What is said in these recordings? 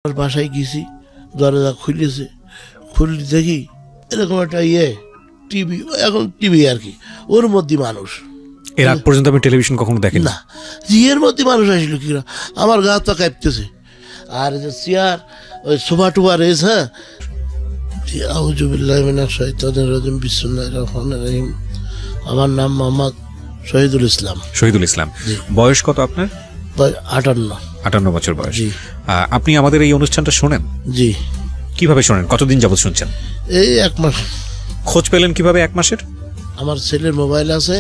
আমার বাসায় গেছি, দরজা খুলেছে, খুললে দেখি এরকম একটা টিভি, এখন টিভি আর কি, ওর মধ্যে মানুষ। এর আগ পর্যন্ত আমি টেলিভিশন কখনো দেখিনি না, এর মধ্যে মানুষ আসলো কি না, আমার গা তো কাঁপতেছে। আর যে চেয়ার, ওই সোফা টোফা রয়েছে। হ্যাঁ, আউযুবিল্লাহি মিনাশ শাইতানির রাজিম, বিসমিল্লাহির রহমানির রহিম। আমার নাম মোহাম্মদ শহীদুল ইসলাম। শহীদুল ইসলাম। বয়স কত আপনার? 58 বছর বয়স। জি। আপনি আমাদের এই অনুষ্ঠানটা শোনেন? জি। কিভাবে শোনেন? কতদিন যাবত শুনছেন? এই 1 মাস। খোঁজ পেলেন কিভাবে 1 মাসের? আমার ছেলের মোবাইল আছে,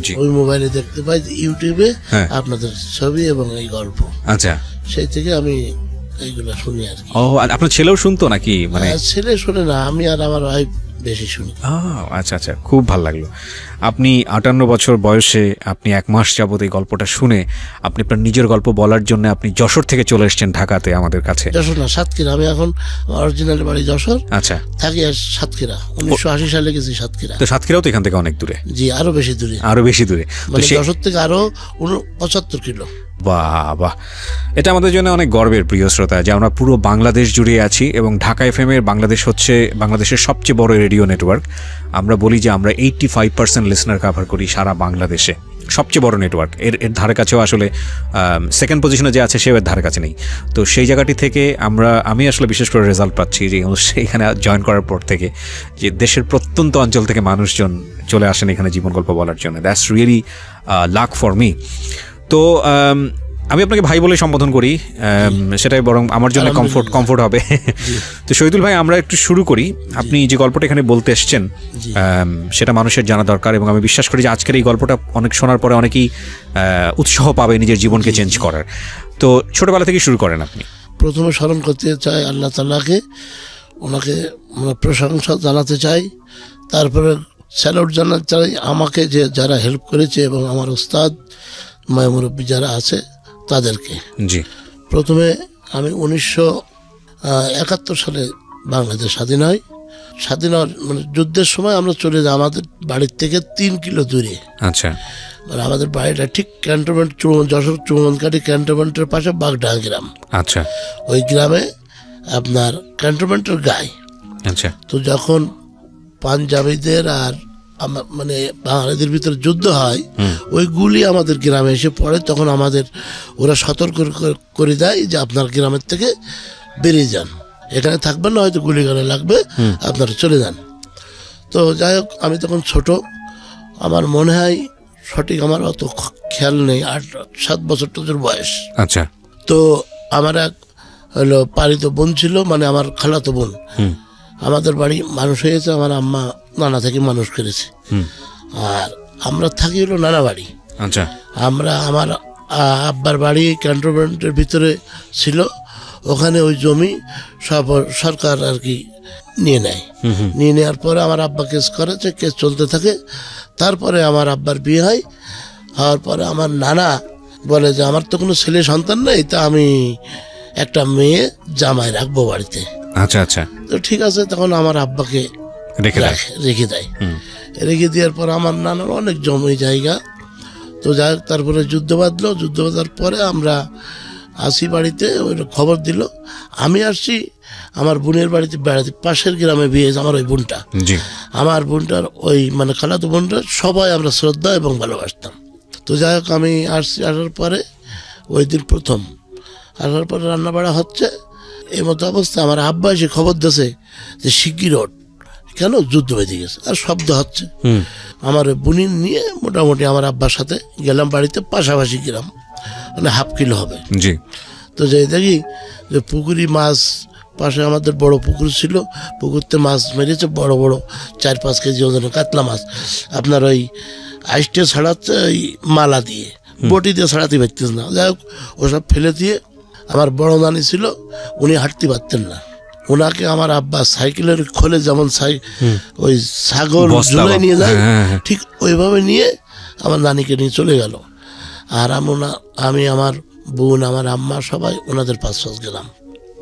জি। ওই মোবাইলে দেখতে পাই ইউটিউবে হ্যাঁ। আপনাদের ছবি এবং এই গল্প, আচ্ছা, সেই থেকে আমি এইগুলো শুনি আর কি। ও, আপনার ছেলেও শুনতো নাকি? মানে ছেলে শুনে না, আমি আর আমার ওয়াইফ বেশি শুনি। আচ্ছা আচ্ছা, খুব ভালো লাগলো। আপনি 58 বছর বয়সে আপনি 1 মাস যাবত এই গল্পটা শুনে আপনি আপনার নিজের গল্প বলার জন্য আপনি যশোর থেকে চলে এসেছেন ঢাকাতে আমাদের কাছে। যশোর না, সাতক্ষীরা। আমি এখন অরিজিনাল বাড়ি যশোর, আচ্ছা, থাকি আর সাতক্ষীরা। 1980 সালে গেছি সাতক্ষীরা। তো সাতক্ষীরাও তো এখান থেকে অনেক দূরে? জি, আরো বেশি দূরে। আরো বেশি দূরে, মানে যশোর থেকে আরো 75 কিলো। বাহ বাহ, এটা আমাদের জন্য অনেক গর্বের প্রিয় শ্রোতা যে আমরা পুরো বাংলাদেশ জুড়ে আছি এবং ঢাকা এফএম এর বাংলাদেশ হচ্ছে বাংলাদেশের সবচেয়ে বড় রেডিও নেটওয়ার্ক। আমরা বলি যে আমরা 85% লিসনার কভার করি সারা বাংলাদেশে, সবচেয়ে বড় নেটওয়ার্ক। এর ধারে কাছেও আসলে সেকেন্ড পজিশনে যে আছে সেও এর ধারে কাছে নেই। তো সেই জায়গাটি থেকে আমি আসলে বিশেষ করে রেজাল্ট পাচ্ছি যে এখানে জয়েন করার পর থেকে যে দেশের প্রত্যন্ত অঞ্চল থেকে মানুষজন চলে আসেন এখানে জীবন গল্প বলার জন্য। That's really luck for me. তো আমি আপনাকে ভাই বলে সম্বোধন করি, সেটাই বরং আমার জন্য কমফোর্ট হবে। তো শহীদুল ভাই, আমরা একটু শুরু করি। আপনি যে গল্পটা এখানে বলতে এসছেন সেটা মানুষের জানা দরকার, এবং আমি বিশ্বাস করি যে আজকের এই গল্পটা অনেক শোনার পরে অনেকেই উৎসাহ পাবে নিজের জীবনকে চেঞ্জ করার। তো ছোটবেলা থেকে শুরু করেন আপনি। প্রথমে স্মরণ করতে চাই আল্লাহ তাআলাকে, ওনাকে প্রশংসা জানাতে চাই। তারপরে স্যালুট জানাতে চাই আমাকে যে যারা হেল্প করেছে এবং আমার ওস্তাদ মুরব্বী যারা আছে তাদেরকে। জি। প্রথমে আমি 1971 সালে বাংলাদেশ স্বাধীন হয়। স্বাধীন হওয়ার মানে যুদ্ধের সময় আমরা চলে যাই আমাদের বাড়ির থেকে 3 কিলো দূরে। আচ্ছা। মানে আমাদের বাড়িটা ঠিক ক্যান্টনমেন্ট, যশোর চুমনকাঠি ক্যান্টনমেন্টের পাশে বাগডাঙ্গা গ্রাম। আচ্ছা। ওই গ্রামে আপনার ক্যান্টনমেন্টের গায়ে। আচ্ছা। তো যখন পাঞ্জাবিদের আর মানে বাঙালিদের ভিতরে যুদ্ধ হয়, ওই গুলি আমাদের গ্রামে এসে পড়ে। তখন আমাদের ওরা সতর্ক করে দেয় যে আপনার গ্রামের থেকে বেরিয়ে যান, এখানে থাকবেন না, হয়তো গুলি গালে লাগবে, আপনারা চলে যান। তো যাই হোক, আমি তখন ছোট, আমার মনে হয় সঠিক আমার অত খেয়াল নেই, 8-7 বছর টছর বয়স। আচ্ছা। তো আমার এক হলো পালিত বোন ছিল, মানে আমার খালাতো বোন। আমাদের বাড়ি মানুষ হয়েছে, আমার আম্মা নানা থেকে মানুষ করেছে। আর আমরা থাকি হলো নানা বাড়ি। আচ্ছা। আমার আব্বার বাড়ি ক্যান্টনমেন্টের ভিতরে ছিল, ওখানে ওই জমি সব সরকার আর কি নিয়ে নেয়। নিয়ে নেওয়ার পরে আমার আব্বা কেস করেছে, কেস চলতে থাকে। তারপরে আমার আব্বার বিয়ে হয়। হওয়ার পরে আমার নানা বলে যে আমার তো কোনো ছেলে সন্তান নেই, তা আমি একটা মেয়ে জামাই রাখবো বাড়িতে। আচ্ছা আচ্ছা। তো ঠিক আছে, তখন আমার আব্বাকে রেখে দেয়। রেখে দেওয়ার পর আমার নানার অনেক জমি জায়গা। তো যাই হোক, তারপরে যুদ্ধ বাঁধলো। যুদ্ধ বাঁধার পরে আমরা আসি বাড়িতে, ওই খবর দিল। আমি আসছি আমার বোনের বাড়িতে বেড়াতে, পাশের গ্রামে বিয়ে আমার ওই বোনটা। আমার বোনটার ওই মানে খালাতো বোনটার সবাই আমরা শ্রদ্ধা এবং ভালোবাসতাম। তো যাই হোক, আমি আসছি। আসার পরে ওই দিন প্রথম আসার পরে রান্না বাড়া হচ্ছে, এই মতো অবস্থা আমার আব্বা এসে খবর দিয়েছে যে শিগগির ওঠ, কেন যুদ্ধ বেঁধে গেছে আর শব্দ হচ্ছে। আমার বুনি নিয়ে মোটামুটি আমার আব্বার সাথে গেলাম বাড়িতে, পাশাপাশি গ্রাম, মানে 1/2 কিলো হবে। তো যাই দেখি যে পুকুরি মাছ, পাশে আমাদের বড় পুকুর ছিল, পুকুরতে মাছ মেরেছে বড় বড় 4-5 কেজি ওজনের কাতলা মাছ। আপনার ওই আইসটে ছাড়াচ্ছে ওই মালা দিয়ে, বটি দিয়ে ছাড়াতে পারতেছে না। যাই হোক, ওসব ফেলে দিয়ে আমার বড় নানি ছিল, উনি হাঁটতে পারতেন না। ওনাকে আমার আব্বা সাইকেলের খোলে যেমন ওই ছাগল ঝুলে নিয়ে যায়, ঠিক ওইভাবে নিয়ে আমার নানিকে নিয়ে চলে গেল। আর আমি আমার বোন, আমার আম্মা সবাই ওনাদের পাশ গেলাম।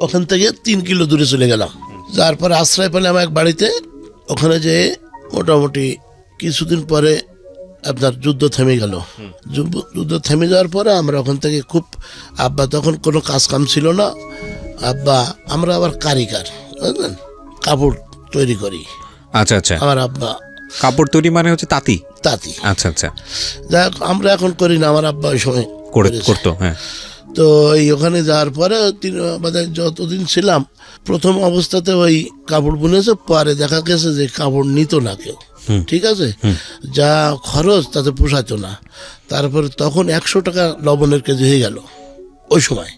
ওখান থেকে 3 কিলো দূরে চলে গেলাম। যার পরে আশ্রয় পেলাম এক বাড়িতে। ওখানে যে মোটামুটি কিছুদিন পরে আপনার যুদ্ধ থেমে গেল। যুদ্ধ থেমে যাওয়ার পরে আমরা ওখান থেকে খুব, আব্বা তখন কোনো কাজ কাম ছিল না, আব্বা আমরা আবার কারিগর, বুঝলেন, কাপড় তৈরি করি। আচ্ছা আচ্ছা, আমার আব্বা কাপড় তৈরি মানে হচ্ছে তাঁতি। তাঁতি, আচ্ছা আচ্ছা, যাই হোক আমরা এখন করি না, আমার আব্বা ওই সময় করতো। হ্যাঁ, তো এই ওখানে যাওয়ার পরে যতদিন ছিলাম প্রথম অবস্থাতে ওই কাপড় বুনেছে, পরে দেখা গেছে যে কাপড় নিত না কেউ, ঠিক আছে, যা খরচ তাতে পোষাতো না। তারপরে তখন 100 টাকা লবণের কেজি হয়ে গেল ওই সময়,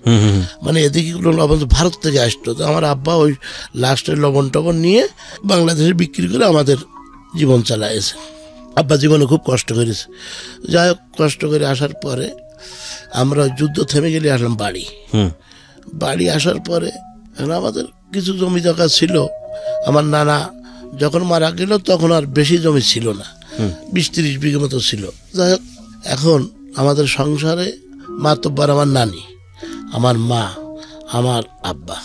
মানে এদিকে কোনো লবণ ভারত থেকে আসতো। তো আমার আব্বা ওই লাস্টের লবণ টবণ নিয়ে বাংলাদেশে বিক্রি করে আমাদের জীবন চালাইছে। আব্বা জীবনে খুব কষ্ট করেছে। যাই হোক, কষ্ট করে আসার পরে আমরা যুদ্ধ থেমে গেলে আসলাম বাড়ি। বাড়ি আসার পরে আমাদের কিছু জমি জায়গা ছিল। আমার নানা যখন মারা গেল তখন আর বেশি জমি ছিল না, 20-30 বিঘে মতো ছিল। যাই হোক, এখন আমাদের সংসারে মাতব্বর আমার নানি, আমার মা, আমার আব্বা।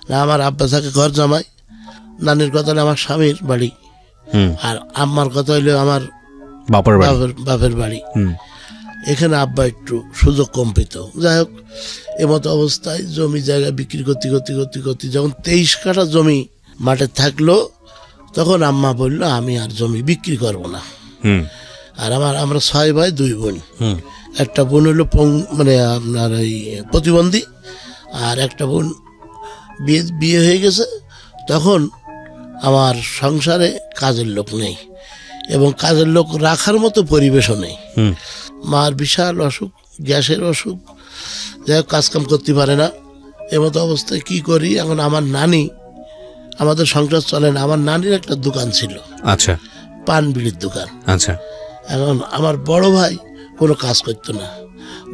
না, আমার আব্বা থাকে ঘর জামাই, নানির কথা হলো আমার স্বামীর বাড়ি, আর আম্মার কথা হইলো আমার বাপের বাড়ি। এখানে আব্বা একটু সুযোগ কম পেত। যাই হোক, এমতো অবস্থায় জমি জায়গা বিক্রি করতে যখন 23 কাঠা জমি মাঠে থাকলো, তখন আম্মা বলল আমি আর জমি বিক্রি করব না। আর আমরা 6 ভাই 2 বোন। একটা বোন হলো মানে আপনার এই প্রতিবন্ধী, আর একটা বোন বিয়ে হয়ে গেছে। তখন আমার সংসারে কাজের লোক নেই, এবং কাজের লোক রাখার মতো পরিবেশও নেই। মার বিশাল অসুখ, গ্যাসের অসুখ, যাই হোক কাজকাম করতে পারে না। এমতো অবস্থায় কি করি, এখন আমার নানি, আমাদের সংসার চলে না, আমার নানির একটা দোকান ছিল, আচ্ছা, পান বিড়ির দোকান। আচ্ছা, এখন আমার বড় ভাই কোনো কাজ করতো না।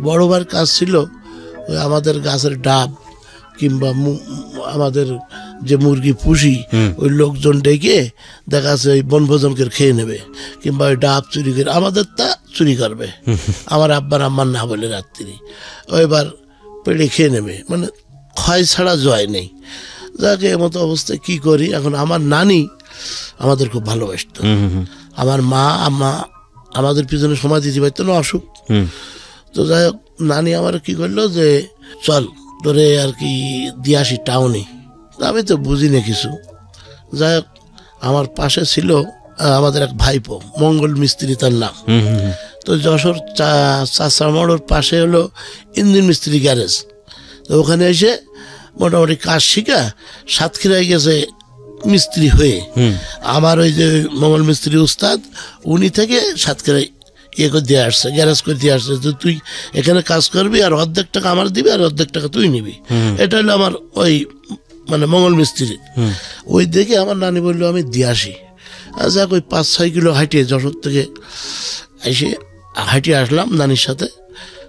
বড় ভাইয়ের কাজ ছিল ওই আমাদের গাছের ডাব কিংবা আমাদের যে মুরগি পুষি, ওই লোকজন ডেকে দেখা যাচ্ছে ওই বনভোজনকে খেয়ে নেবে, কিংবা ওই ডাব চুরি করে আমাদের তা চুরি করবে, আমার আব্বার আম্মার না বলে রাত্রি ওইবার পেড়ে খেয়ে নেবে, মানে ক্ষয় ছাড়া জয় নেই। যাকে এমতো অবস্থায় কি করি, এখন আমার নানি আমাদের খুব ভালোবাসত। আমার মা আম্মা আমাদের পিছনে সময় দিতে পারতো না, অসুখ। তো যাই হোক, নানি আমার কি করলো যে চল তোরে আর কি দিয়ে আসি টাউনে। আমি তো বুঝি না কিছু। যাই হোক, আমার পাশে ছিল আমাদের এক ভাইপো, মঙ্গল মিস্ত্রি তার নাম। তো যশোর চাষা মোড়ের পাশে হলো ইঞ্জিন মিস্ত্রি গ্যারেজ। তো ওখানে এসে মোটামুটি কাজ শিখা সাতক্ষীরায় গেছে মিস্ত্রি হয়ে। আমার ওই যে মঙ্গল মিস্ত্রি উস্তাদ, উনি থেকে সাতক্ষীরায় করে দিয়ে আসছে, গ্যারেজ করে দিয়ে আসছে, যে তুই এখানে কাজ করবি আর অর্ধেক টাকা আমার দিবি আর অর্ধেক টাকা তুই নিবি। এটা হলো আমার ওই মানে মঙ্গল মিস্ত্রি। ওই দেখে আমার নানি বললো আমি দিয়ে আসি। যাক, ওই 5-6 কিলো হাঁটিয়ে যশোর থেকে এসে হাঁটিয়ে আসলাম নানির সাথে।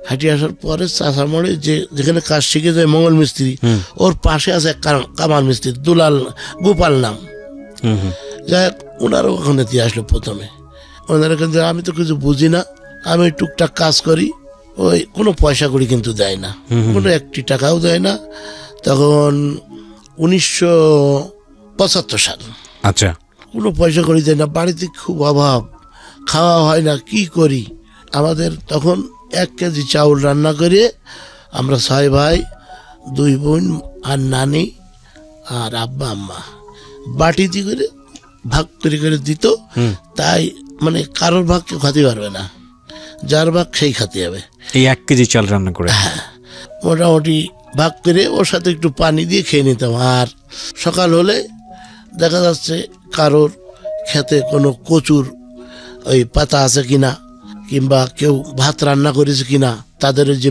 হাঁটিয়ে আসার পরে চাষা মোড়ে যেখানে কাজ শিখে যায় মঙ্গল মিস্ত্রি, ওর পাশে আছে এক কামার মিস্ত্রি, গোপাল নাম। যাই হোক, ওনারও ওখানে দিয়ে আসলো প্রথমে। ওনারা কিন্তু আমি তো কিছু বুঝি না, আমি টুকটাক কাজ করি, ওই কোনো পয়সা করি কিন্তু দেয় না, কোনো 1 টাকাও দেয় না। তখন 1975 সাল। আচ্ছা, কোনো পয়সা করি দেয় না, বাড়িতে খুব অভাব, খাওয়া হয় না, কি করি। আমাদের তখন 1 কেজি চাউল রান্না করে আমরা 6 ভাই 2 বোন আর নানি আর আব্বা আম্মা বাটিতে করে ভাগ করে দিত। তাই মানে কারোর ভাগ কেউ খাতে পারবে না, যার ভাগ সেই খাতে হবে। এই 1 কেজি চাল রান্না করে, হ্যাঁ, মোটামুটি ভাগ করে ওর সাথে একটু পানি দিয়ে খেয়ে নিতাম। আর সকাল হলে দেখা যাচ্ছে কারোর খেতে কোনো কচুর ওই পাতা আছে কিনা, কিংবা কেউ ভাত রান্না করেছে কিনা, তাদের ওই যে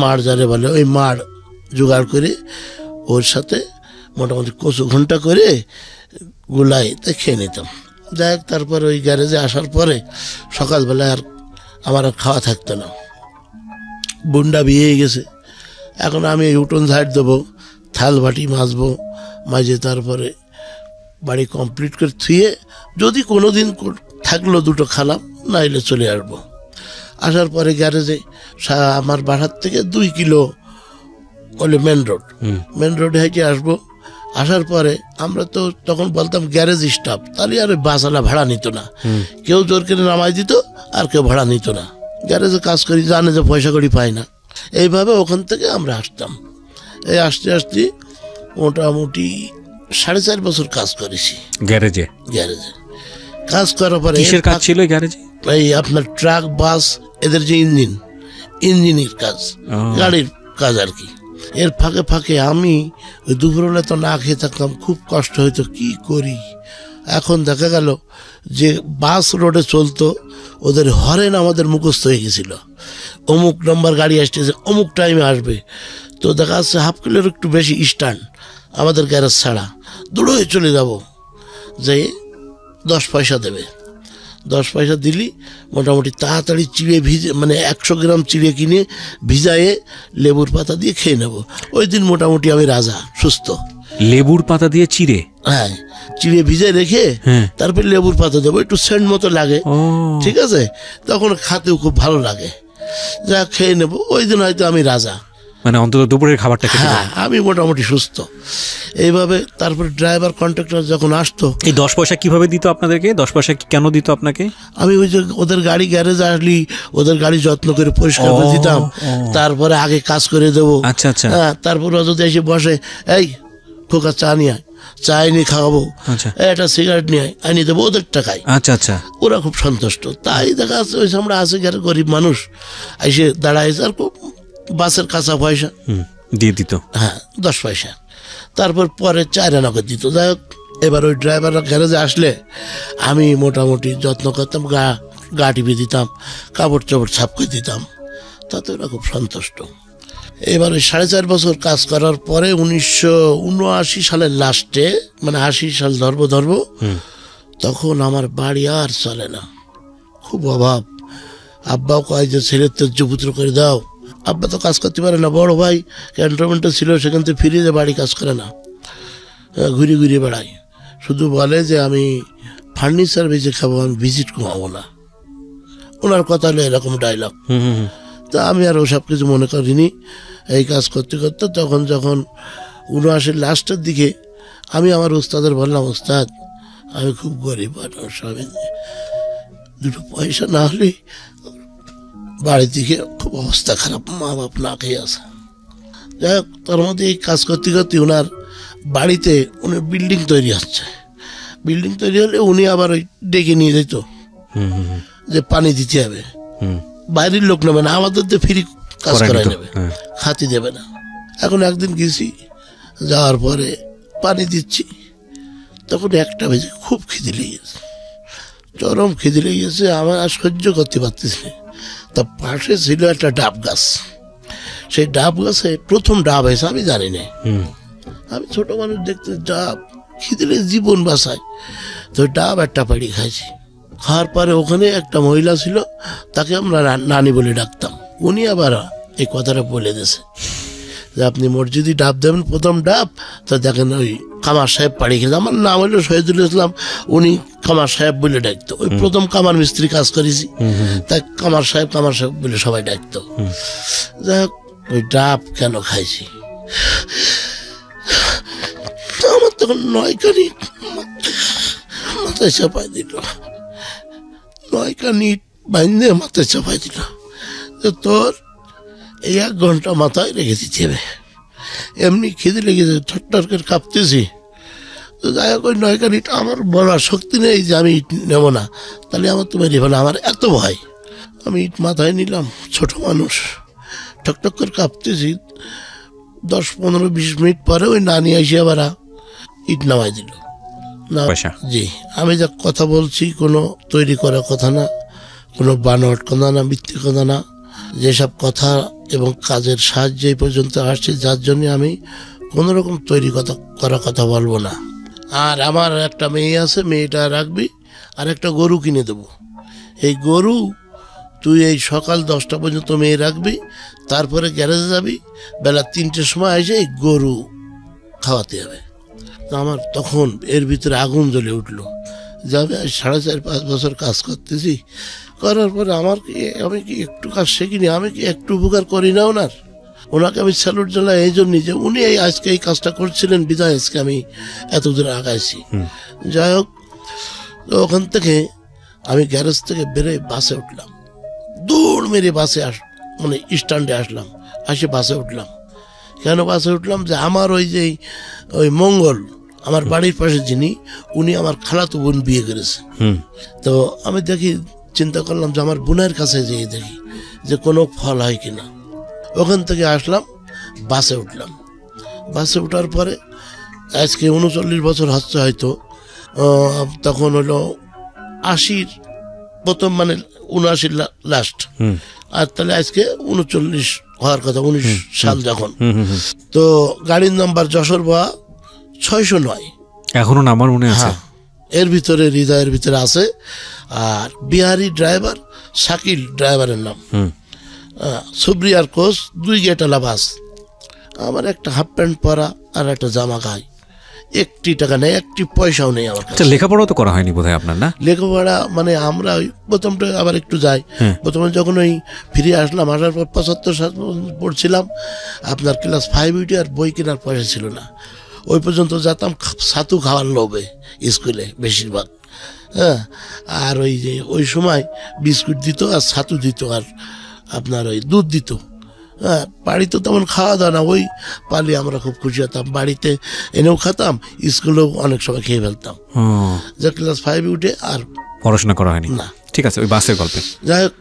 মাড় যারে বলে, ওই মাড় জোগাড় করে ওর সাথে মোটামুটি কচু ঘন্টা করে গুলাই তা খেয়ে নিতাম। যাই হোক, তারপর ওই গ্যারেজে আসার পরে সকালবেলায় আর আমার আর খাওয়া থাকতো না। বুন্ডা বিয়ে হয়ে গেছে, এখন আমি উঠোন ঝাড় দেবো, থাল বাটি মাজবো, মাঝে তারপরে বাড়ি কমপ্লিট করে থুয়ে যদি কোনো দিন থাকলো 2টো খালাম, নাইলে চলে আসবো। আসার পরে গ্যারেজে আমার বাসার থেকে 2 কিলো বলে মেন রোডে হেঁটে আসবো। আসার পরে আমরা তো তখন বলতাম গ্যারেজ স্টাফ, তাহলে আর ওই বাসালা ভাড়া নিত না, কেউ জোর করে নামাই দিত আর কেউ ভাড়া নিত না। গ্যারেজে কাজ করি, জানে যে পয়সা করি পাই না, এইভাবে ওখান থেকে আমরা আসতাম। এই আসতে আসতে মোটামুটি 4.5 বছর কাজ করেছি গ্যারেজে। কাজ করার পরে কিসের কাজ ছিল গ্যারেজে? এই আপনার ট্রাক বাস এদের যে ইঞ্জিনের কাজ, গাড়ির কাজ আর কি। এর ফাঁকে ফাঁকে আমি ওই দুপুরবেলা তো না খেয়ে থাকতাম, খুব কষ্ট হইতো, কি করি। এখন দেখা গেল যে বাস রোডে চলতো, ওদের হরেন আমাদের মুখস্থ হয়ে গেছিল, অমুক নম্বর গাড়ি আসতেছে, অমুক টাইমে আসবে। তো দেখা যাচ্ছে 1/2 কিলোর একটু বেশি স্ট্যান্ড আমাদের গ্যারেজ ছাড়া, দূরে চলে যাব, যে 10 পয়সা দেবে। 10 পয়সা দিলি মোটামুটি তাড়াতাড়ি চিড়ে ভিজে, মানে 100 গ্রাম চিড়ে কিনে ভিজায়ে লেবুর পাতা দিয়ে খেয়ে নেব। ওই দিন মোটামুটি আমি রাজা, সুস্থ। লেবুর পাতা দিয়ে চিড়ে? হ্যাঁ, চিড়ে ভিজে রেখে তারপর লেবুর পাতা দেবো, একটু সেন্ট মতো লাগে, ঠিক আছে, তখন খাতেও খুব ভালো লাগে, যা খেয়ে নেব। ওই দিন হয়তো আমি রাজা, মানে অন্তত দুপুরের খাবারটা খেতে। হ্যাঁ, আমি মোটামুটি সুস্থ এইভাবে। তারপরে ড্রাইভার কন্ট্রাক্টর যখন আসতো, এই 10 পয়সা কিভাবে দিত আপনাদেরকে? 10 পয়সা কেন দিত আপনাকে? আমি ওই যে ওদের গাড়ি গ্যারেজ আসলি ওদের গাড়ি যত্ন করে পরিষ্কার করে দিতাম, তারপরে আগে কাজ করে দেবো। আচ্ছা আচ্ছা। হ্যাঁ, তারপর যদি এসে বসে, এই খোকা চা নিয়ে আয়, চা এনে খাওয়াবো, একটা সিগারেট নিয়ে আনিয়ে দেবো ওদের টাকায়। আচ্ছা আচ্ছা। ওরা খুব সন্তুষ্ট। তাই দেখা যাচ্ছে ওই আমরা আছে গরিব মানুষ, এসে দাঁড়াইছে, আর খুব বাসের কাঁচা পয়সা দিয়ে দিত, হ্যাঁ 10 পয়সা। তারপর পরে 4 আনা করে দিত। যাই হোক, এবার ওই ড্রাইভার গ্যারেজে আসলে আমি মোটামুটি যত্ন করতাম, গা টিপে দিতাম, কাপড় চাপড় ছাপ করে দিতাম, তাতে ওরা খুব সন্তুষ্ট। এবার ওই 4.5 বছর কাজ করার পরে 1979 সালের লাস্টে, মানে 80 সাল ধরবো, তখন আমার বাড়ি আর চলে না, খুব অভাব। আব্বাও কয় যে ছেলের তেজ্য পুত্র করে দাও। আব্বা তো কাজ করতে পারে না, বড় ভাই ক্যান্টনমেন্টে ছিল, সেখান থেকে ফিরে যে বাড়ি কাজ করে না, ঘুরে ঘুরে বেড়াই, শুধু বলে যে আমি ফার্নিচার বেঁচে খাবো, আমি ভিজিট কমাবো না। ওনার কথা হলো এরকম ডায়লগ। তা আমি আর ওসব কিছু মনে করিনি। এই কাজ করতে করতে তখন যখন 79 লাস্টের দিকে আমি আমার উস্তাদের বললাম, উস্তাদ আমি খুব গরিব মানুষ, আমি 2 পয়সা না হলে বাড়ি থেকে খুব অবস্থা খারাপ, মা বাপ না খেয়ে আছে। যাই হোক, তার মধ্যে এই কাজ করতে করতে ওনার বাড়িতে উনি বিল্ডিং তৈরি হচ্ছে। বিল্ডিং তৈরি হলে উনি আবার ওই ডেকে নিয়ে যেত যে পানি দিতে হবে, বাইরের লোক নেবে না, আমাদের তো ফ্রি কাজ করাই নেবে, খাতি দেবে না। এখন একদিন গেছি, যাওয়ার পরে পানি দিচ্ছি, তখন 1টা বেজে, খুব খিদে লেগেছে, চরম খিদে লেগেছে, আমার আর সহ্য করতে পারতেছি না। তা পাশে ছিল একটা ডাব গাছ, সেই ডাব গাছে প্রথম ডাব হয়েছে, আমি জানি না, আমি ছোট মানুষ দেখতে ডাব খিদে লেগে জীবন বাঁচায়, তো ডাব একটা পাড়ি খাইছি। খাওয়ার পরে ওখানে একটা মহিলা ছিল, তাকে আমরা নানি বলে ডাকতাম। উনি আবার এই কথাটা বলে দিয়েছে যে আপনি মসজিদে ডাব দেবেন, প্রথম ডাব, তো দেখেন ওই কামার সাহেব পাড়ি খেয়েছে। আমার নাম হইল শহীদুল ইসলাম, উনি কামার সাহেব বলে ডাকতো। ওই প্রথম কামার মিস্ত্রি কাজ করেছি, তাই কামার সাহেব বলে সবাই ডাকতো। যাই হোক, ওই ডাব কেন খাইছি, আমার তখন 9 কানি মাথায় চাপাই দিল, 9 কানি বাইন্দে মাথায় চাপাই দিল, তোর এই 1 ঘন্টা মাথায় রেখে দিতে হবে, এমনি খিদে লেগেছে, ঠট্টর করে কাঁপতেছি। তো যাই হোক, ওই 9 কানিটা আমার বলার শক্তি নেই যে আমি ইট নেব না, তাহলে আমার তো মেরে ফেলে, আমার এত ভয়। আমি ইট মাথায় নিলাম, ছোট মানুষ, ঠকঠক করে কাঁপতেছি। 10-15-20 মিনিট পরে ওই নানি এসে আবার ইট নামাই দিল। না জি, আমি যা কথা বলছি কোনো তৈরি করা কথা না, কোনো বানোয়াট কথা না, মিথ্যে কথা না, যেসব কথা এবং কাজের সাহায্যে এই পর্যন্ত আসছে, যার জন্য আমি কোনো রকম তৈরি করা কথা বলবো না। আর আমার একটা মেয়ে আছে, মেয়েটা রাখবি, আর একটা গরু কিনে দেবো। এই গরু তুই এই সকাল 10টা পর্যন্ত মেয়ে রাখবি, তারপরে গ্যারেজে যাবি, বেলা 3টের সময় এসে এই গরু খাওয়াতে হবে। আমার তখন এর ভিতরে আগুন জ্বলে উঠলো, যাবে 4.5-5 বছর কাজ করতেছি, করার পরে আমি কি একটু কাজ শিখিনি, আমি কি একটু উপকার করি না ওনার? ওনাকে আমি স্যালুট জানাই এই জন্যই যে উনি আজকে এই কাজটা করছিলেন, বিধায় আজকে আমি এত দূরে আগাইছি। যাই হোক, তো ওখান থেকে আমি গ্যারেজ থেকে বেরোয় বাসে উঠলাম, দৌড় মেরে বাসে মানে স্ট্যান্ডে আসলাম, এসে বাসে উঠলাম। কেন বাসে উঠলাম, যে আমার ওই মঙ্গল, আমার বাড়ির পাশে যিনি, উনি আমার খালাতো বোন বিয়ে করেছে। তো আমি দেখি, চিন্তা করলাম যে আমার বোনের কাছে যেয়ে দেখি যে কোনো ফল হয় কিনা। ওখান থেকে আসলাম, বাসে উঠলাম। বাসে ওঠার পরে আজকে 39 বছর হচ্ছে হয়তো, তখন হলো 80 প্রথম, মানে 79 লাস্ট, আর তাহলে আজকে 39 হওয়ার কথা, 19 সাল যখন। তো গাড়ির নাম্বার যশোর বা 609, এখনো আমার মনে আছে। এর ভিতরে হৃদয়ের ভিতরে আছে। আর বিহারি ড্রাইভার, শাকিল ড্রাইভারের নাম, সুব্রিয়ার কোচ, 2 গেটালা বাস। আমার একটা হাফ প্যান্ট পরা আর একটা জামা গায়ে, 1 টাকা নেই, 1 পয়সাও নেই আমার কাছে। লেখাপড়াও তো করা হয়নি বোধহয় আপনার, না? লেখাপড়া মানে আমরা ওই প্রথমটা আবার একটু যাই, প্রথমে যখন ওই ফিরে আসলাম, আসার পর 75 সাল পড়ছিলাম, আপনার ক্লাস 5 উঠে আর বই কেনার পয়সা ছিল না। ওই পর্যন্ত যেতাম ছাতু খাওয়ার লোভে স্কুলে বেশিরভাগ। হ্যাঁ, আর ওই সময় বিস্কুট দিত আর ছাতু দিত, আর আপনার ওই দুধ দিত। হ্যাঁ, বাড়িতে তেমন খাওয়া দাওয়া না, ওই পালি আমরা খুব খুশি হতাম, বাড়িতে এনেও খেতাম, স্কুলেও অনেক সময় খেয়ে ফেলতাম। যে ক্লাস 5 উঠে আর পড়াশোনা করা হয়নি না। ঠিক আছে, ওই বাসের গল্পে যাই হোক,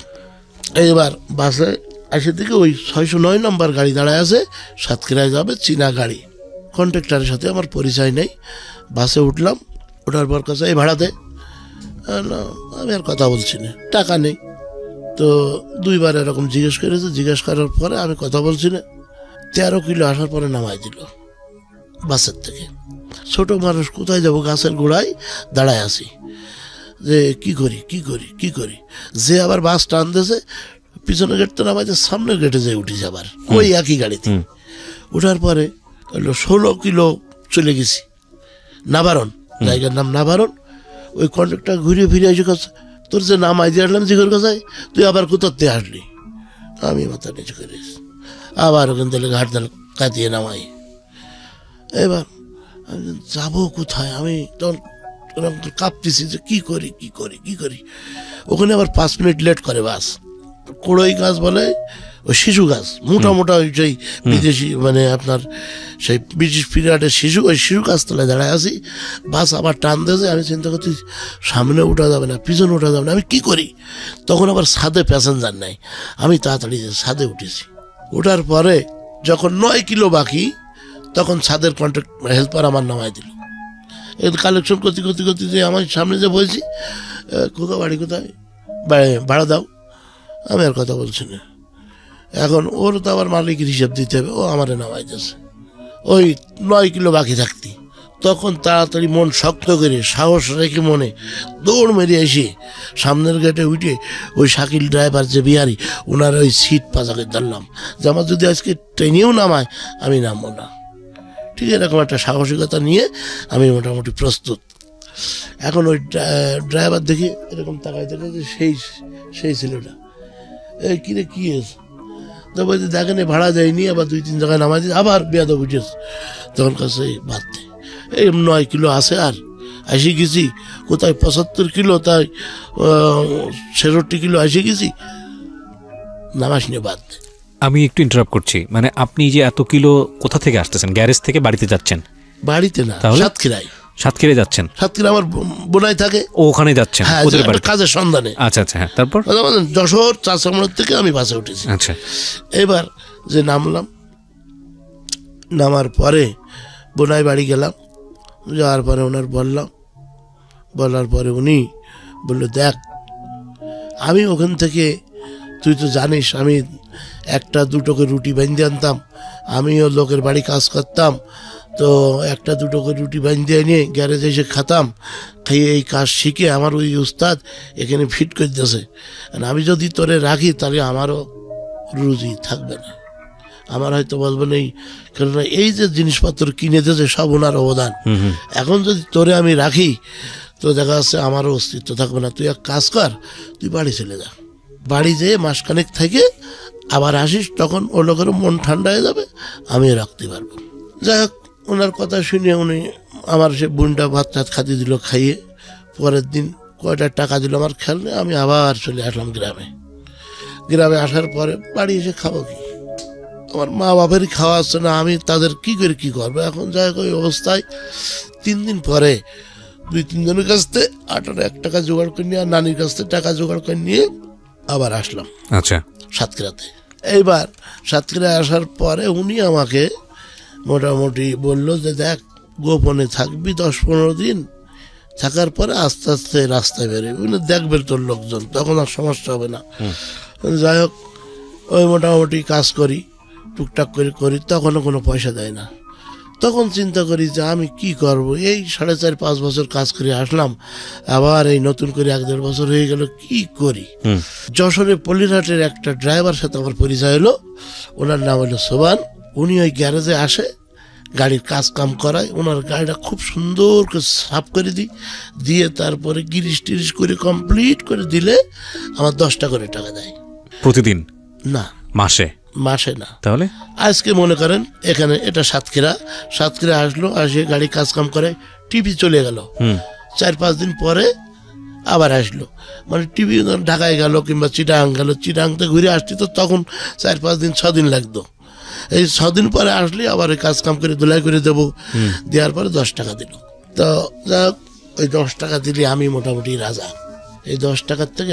এইবার বাসে এসে থেকে ওই 609 নম্বর গাড়ি দাঁড়ায় আছে, সাতক্ষীরায় যাবে, চীনা গাড়ি। কন্ট্রাক্টরের সাথে আমার পরিচয় নেই। বাসে উঠলাম, ওঠার পর কাছে এই ভাড়া দে। আমি আর কথা বলছি না, টাকা নেই। তো 2বার এরকম জিজ্ঞেস করেছে, জিজ্ঞেস করার পরে আমি কথা বলছি না। 13 কিলো আসার পরে নামাই দিল বাসের থেকে। ছোট মানুষ, কোথায় যাবো, গাছের গোড়ায় দাঁড়ায় আছি, যে কি করি কি করি কি করি। যে আবার বাস টানতেছে, পিছনে গেট তো নামাইতে, সামনের গেটে যেয়ে উঠেছে আবার ওই একই গাড়িতে। উঠার পরে 16 কিলো চলে গেছি নাবারণ, জায়গার নাম নাবারণ। ওই কন্ট্রাক্টর ঘুরে ফিরে এসে কাছে, তোর যে নামাই দিয়ে আসলাম জিগর কাছায়, তুই আবার কোথাতে আসলি? আমি মাথা নিচু করিস, আবার ওখান থেকে ঘাট দাল কাটিয়ে নামাই। এবার যাবো কোথায়, আমি তখন কাঁপতেছি যে কি করি কি করি কি করি। ওখানে আবার 5 মিনিট লেট করে বাস। কড়ই গাছ বলে, ওই শিশু গাছ, মোটা মোটা ওই সেই বিদেশি, মানে আপনার সেই ব্রিটিশ পিরিয়ডের শিশু, ওই শিশু গাছ তলায় দাঁড়ায় আছি। বাস আবার টান দিয়েছে। আমি চিন্তা করছি সামনে উঠা যাবে না, পিছনে উঠা যাবে না, আমি কি করি? তখন আবার ছাদে প্যাসেঞ্জার নাই। আমি তাড়াতাড়ি ছাদে উঠেছি। ওঠার পরে যখন 9 কিলো বাকি, তখন ছাদের কন্ট্রাক্ট হেল্পার আমার নামাই দিল। কালেকশন করতে করতে করতে যে আমার সামনে যে বলছি, কোথা বাড়ি কোথায়, ভাড়া দাও। আমি আর কথা বলছি না। এখন ওর তো আবার মালিকের হিসাব দিতে হবে, ও আমারে নামাই দিয়েছে। ওই 9 কিলো বাকি থাকতি, তখন তাড়াতাড়ি মন শক্ত করে সাহস রেখে মনে দৌড় মেরে এসে সামনের গেটে উঠে ওই শাকিল ড্রাইভার যে বিহারি, ওনার ওই সিট পাজাকে ধরলাম যে আমার যদি আজকে ট্রেনেও নামায় আমি নামবো না। ঠিক এরকম একটা সাহসিকতা নিয়ে আমি মোটামুটি প্রস্তুত। এখন ওই ড্রাইভার দেখি এরকম তাকাই দেখে যে সেই ছেলেটা, এই কিরে কি হয়েছে? তো বলছি দেখেন ভাড়া যায়নি, আবার 2-3 জায়গায় নামাই দিয়েছে, আবার বেয়াদ বুঝেছ। তখন কাছে বাদ দে, এই 9 কিলো আছে আর এসে গেছি, কোথায় 75 কিলো, তাই 66 কিলো এসে গেছি, নামাস নিয়ে বাদ দে। আমি একটু ইন্টারাপ্ট করছি, মানে আপনি যে এত কিলো কোথা থেকে আসতেছেন? গ্যারেজ থেকে বাড়িতে যাচ্ছেন? বাড়িতে না, সাতক্ষীরায়। সাতক্ষীরায় যাচ্ছেন? সাতক্ষীরা আমার বোনাই থাকে, ওখানে যাচ্ছেন ওদের বাড়ি কাজের সন্ধানে। আচ্ছা আচ্ছা, হ্যাঁ। তারপর যশোর চাষামোড় থেকে আমি বাসে উঠেছি। আচ্ছা, এবার যে নামলাম, নামার পরে বোনাই বাড়ি গেলাম। যাওয়ার পরে ওনার বলার পরে উনি বলল, দেখ আমি ওখান থেকে, তুই তো জানিস আমি 1-2 করে রুটি বেঁধে আনতাম, আমিও লোকের বাড়ি কাজ করতাম, তো 1-2 করে রুটি বেঁধে এনে গ্যারেজে এসে খাতাম, খেয়ে এই কাজ শিখে আমার ওই উস্তাদ এখানে ফিট করে দিয়েছে। আমি যদি তোরে রাখি তাহলে আমারও রুজি থাকবে না, আমার হয়তো বলবেন এই, কেননা এই যে জিনিসপত্র কিনে দিয়েছে সব ওনার অবদান। এখন যদি তোরে আমি রাখি তো দেখা যাচ্ছে আমারও অস্তিত্ব থাকবে না। তুই এক কাজ কর, তুই বাড়ি চলে যা, বাড়ি যেয়ে মাসখানেক থেকে আবার আসিস, তখন ও লোকেরও মন ঠান্ডা হয়ে যাবে, আমিও রাখতে পারবো। যাই হোক, ওনার কথা শুনে উনি আমার সে বোনটা ভাত টাত খাতি দিল, খাইয়ে পরের দিন কয়টা টাকা দিল আমার খেয়াল নেই। আমি আবার চলে আসলাম গ্রামে। আসার পরে বাড়ি এসে খাবো কি, আমার মা বাপেরই খাওয়া আসছে না, আমি তাদের কি করে কি করবো এখন। যাই হোক ওই অবস্থায় 3 দিন পরে 2-3 জনের কাছ থেকে 1 টাকা জোগাড় করে নিয়ে আর নানির কাছ থেকে টাকা জোগাড় করে নিয়ে আবার আসলাম আচ্ছা সাতক্ষীরাতে। এইবার সাতক্ষীরা আসার পরে উনি আমাকে মোটামুটি বললো যে দেখ গোপনে থাকবি 10-15 দিন, থাকার পরে আস্তে আস্তে রাস্তায় বেরোবি, দেখবে তোর লোকজন, তখন আর সমস্যা হবে না। যাই হোক ওই মোটামুটি কাজ করি, টুকটাক করে করি, তখনও কোনো পয়সা দেয় না। তখন চিন্তা করি যে আমি কি করব, এই 4.5-5 বছর কাজ করে আসলাম, আবার এই নতুন করে 1-1.5 বছর হয়ে গেল, কি করি। যশোরে পল্লীরহাটের একটা ড্রাইভার সাথে আমার পরিচয় হলো, ওনার নাম হলো সোবান। উনি ওই গ্যারেজে আসে, গাড়ির কাজ কাম করায়, ওনার গাড়িটা খুব সুন্দর করে সাফ করে দিয়ে তারপরে গিরিশ টিরিশ করে কমপ্লিট করে দিলে আমার 10 টাকা করে টাকা দেয় প্রতিদিন? না, মাসে না। তাহলে আজকে মনে করেন এখানে এটা সাতক্ষীরা আসলো, আসে গাড়ি কাজ কাম করে, টিভি চলে গেল, 4-5 দিন পরে আবার আসলো, মানে টিভি ঢাকায় গেল কিংবা চিটাং গেল, চিটাংতে ঘুরে আসছি তো তখন 4-5 দিন 6 দিন লাগতো। এই 6 দিন পরে আসলে আবার ওই কাজ কাম করে ধুলাই করে দেবো, দেওয়ার পরে 10 টাকা দিল। তো যা হোক ওই 10 টাকা দিলে আমি মোটামুটি রাজা। এই 10 টাকার থেকে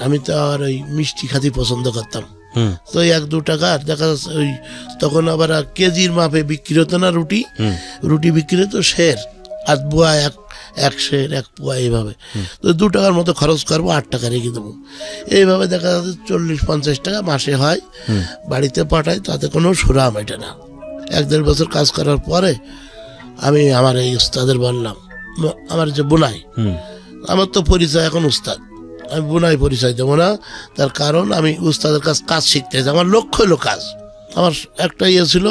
আমি তো আর ওই মিষ্টি খাতি পছন্দ করতাম, তো 1-2 টাকা দেখা যাচ্ছে ওই তখন আবার কেজির মাপে বিক্রি হতো না, রুটি বিক্রি হতো সের, 8 বুয়া 1 সের 1 পোয়া, এইভাবে। তো 2 টাকার মতো খরচ করবো, 8 টাকা রেখে দেবো, এইভাবে দেখা যাচ্ছে 40-50 টাকা মাসে হয়, বাড়িতে পাঠাই, তাতে কোনো সুরাম এটা না। 1-1.5 বছর কাজ করার পরে আমি আমার এই উস্তাদের বললাম, আমার যে বুনাই, আমার তো পরিচয় এখন উস্তাদ, আমি বুনাই পরিচয় দেবো না, তার কারণ আমি উস্তাদের কাজ শিখতে চাই, আমার লক্ষ্য হলো কাজ। আমার একটা ছিল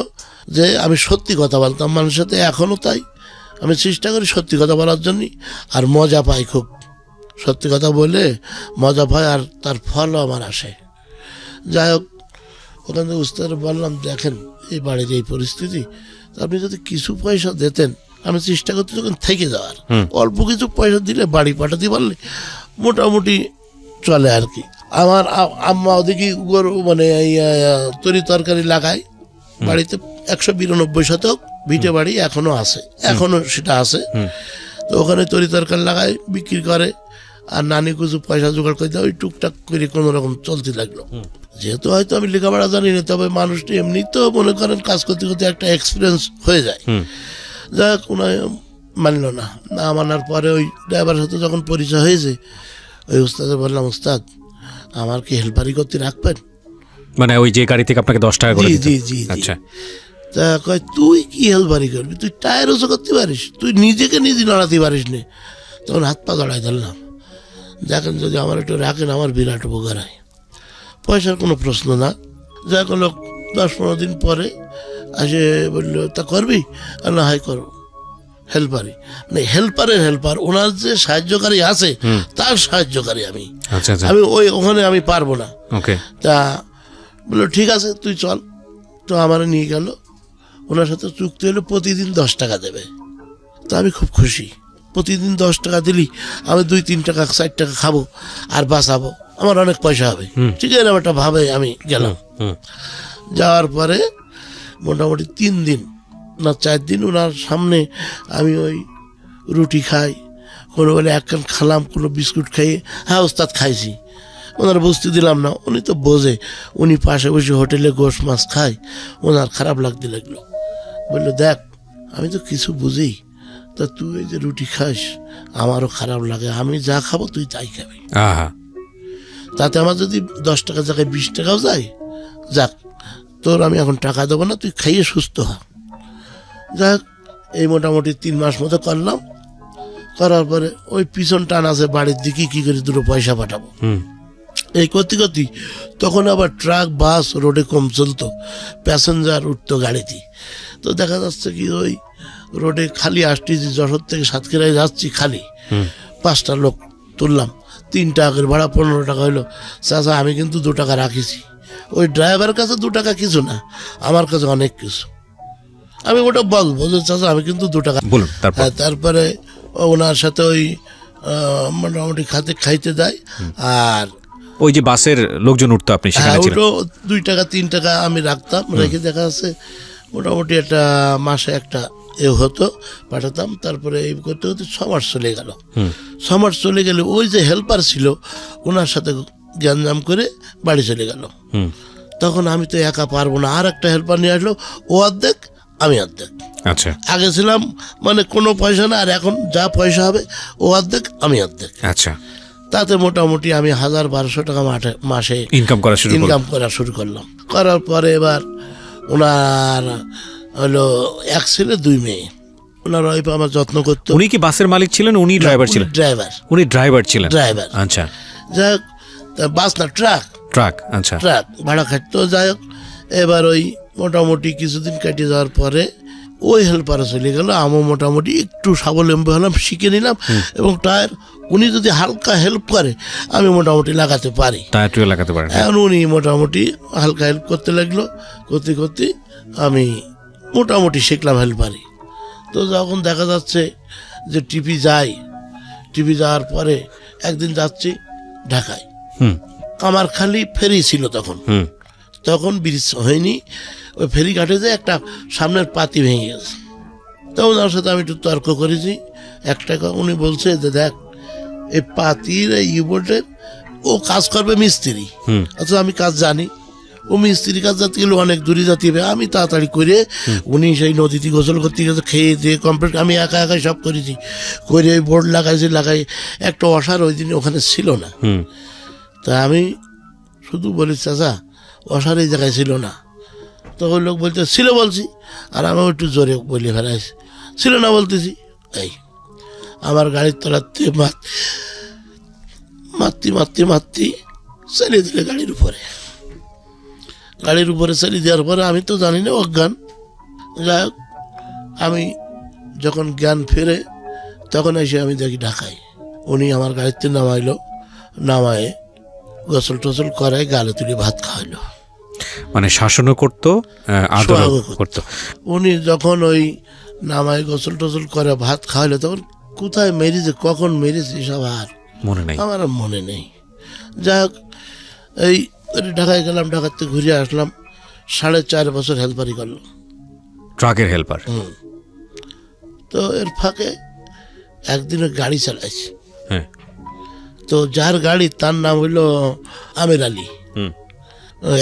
যে আমি সত্যি কথা বলতাম মানুষের সাথে, এখনও তাই, আমি চেষ্টা করি সত্যি কথা বলার জন্য, আর মজা পাই খুব, সত্যি কথা বলে মজা পাই, আর তার ফলও আমার আসে। যাই হোক ওখান থেকে উস্তাদ বললাম, দেখেন এই বাড়ির এই পরিস্থিতি, আপনি যদি কিছু পয়সা দিতেন, আমি চেষ্টা করতে যখন থেকে যাওয়ার, অল্প কিছু পয়সা দিলে বাড়ি পাঠাতে পারলে মোটামুটি চলে আর কি। আমার আম্মা ওদিকে মানে তরি তরকারি লাগায় বাড়িতে, 192 শতক ভিটে বাড়ি এখনো আছে, এখনো সেটা আছে, তো ওখানে তরি তরকারি লাগায় বিক্রি করে, আর নানি কিছু পয়সা জোগাড় করে দেয়, ওই টুকটাক করে কোনো রকম চলতে লাগলো। যেহেতু হয়তো আমি লেখাপড়া জানি না, তবে মানুষটি এমনি তো মনে করেন কাজ করতে করতে একটা এক্সপিরিয়েন্স হয়ে যায়। যাক ওনায় মানল না, মানার পরে ওই ড্রাইভারের সাথে যখন পরিচয় হয়েছে, ওই উস্তাদে বললাম, উস্তাদ আমার কি হেল্পারি করতে রাখবেন? মানে ওই যে গাড়ি থেকে আপনাকে 10 টাকা করে দিত? জি। আচ্ছা। তা কয়, তুই কি হেল্পারি করবি, তুই টায়ার ওসো করতে পারিস, তুই নিজে নড়াতে পারিস না। তখন হাত পা জড়াই ধরলাম, দেখেন যদি আমার একটু রাখেন আমার বিরাট উপকার হয়, পয়সার কোনো প্রশ্ন না। যা করলো 10-15 দিন পরে আসে বললো, তা করবি? না হয় করবো। হেল্পারি মানে হেল্পারের হেল্পার, ওনার যে সাহায্যকারী আছে তার সাহায্যকারী আমি। আমি ওখানে আমি পারবো না। তা বললো ঠিক আছে তুই চল। তো আমার নিয়ে গেল, ওনার সাথে চুক্তি হলো প্রতিদিন 10 টাকা দেবে। তো আমি খুব খুশি, প্রতিদিন 10 টাকা দিলি আমি 2-3 টাকা 4 টাকা খাবো আর বাঁচাবো, আমার অনেক পয়সা হবে। ঠিক আছে একটা ভাবে আমি গেলাম। যাওয়ার পরে মোটামুটি 3 দিন না 4 দিন ওনার সামনে আমি ওই রুটি খাই, কোনো বলে 1 কান খালাম, কোনো বিস্কুট খাই, হ্যাঁ ওস্তাদ খাইছি, ওনার বুঝতে দিলাম না, উনি তো বোঝে, উনি পাশে বসে হোটেলে গোশ মাছ খায়, ওনার খারাপ লাগতে লাগলো। বললো দেখ আমি তো কিছু বুঝি, তা তুই এই যে রুটি খাস আমারও খারাপ লাগে, আমি যা খাবো তুই তাই খাবি, তাতে আমার যদি 10 টাকা জায়গায় 20 টাকাও যায়, যাক তোর আমি এখন টাকা দেবো না, তুই খাইয়ে সুস্থ হ। যাক এই মোটামুটি 3 মাস মতো করলাম। করার পরে ওই পিছন টান আছে বাড়ির দিকে, কি করে 2 পয়সা পাঠাবো, এই করতে করতে তখন আবার ট্রাক বাস রোডে কম চলতো, প্যাসেঞ্জার উঠতো গাড়িতে। তো দেখা যাচ্ছে কি ওই রোডে খালি আসতেছি, যশোর থেকে সাতক্ষীরায় যাচ্ছি খালি, 5টা লোক তুললাম, 3 টাকা করে ভাড়া, 15 টাকা হইলো। চাচা আমি কিন্তু 2 টাকা রাখিছি। ওই ড্রাইভারের কাছে 2 টাকা কিছু না, আমার কাছে অনেক কিছু। আমি ওটা বলবো যে চাচা আমি কিন্তু 2 টাকা বলুন। তারপরে ওনার সাথে ওই মোটামুটি খাইতে দেয়, আর ওই যে বাসের লোকজন উঠতো, আপনি সেখানে ছিলেন? ওটা 2 টাকা 3 টাকা আমি রাখতাম, রেখে দেখা যাচ্ছে মোটামুটি একটা মাসে একটা হতো, পাঠাতাম। তারপরে এই করতে করতে 6 মাস চলে গেল। 6 মাস চলে গেলে ওই যে হেল্পার ছিল ওনার সাথে জ্ঞানজাম করে বাড়ি চলে গেল। তখন আমি তো একা পারবো না, আর একটা হেল্পার নিয়ে আসলো, ও অর্ধেক আমি অর্ধেক। আচ্ছা, আগে ছিলাম মানে কোনো পয়সা না, আর এখন যা পয়সা হবে ও অর্ধেক আমি অর্ধেক। আচ্ছা, তাতে মোটামুটি আমি 1000-1200 টাকা মাসে ইনকাম করা শুরু করলাম। করার পরে এবার ওনার হলো 1 ছেলে 2 মেয়ে। ওনার ওয়াইফ আমার যত্ন করতো। উনি কি বাসের মালিক ছিলেন? উনি ড্রাইভার ছিলেন? উনি ড্রাইভার ছিলেন। আচ্ছা, যাই হোক, বাস না, ট্রাক। আচ্ছা, ট্রাক ভাড়া খাটতো। যাই হোক, এবার ওই মোটামুটি কিছুদিন কাটিয়ে যাওয়ার পরে ওই হেল্পারে চলে গেল। আমি মোটামুটি একটু স্বাবলম্বী হলাম, শিখে নিলাম। এবং টায়ার উনি যদি হালকা হেল্প করে আমি মোটামুটি লাগাতে পারি, টায়ারটিও লাগাতে পারেন। এখন উনি মোটামুটি হালকা হেল্প করতে লাগলো, করতে করতে আমি মোটামুটি শিখলাম হেল্পারি। তো যখন দেখা যাচ্ছে যে টিপি যাওয়ার পরে একদিন যাচ্ছি ঢাকায়, কামারখালি ফেরি ছিল তখন ব্রিজ হয়নি। ওই ফেরি ঘাটে যে একটা সামনের পাতি ভেঙে গেছে। তো ওনার সাথে আমি একটু তর্ক করেছি। উনি বলছে যে দেখ, এই পাতির এই ইউবোটের ও কাজ করবে মিস্ত্রি, অথচ আমি কাজ জানি। ও মিস্ত্রি কাজ যাতে গেলে অনেক দূরে যেতে হবে। আমি তাড়াতাড়ি করে উনি সেই নদীতে গোসল করতে গেছে, খেয়ে দিয়ে কমপ্লিট আমি একা সব করেছি। করে ওই বোর্ড লাগাই একটা অসার ওই দিন ওখানে ছিল না। তা আমি শুধু বলি, চাচা অসার এই জায়গায় ছিল না। তো ওই লোক বলছে ছিল বলছি, আর আমি একটু জোরে বলে ফেলাইছি, ছিল না বলতেছি। এই আমার গাড়ির তলাতে মারতে চালিয়ে দিলে গাড়ির উপরে চালিয়ে দেওয়ার পরে আমি তো জানি না, অজ্ঞান। যাই হোক, আমি যখন জ্ঞান ফেরে তখন এসে আমি দেখি ঢাকায়। উনি আমার গাড়িতে নামায় গোসল টোসল করায়, গালে তুলে ভাত খাওয়াইলো। মানে শাসনও করতো, আদরও করতো। উনি যখন ওই নামায় গোসল টোসল করে ভাত খাওয়াইলো, তখন কোথায় মেরেছে, কখন মেরেছে সব আর মনে নেই, আমার মনে নেই। যাই হোক, এই ঢাকায় গেলাম, ঢাকাতে ঘুরে আসলাম। 4.5 বছর হেল্পারি করলো, ট্রাকের হেল্পার। তো এর ফাঁকে একদিন গাড়ি চালাইছি। তো যার গাড়ি তার নাম হইল আমির আলী।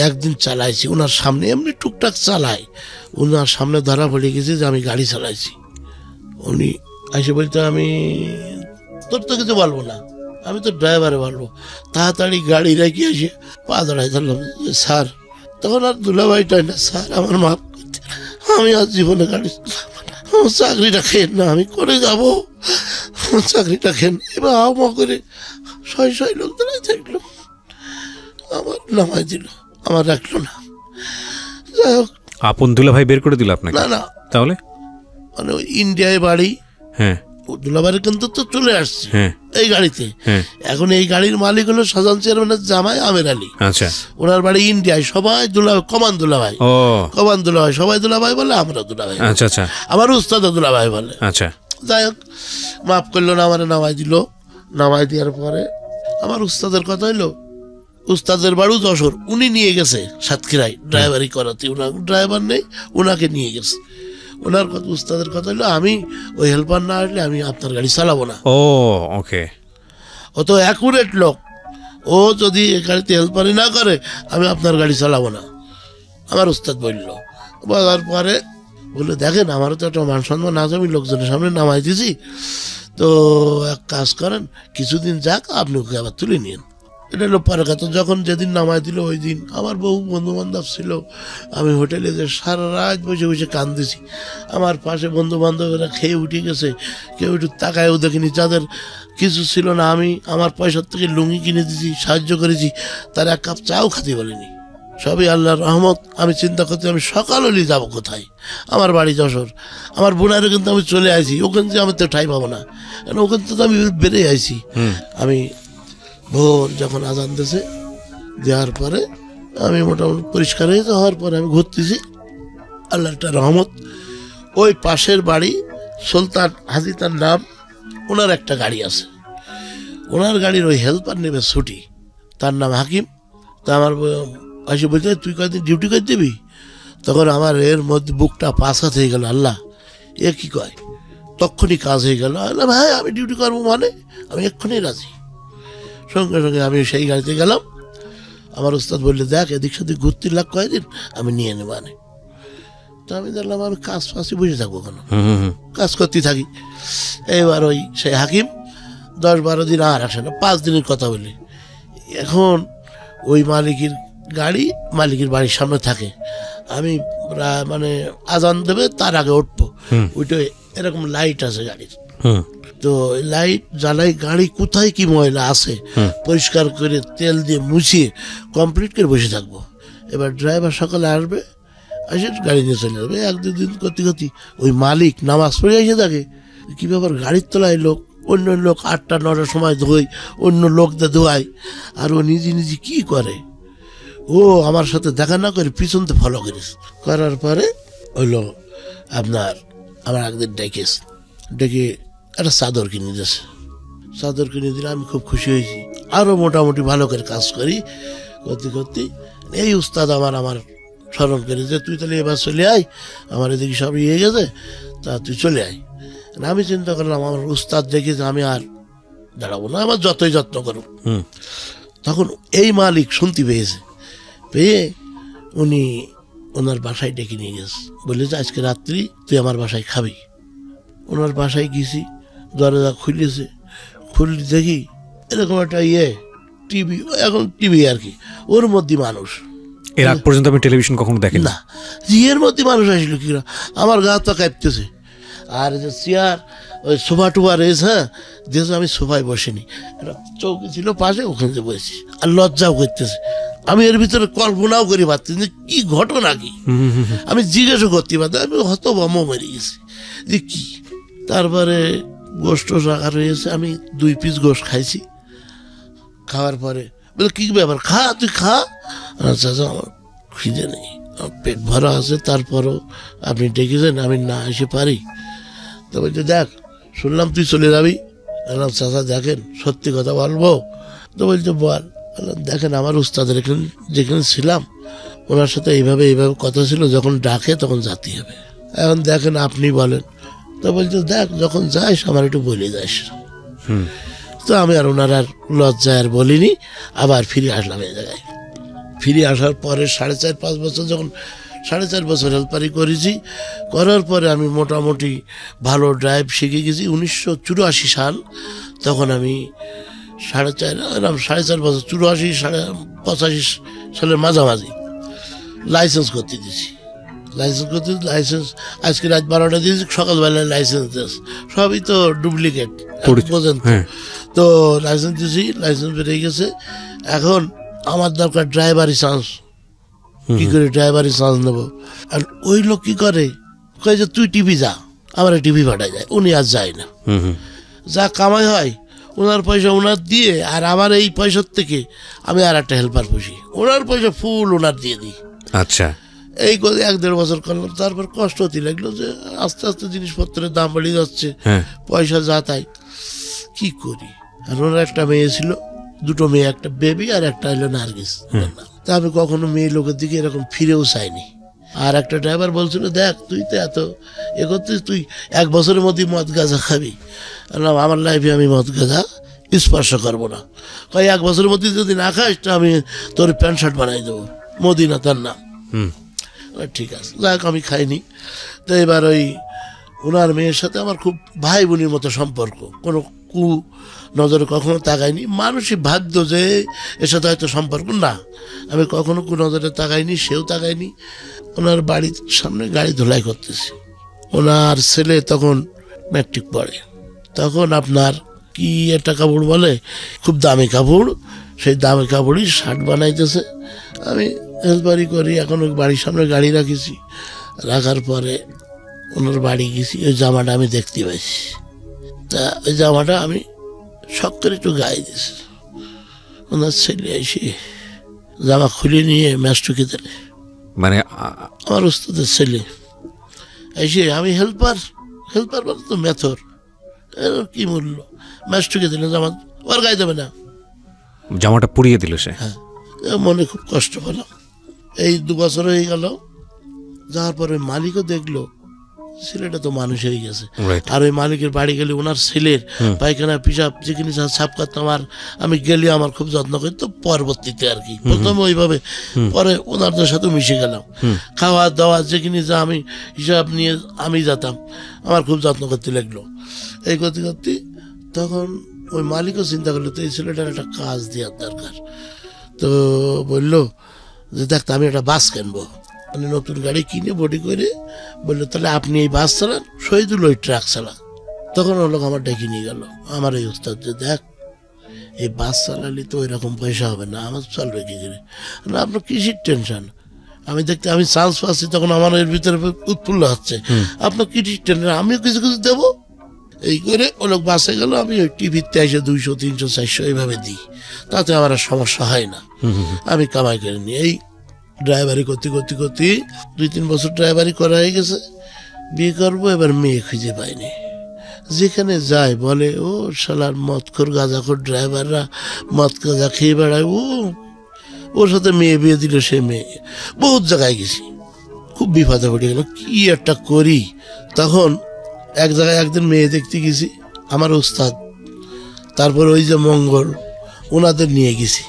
একদিন চালাইছি ওনার সামনে, এমনি টুকটাক চালাই, ওনার সামনে ধরা পড়ে গেছে যে আমি গাড়ি চালাইছি। উনি এসে বলতে, আমি তোর তো কিছু বলবো না, আমি তো ড্রাইভারে বলবো। তাড়াতাড়ি গাড়ি রেখে এসে পা দাঁড়াই ধরলাম, স্যার। তখন আর দুলাভাইটাই না, স্যার আমার মাফ করতে, আমি আর জীবনে গাড়ি আমার চাকরিটা খেয়ে না, আমি করে যাবো, আমার চাকরিটা খেয়ে। এবার আহ্মা করে 6 লোক দাঁড়াই থাকলো, আমার নামাই দিল, আমার রাখলো না। যাই হোক, আপন দুলাভাই বের করে দিল আপনাকে? না, তাহলে মানে ওই ইন্ডিয়ায় বাড়ি। দুলাভাইয়ের কিন্তু তো চলে আসছে এই গাড়িতে। এখন এই গাড়ির মালিক হলো শাহজাহান চেয়ারম্যানের জামাই আমির আলী। আচ্ছা, ওনার বাড়ি ইন্ডিয়ায়। সবাই কমান দুলাভাই, সবাই দুলাভাই বলে, আমরা দুলাভাই। আচ্ছা আচ্ছা, আমার উস্তাদ দুলাভাই বলে। আচ্ছা, যাই হোক, মাফ করলো না, আমার নামাই দিল। নামাই দেওয়ার পরে আমার উস্তাদের কথা হইলো, উস্তাদের বাড়ি যশোর, উনি নিয়ে গেছে সাতক্ষীরায় ড্রাইভারি করাতে। ওনার ড্রাইভার নেই, ওনাকে নিয়ে গেছে। ওনার কথা, উস্তাদের কথা হলো, আমি ওই হেল্পার না আসলে আমি আপনার গাড়ি চালাবো না। ওকে, ও তো অ্যাকুরেট লোক, ও যদি এই গাড়িতে হেল্পারি না করে আমি আপনার গাড়ি চালাবো না, আমার উস্তাদ বলার পরে বললো, দেখেন আমারও তো একটা মান সম্মান আছে, আমি লোকজনের সামনে নামাই দিয়েছি, তো এক কাজ করেন, কিছুদিন যাক, আপনি ওকে আবার তুলে নিন। এটা হলো পরে কথা। যখন যেদিন নামাই দিল ওই দিন আমার বহু বন্ধু বান্ধব ছিল। আমি হোটেলে যে সারা রাত বসে বসে কান্দিছি। আমার পাশে বন্ধু বান্ধবেরা খেয়ে উঠে গেছে, কেউ একটু তাকায়ও দেখিনি। যাদের কিছু ছিল না, আমি আমার পয়সার থেকে লুঙ্গি কিনে দিয়েছি, সাহায্য করেছি, তার 1 কাপ চাও খেতে বলিনি। সবই আল্লাহর রহমত। আমি চিন্তা করতে, আমি সকাল হলেই যাবো কোথায়, আমার বাড়ি যশোর। আমার বোনারে কিন্তু আমি চলে আসি, ওখান থেকে আমি তো ঠাই পাবো না, কারণ ওখান থেকে আমি বেড়ে আইছি। আমি ভোর যখন আজান দিয়েছে, দেওয়ার পরে আমি মোটামুটি পরিষ্কার হয়ে হওয়ার পরে আমি ঘুরতেছি, আল্লাহর একটা রহমত। ওই পাশের বাড়ি সুলতান হাজি, তার নাম, ওনার একটা গাড়ি আছে। ওনার গাড়ির ওই হেল্পার নেবে ছুটি, তার নাম হাকিম। তা আমার এসে বলছে তুই কয়েকদিন ডিউটি করে দিবি। তখন আমার এর মধ্যে বুকটা পাশা হয়ে গেল, আল্লাহ এ কি কয়, তখনই কাজ হয়ে গেল। আল্লাহ ভাই আমি ডিউটি করবো মানে আমি এক্ষুনি রাজি। সঙ্গে সঙ্গে আমি সেই গাড়িতে গেলাম। আমার উস্তাদ বললে দেখ এদিক সেদিক ঘুরতে লাগ কয়েকদিন আমি নিয়ে নেব মানে। তো আমি দেখলাম আমি কাজ ফাঁসি বসে থাকবো কেন, কাজ করতে থাকি। এবার ওই সেই হাকিম 10-12 দিন আর আসে না, 5 দিনের কথা বলি। এখন ওই মালিকের গাড়ি মালিকের বাড়ির সামনে থাকে, আমি মানে আজান দেবে তার আগে উঠবো। ওইটা এরকম লাইট আছে গাড়ির, তো লাইট জ্বালাই গাড়ি কোথায় কি ময়লা আছে পরিষ্কার করে তেল দিয়ে মুছিয়ে কমপ্লিট করে বসে থাকবো। এবার ড্রাইভার সকালে আসবে, এসে গাড়ি নিয়ে চলে যাবে। 1-2 দিন করতে করতে ওই মালিক নামাজ পড়ে এসে থাকে, কি ব্যাপার গাড়ির তলায় লোক, অন্য লোক 8টা-9টার সময় ধোয়, অন্য লোকদের ধোয়ায়, আর ও নিজে নিজে কি করে, ও আমার সাথে দেখা না করে পিছনতে ফলো করিস। করার পরে হইলো আপনার আমার একদিন ডেকে একটা চাদর কিনে দিয়েছে। চাদর কিনে দিলে আমি খুব খুশি হয়েছি, আরও মোটামুটি ভালো করে কাজ করি। করতে করতে এই উস্তাদ আমার স্মরণ করে যে তুই তাহলে এবার চলে আয়, আমার এদিকে সব ইয়ে গেছে, তা তুই চলে আয়। আমি চিন্তা করলাম আমার উস্তাদ দেখে যে আমি আর দাঁড়াবো না, আমার যতই যত্ন করুক। তখন এই মালিক শুনতে পেয়ে উনি ওনার বাসায় ডেকে নিয়ে গেছে, বলে যে আজকে রাত্রি তুই আমার বাসায় খাবি। ওনার বাসায় গেছি, দরজা খুলেছে, খুললে দেখি এরকম একটা টিভি, এখন টিভি আর কি, ওর মধ্যে মানুষ। এর আগ পর্যন্ত আমি টেলিভিশন কখনো দেখি না, এর মধ্যে মানুষ আসলো কি, আমার গা তো কাঁপতেছে। আর যে চেয়ার ওই সোফা টোফা রয়েছে, হ্যাঁ যেহেতু আমি সোফায় বসিনি, একটা চৌকি ছিল পাশে, ওখানে বসেছি, আর লজ্জাও করতেছে। আমি এর ভিতরে কল্পনাও করি পারছি যে কি ঘটনা কি, আমি জিজ্ঞাসা করতে পারতাম, আমি হতভম্ব মরে গেছি যে কি। তারপরে গোষ্ঠ রাখা রয়েছে, আমি 2 পিস গোষ্ঠ খাইছি। খাওয়ার পরে বলে কি ব্যাপার, খা তুই খা। আচ্ছা আমার খিদে নেই, আমার পেট ভরা আছে, তারপরও আপনি ডেকেছেন আমি না এসে পারি। তো বলছে দেখ শুনলাম তুই চলে যাবি। বললাম চাচা দেখেন সত্যি কথা বলবো। তো বলছে বল। বললাম দেখেন আমার উস্তাদের এখানে যেখানে ছিলাম ওনার সাথে এইভাবে কথা ছিল, যখন ডাকে তখন যেতে হবে। এখন দেখেন আপনি বলেন। তো বলছে দেখ যখন যাস আমার একটু বলে যাস। তো আমি আর ওনার আর লজ্জায় আর বলিনি, আবার ফিরে আসলাম এই জায়গায়। ফিরে আসার পরে 4.5-5 বছর, যখন 4.5 বছর হেল্পারি করেছি, করার পরে আমি মোটামুটি ভালো ড্রাইভ শিখে গেছি। 1984 সাল, তখন আমি 4.5 বছর, 84-85 সালের মাঝামাঝি লাইসেন্স করতে দিয়েছি। লাইসেন্স আজকে রাত 12টা দিয়েছি, সকালবেলায় লাইসেন্স দিয়েছি, সবই তো ডুপ্লিকেট বোঝেন। তো লাইসেন্স দিয়েছি, লাইসেন্স বেরিয়ে গেছে। এখন আমার দরকার ড্রাইভারি চান্স, কি করে ড্রাইভারি চান্স নেবো? আর ওই লোক কি করে, কয়ে যে তুই টিভি যা, আমার টিভি পাঠায় যায়। উনি আর যায় না, যা কামাই হয় ওনার পয়সা ওনার দিয়ে, আর আমার এই পয়সার থেকে আমি আর একটা হেল্পার পুষি, ওনার পয়সা ফুল ওনার দিয়ে দিই। আচ্ছা, এই করে 1-1.5 বছর করলাম। তারপর কষ্ট হতে লাগলো যে আস্তে আস্তে জিনিসপত্রের দাম বেড়ে যাচ্ছে, পয়সা যা তাই, কি করি। আর ওনার একটা মেয়ে ছিল, 2 মেয়ে, একটা বেবি আর একটা হলো নার্গিস। তা আমি কখনো মেয়ে লোকের দিকে এরকম ফিরেও চাইনি। আর একটা ড্রাইভার বলছিল দেখ তুই তো এত করছিস, তুই 1 বছরের মধ্যে মদ গাঁজা খাবি। আমার লাইফে আমি মদ গাঁজা স্পর্শ করবো না। 1 বছরের মধ্যে যদি না খাস তো আমি তোর প্যান্ট শার্ট বানাই দেবো, মদিনা তার নাম। ঠিক আছে, যাক আমি খাইনি। তো এবার ওই ওনার মেয়ের সাথে আমার খুব ভাই বোনের মতো সম্পর্ক, কোনো নজরে কখনো তাকাইনি। মানুষই ভাবতো যে এর সাথে হয়তো সম্পর্ক, না, আমি কখনো নজরে তাকাইনি, সেও তাকাইনি। ওনার বাড়ির সামনে গাড়ি ধুলাই করতেছি, ওনার ছেলে তখন ম্যাট্রিক পড়ে, তখন আপনার কি একটা কাপড় বলে, খুব দামি কাপড়, সেই দামি কাপড়ই শার্ট বানাইতেছে। আমি হেল্পারি করি, এখন ওই বাড়ির সামনে গাড়ি রাখিছি। রাখার পরে ওনার বাড়ি গেছি, ওই জামাটা আমি দেখতে পাইছি। তা ওই জামাটা আমি শখ করে একটু গায়ে দিয়েছি। ওনার ছেলে এসে জামা খুলে নিয়ে ম্যাস্টুকে দিলে, মানে আমার ওস্তাদের ছেলে এসে, আমি হেল্পার বলতো তো মেথর, এর কি মূল্য, ম্যাস্টুকে দিলে জামা ওর গায়ে দেবে না। জামাটা পুড়িয়ে দিল সে? হ্যাঁ, মনে খুব কষ্ট পেলাম। এই 2 বছর হয়ে গেল, যাওয়ার পরে মালিকও দেখলো ছেলেটা তো মানুষ হয়ে গেছে। আর ওই মালিকের বাড়ি গেলে ওনার ছেলের পায়খানা পিসাব যেখানে ছাপ করতাম, আর আমি গেলে আমার খুব যত্ন করি। তো পরবর্তীতে আর কি প্রথমে ওইভাবে, পরে ওনারদের সাথে মিশে গেলাম। খাওয়া দাওয়া যেখানে যা আমি হিসাব নিয়ে আমি যেতাম, আমার খুব যত্ন করতে লাগলো। এই করতে করতে তখন ওই মালিকও চিন্তা করলো তো এই ছেলেটার একটা কাজ দেওয়ার দরকার। তো বললো যে দেখ, আমি একটা বাস কিনবো, মানে নতুন গাড়ি কিনে বডি করে। বললো তাহলে আপনি এই বাস চালান, শহীদুল ওই ট্রাক চালান। তখন ওর লোক আমার ডেকে নিয়ে গেল আমার এই উস্তাদ, যে দেখ এই বাস চালালে তো ওই রকম পয়সা হবে না, আমার চলবে কি করে না, আপনার কিসের টেনশন? আমি দেখতে আমি চান্স পাচ্ছি, তখন আমার এর ভিতরে উৎফুল্ল হচ্ছে, আপনার কিসের টেনশন, আমিও কিছু কিছু দেবো। এই করে ও লোক বাসে গেল, আমি ওই টিভিতে এসে 200, 300, 400 এইভাবে দিই, তাতে আমার আর সমস্যা হয় না, আমি কামাই করে নিই। এই ড্রাইভারি করতে করতে করতে 2-3 বছর ড্রাইভারি করা হয়ে গেছে। বিয়ে করবো, এবার মেয়ে খুঁজে পাইনি। যেখানে যায় বলে ও শালার মদখোর গাঁজাখোর ড্রাইভাররা মদ গাঁজা খেয়ে বেড়ায়, ওর সাথে মেয়ে বিয়ে দিল। সে মেয়ে বহুত জায়গায় গেছি, খুব বিপদে পড়ে গেল, কি একটা করি। তখন এক জায়গায় একদিন মেয়ে দেখতে গেছি, আমার উস্তাদ, তারপর ওই যে মঙ্গল, ওনাদের নিয়ে গেছি।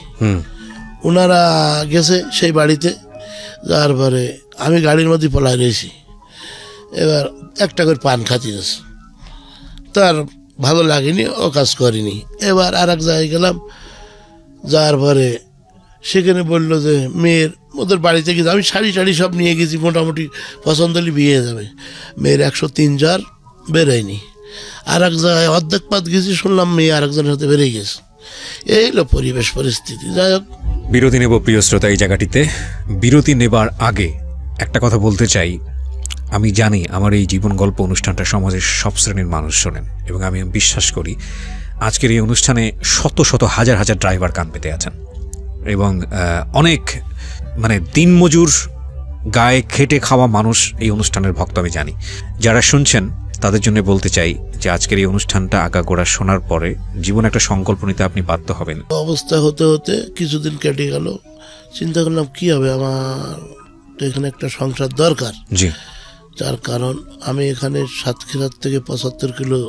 ওনারা গেছে সেই বাড়িতে, যার পরে আমি গাড়ির মধ্যে পলায় রয়েছি। এবার একটা করে পান খাতি গেছে, তার ভালো লাগেনি, ও কাজ করিনি। এবার আর এক জায়গায় গেলাম, যার পরে সেখানে বললো যে মেয়ের ওদের বাড়িতে গেছে, আমি শাড়ি টাড়ি সব নিয়ে গেছি, মোটামুটি পছন্দ হলে বিয়ে যাবে। মেয়ের 103 বেরোয়নি। আর এক জায়গায় অর্ধেক পাত গেছি, শুনলাম মেয়ে আর একজনের সাথে বেরিয়ে গেছে। এই হলো পরিবেশ পরিস্থিতি। যাই হোক, বিরতি নেব প্রিয় শ্রোতা। এই জায়গাটিতে বিরতি নেবার আগে একটা কথা বলতে চাই। আমি জানি আমার এই জীবন গল্প অনুষ্ঠানটা সমাজের সব শ্রেণীর মানুষ শোনেন, এবং আমি বিশ্বাস করি আজকের এই অনুষ্ঠানে শত শত হাজার হাজার ড্রাইভার কান পেতে আছেন, এবং অনেক মানে দিনমজুর গায়ে খেটে খাওয়া মানুষ এই অনুষ্ঠানের ভক্ত আমি জানি। যারা শুনছেন তাদের জন্য বলতে চাই যে আজকের এই অনুষ্ঠানটা আগাগোড়া শোনার পরে জীবনে একটা সংকল্প নিতে আপনি বাধ্য হবেন। অবস্থা হতে হতে কিছুদিন কেটে গেল, চিন্তা করলাম কি হবে, আমার তো এখানে একটা সংসার দরকার। জি। যার কারণ আমি এখানে সাতক্ষীরা থেকে 75 কিলো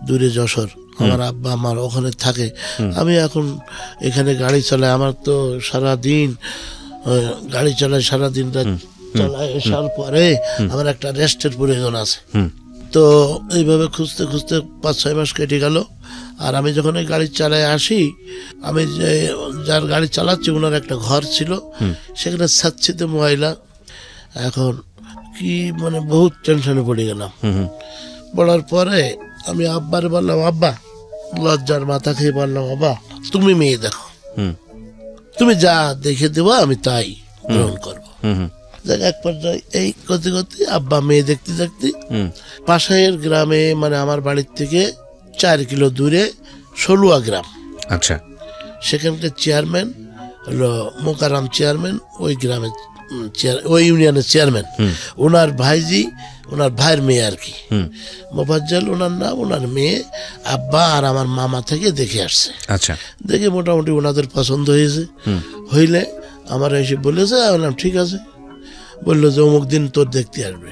দূরে যশোর, আমার আব্বা আমার ওখানে থাকে। আমি এখন এখানে গাড়ি চালাই, আমার তো সারাদিন গাড়ি চালাই, সারাদিন চালাই। আসার পরে আমার একটা রেস্টের প্রয়োজন আছে। তো এইভাবে খুঁজতে খুঁজতে 5-6 মাস কেটে গেল। আর আমি যখন এই গাড়ি চালায় আসি, আমি যে যার গাড়ি চালাচ্ছি ওনার একটা ঘর ছিল, সেখানে ছাচ্ছিতে ময়লা। এখন কি মানে বহুত টেনশনে পড়ে গেলাম। পড়ার পরে আমি আব্বারে বললাম, আব্বা, লজ্জার মাথা খেয়ে বললাম, আব্বা তুমি মেয়ে দেখো, তুমি যা দেখে দেবো আমি তাই গ্রহণ করবো। এক পর্যায়ে এই করতে করতে আব্বা মেয়ে দেখতে দেখতে পাশের গ্রামে, মানে আমার বাড়ির থেকে 4 কিলো দূরে সলুয়া গ্রাম, আচ্ছা, সেখানকার চেয়ারম্যান হলো মোকারাম চেয়ারম্যান, ওই গ্রামের ওই ইউনিয়নের চেয়ারম্যান, ওনার ভাইজি, ওনার ভাইয়ের মেয়ে আর কি, মোফাজ্জল ওনার নাম। ওনার মেয়ে আব্বা আর আমার মামা থেকে দেখে আসছে। আচ্ছা, দেখে মোটামুটি ওনাদের পছন্দ হয়েছে। হইলে আমার এসে বলেছে, বললাম ঠিক আছে। বললো যে অমুক দিন তোর দেখতে আসবে।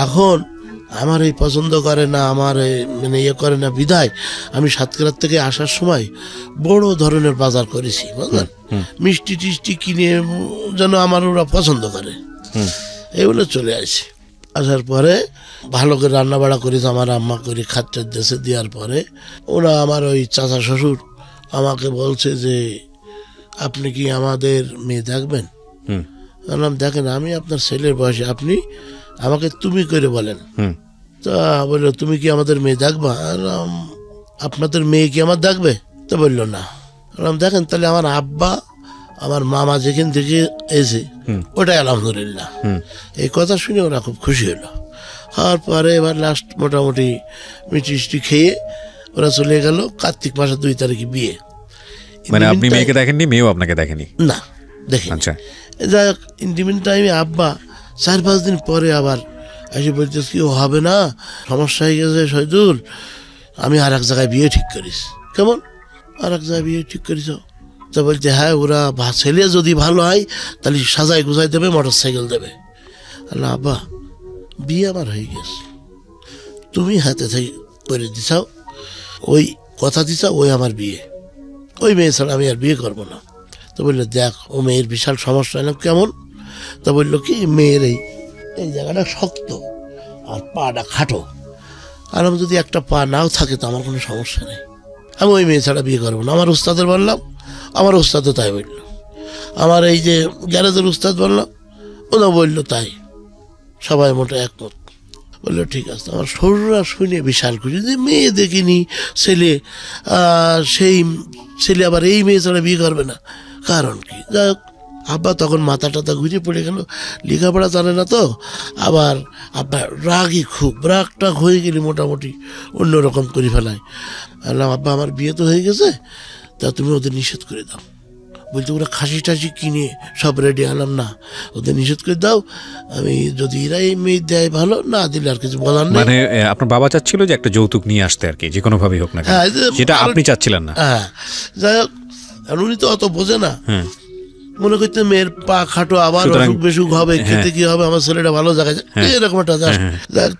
এখন আমার এই পছন্দ করে না, আমার মানে ইয়ে করে না, বিধায় আমি সাতক্ষীরা থেকে আসার সময় বড় ধরনের বাজার করেছি, বুঝলেন, মিষ্টি টিষ্টি কিনে যেন আমার ওরা পছন্দ করে। এগুলো চলে আসি। আসার পরে ভালো করে রান্না বাড়া করেছি, আমার আম্মা করে খাচ্চার দেশে দেওয়ার পরে ওরা, আমার ওই চাচা শ্বশুর আমাকে বলছে যে আপনি কি আমাদের মেয়ে দেখবেন? বললাম দেখেন, আমি আপনার ছেলের বয়সে, আপনি আমাকে তুমি করে বলেন। তা বললো তুমি কি আমাদের মেয়ে দেখবা? আপনাদের মেয়ে কি আমার দেখবে? তো বললো না। বললাম দেখেন, তাহলে আমার আব্বা আমার মামা যেখান থেকে এসে ওটাই আলহামদুলিল্লাহ। এই কথা শুনে ওরা খুব খুশি হলো। হওয়ার পরে এবার লাস্ট মোটামুটি মিষ্টি খেয়ে ওরা চলে গেল। কার্তিক মাসের 2 তারিখে বিয়ে। মানে আপনি মেয়েকে দেখেননি, মেয়েও আপনাকে দেখেনি? না, দেখি। আচ্ছা, যাই হোক, ইন্টিমেন্ট টাইমে আব্বা 4-5 দিন পরে আবার এসে বলতে, কি হবে না, সমস্যা হয়ে গেছে শহীদুল, আমি আর এক জায়গায় বিয়ে ঠিক করিস। কেমন? আর এক জায়গায় বিয়ে ঠিক করেছ? তা বলছে হ্যাঁ, ওরা ছেলে যদি ভালো হয় তাহলে সাজাই গুজাই দেবে, মোটর সাইকেল দেবে। আল্লাহ আব্বা, বিয়ে আমার হয়ে গেছে, তুমি হাতে থেকে করে দিছাও, ওই কথা দিছাও, ওই আমার বিয়ে, ওই মেয়ে ছাড়া আমি আর বিয়ে করবো না। তো বললো দেখ, ও মেয়ের বিশাল সমস্যা। এলাম কেমন? তা বললো কি, মেয়ের এই জায়গাটা শক্ত আর পাটা খাটো, আর আমি যদি একটা পা নাও থাকে তো আমার কোনো সমস্যা নেই, আমি ওই মেয়ে ছাড়া বিয়ে করবো না। আমার উস্তাদের বললাম, আমার উস্তাদও তাই বললো। আমার এই যে গ্যারেজের উস্তাদ বললাম, ওরা বললো তাই। সবাই মোটে একমত। বললো ঠিক আছে। আমার শ্বশুরা শুনে বিশাল খুশি, যে মেয়ে দেখিনি, ছেলে, সেই ছেলে আবার এই মেয়ে ছাড়া বিয়ে করবে না, কারণ কি? যাই হোক, আব্বা তখন মাথা টাথা ঘুরে পড়ে গেল, লেখাপড়া জানে না তো, আবার আব্বা রাগই খুব, রাগটা হয়ে গেলে মোটামুটি অন্যরকম করে ফেলায়। বললাম আব্বা, আমার বিয়ে তো হয়ে গেছে, তা তুমি ওদের নিষেধ করে দাও। বলতে ওরা খাসি টাসি কিনে সব রেডি। আনলাম না, ওদের নিষেধ করে দাও, আমি যদি এরা এই মেয়ে দেয় ভালো, না দিলে আর কিছু বলার নেই। মানে আপনার বাবা চাচ্ছিল যে একটা যৌতুক নিয়ে আসতে আর কি, যে কোনো ভাবেই হোক না, যেটা আপনি চাচ্ছিলেন না। হ্যাঁ, যাই হোক, উনি তো অত বোঝে না, মনে করতে মেয়ের পা খাটো, আবার অসুখ বেসুখ হবে, খেতে কি হবে, আমার ছেলেটা ভালো জায়গায়, এরকম একটা যাক।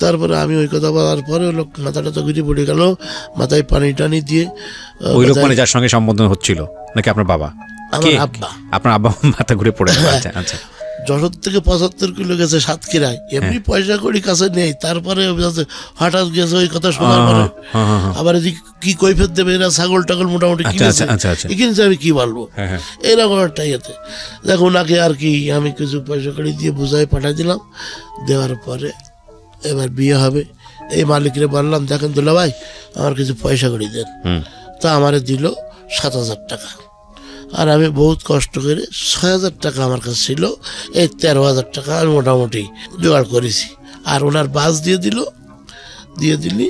তারপরে আমি ওই কথা বলার পরে লোক মাথাটা তো ঘুরে পড়ে গেল, মাথায় পানি টানি দিয়ে। ওই লোক মানে যার সঙ্গে সম্বোধন হচ্ছিল নাকি আপনার বাবা? আমার আব্বা। আপনার আব্বা মাথা ঘুরে পড়ে গেল। আচ্ছা আচ্ছা। যশোর থেকে 75 কিলো গেছে সাতক্ষীরায়, এমনি পয়সা কড়ি কাছে নেই, তারপরে হঠাৎ গেছে ওই কথা শোনার পরে আবার কি কৈফিয়ত দেবে, এরা ছাগল টাগল মোটামুটি কিনেছে, কিনেছে, আমি কি বলবো, এরকম একটা ইয়েতে। দেখো ওনাকে আর কি আমি কিছু পয়সা কড়ি দিয়ে বুঝাই পাঠাই দিলাম। দেওয়ার পরে এবার বিয়ে হবে, এই মালিকরে বললাম দেখেন দুলা ভাই, আমার কিছু পয়সা কড়ি দেন। তা আমারে দিল 7,000 টাকা, আর আমি বহুত কষ্ট করে 6,000 টাকা আমার কাছে ছিল, এই 13,000 টাকা আমি মোটামুটি জোগাড় করেছি। আর ওনার বাস দিয়ে দিলি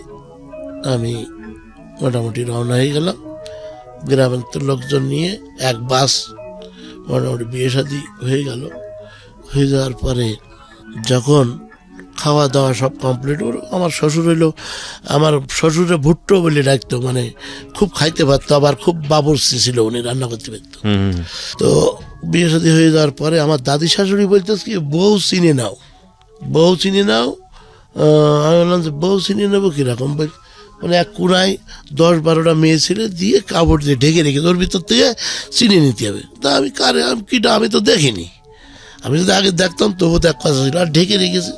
আমি মোটামুটি রওনা হয়ে গেলাম গ্রামের তো লোকজন নিয়ে। এক বাস মোটামুটি বিয়ে শাদী হয়ে গেল। হয়ে যাওয়ার পরে যখন খাওয়া দাওয়া সব কমপ্লিট, আমার শ্বশুর হইলো, আমার শ্বশুরে ভুট্টো বলে ডাকতো, মানে খুব খাইতে পারতো, আবার খুব বাবুর্চি ছিল, উনি রান্না করতে পারতো। তো বিয়ে শাদী হয়ে যাওয়ার পরে আমার দাদি শাশুড়ি বলতে কি, বউ চিনে নাও, বউ চিনে নাও। আমি বললাম যে বউ চিনে নেবো কীরকম? মানে এক কুড়ায় 10-12টা মেয়ে ছেলে দিয়ে কাপড় দিয়ে ঢেকে রেখে ওর ভিতর থেকে চিনে নিতে হবে। তা আমি কিটা আমি তো দেখিনি, আমি যদি আগে দেখতাম তবু তো এক কথা ছিল, আর ঢেকে রেখেছি।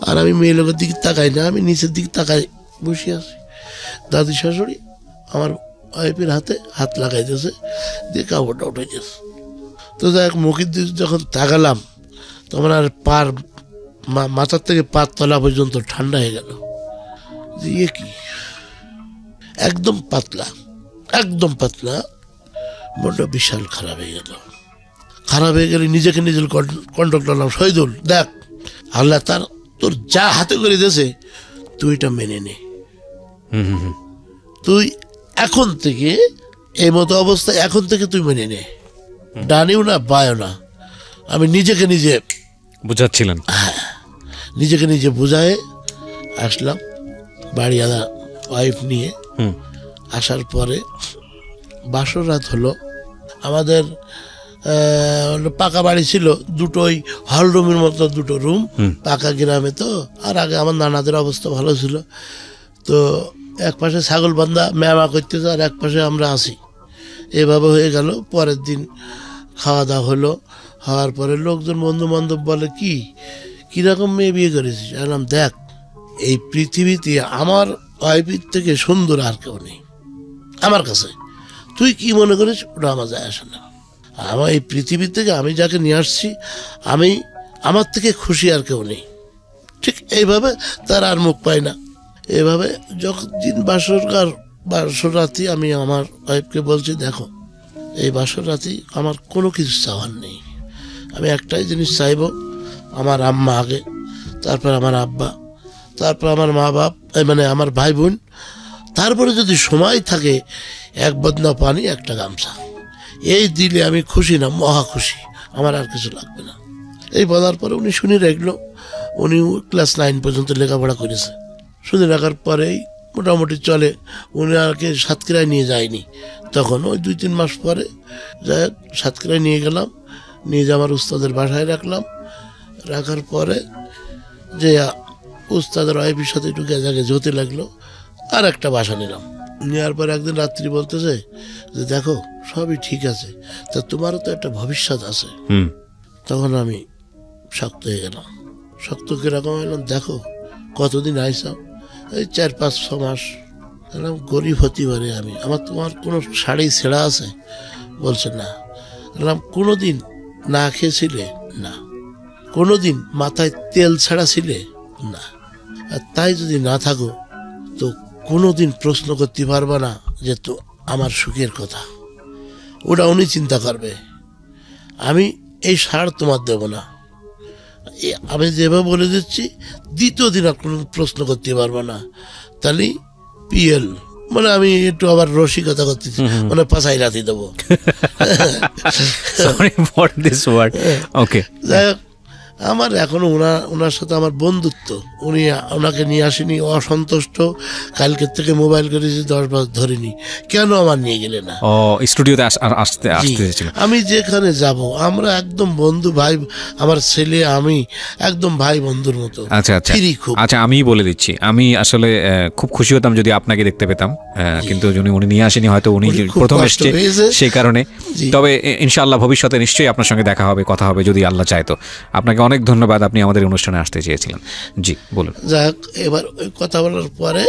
আর আমি মেয়ে লোকের দিকে তাকাই না, আমি নিচের দিকে তাকাই বসে আছি। দাদি শাশুড়ি আমার ওয়াইফের হাতে হাত লাগাইতেছে, দিয়ে কাপড়টা উঠে গেছে। তো যাই হোক, মুখের দিকে যখন তাকালাম তখন আর মাথার থেকে পার তলা পর্যন্ত ঠান্ডা হয়ে গেল। ইয়ে কি, একদম পাতলা, একদম পাতলা, মনটা বিশাল খারাপ হয়ে গেল। খারাপ হয়ে গেলে নিজেকে নিজের কন্ট্রোল করলাম, শহীদুল দেখ, আল্লাহ তোর যা হাতে করে দিয়েছে তুই এটা মেনে নে। তুই এখন থেকে এই মতো অবস্থা, এখন থেকে তুই মেনে নে, ডানিও না বায়ও না। আমি নিজেকে নিজে বুঝাচ্ছিলেন? হ্যাঁ, নিজেকে নিজে বুঝায় আসলাম বাড়ি, আদা ওয়াইফ নিয়ে। আসার পরে বাসর রাত হলো। আমাদের পাকা বাড়ি ছিল, দুটোই হল রুমের মতো, দুটো রুম, পাকা গ্রামে তো। আর আগে আমার নানাদের অবস্থা ভালো ছিল, তো এক পাশে ছাগল বান্ধা মেমা করতেছে, আর এক পাশে আমরা আসি। এভাবে হয়ে গেল। পরের দিন খাওয়া দাওয়া হলো। হওয়ার পরে লোকজন বন্ধু বান্ধব বলে কীরকম মেয়ে বিয়ে করেছিস? বললাম দেখ, এই পৃথিবীতে আমার ওয়াইফের থেকে সুন্দর আর কেউ নেই আমার কাছে। তুই কি মনে করিস ওটা আমার যায় আসে না। আমার এই পৃথিবী থেকে আমি যাকে নিয়ে আসছি, আমার থেকে খুশি আর কেউ নেই। ঠিক এইভাবে তার আর মুখ পাই না। এভাবে যখন দিন বাসর রাতি আমি আমার ওয়াইফকে বলছি, দেখো এই বাসর রাতি আমার কোনো কিছু চাওয়ার নেই, আমি একটাই জিনিস চাইব, আমার আম্মা আগে, তারপর আমার আব্বা, তারপর আমার মা বাপ, মানে আমার ভাই বোন, তারপরে যদি সময় থাকে এক বদনা পানি, একটা গামছা, এই দিলে আমি খুশি, না মহা খুশি, আমার আর কিছু লাগবে না। এই বলার পরে উনি শুনে রাখলো। উনি ক্লাস 9 পর্যন্ত লেখাপড়া করেছে। শুনে রাখার পরেই মোটামুটি চলে। উনি আমাকে সাতক্ষীরায় নিয়ে যায়নি তখন, ওই 2-3 মাস পরে যাই হোক সাতক্ষীরায় নিয়ে গেলাম, নিয়ে যে আমার উস্তাদের বাসায় রাখলাম। রাখার পরে যে উস্তাদের ওয়াইফের সাথে একটু গেজাগেজ হতে লাগলো, আর একটা বাসা নিলাম। নেওয়ার পরে একদিন রাত্রি বলতেছে যে দেখো সবই ঠিক আছে, তা তোমারও তো একটা ভবিষ্যৎ আছে। তখন আমি শক্ত হয়ে গেলাম। শক্ত কিরকম হলাম, দেখো কতদিন আইসাম, এই 4-5-6 মাস। গরিব হতে পারে আমি, তোমার কোনো শাড়ি ছেঁড়া আছে? বলছে না। কোনোদিন না খেয়েছিলে? না। কোনোদিন মাথায় তেল ছাড়া ছিলে? না। আর তাই যদি না থাকো তো কোনোদিন প্রশ্ন করতে পারবে না যে তো আমার সুখের কথা, ওটা উনি চিন্তা করবে। আমি এই সার তোমার দেব না, আমি যেভাবে বলে দিচ্ছি, দ্বিতীয় দিন আর কোনো প্রশ্ন করতে পারবে না। তাহলে পিএল মানে আমি একটু আবার রসিকতা করতেছি, মানে পাশাই রাতি দেবো। যাই হোক, আমার এখনো ওনার সাথে আমার বন্ধুত্ব। ওনাকে নিয়ে আসেনি, অসন্তুষ্ট, কালকের থেকে মোবাইল করেছি 10 বার ধরিনি, কেন আমার নিয়ে গেলে না? স্টুডিওতে আসতে আমি যেখানে যাব আমরা একদম বন্ধু ভাই, আমার ছেলে আমি একদম ভাই বন্ধুর মতো। আচ্ছা আচ্ছা আচ্ছা, আমি বলে দিচ্ছি, আমি আসলে খুব খুশি হতাম যদি আপনাকে দেখতে পেতাম, কিন্তু উনি নিয়ে আসেনি, হয়তো উনি প্রথম এসেছে সেই কারণে। তবে ইনশাআল্লাহ ভবিষ্যতে নিশ্চয়ই আপনার সঙ্গে দেখা হবে, কথা হবে যদি আল্লাহ চায়। তো আপনাকে অনেক ধন্যবাদ, আপনি আমাদের অনুষ্ঠানে আসতে চেয়েছিলেন। জি বলুন। যাক, এবার ওই কথা বলার পরে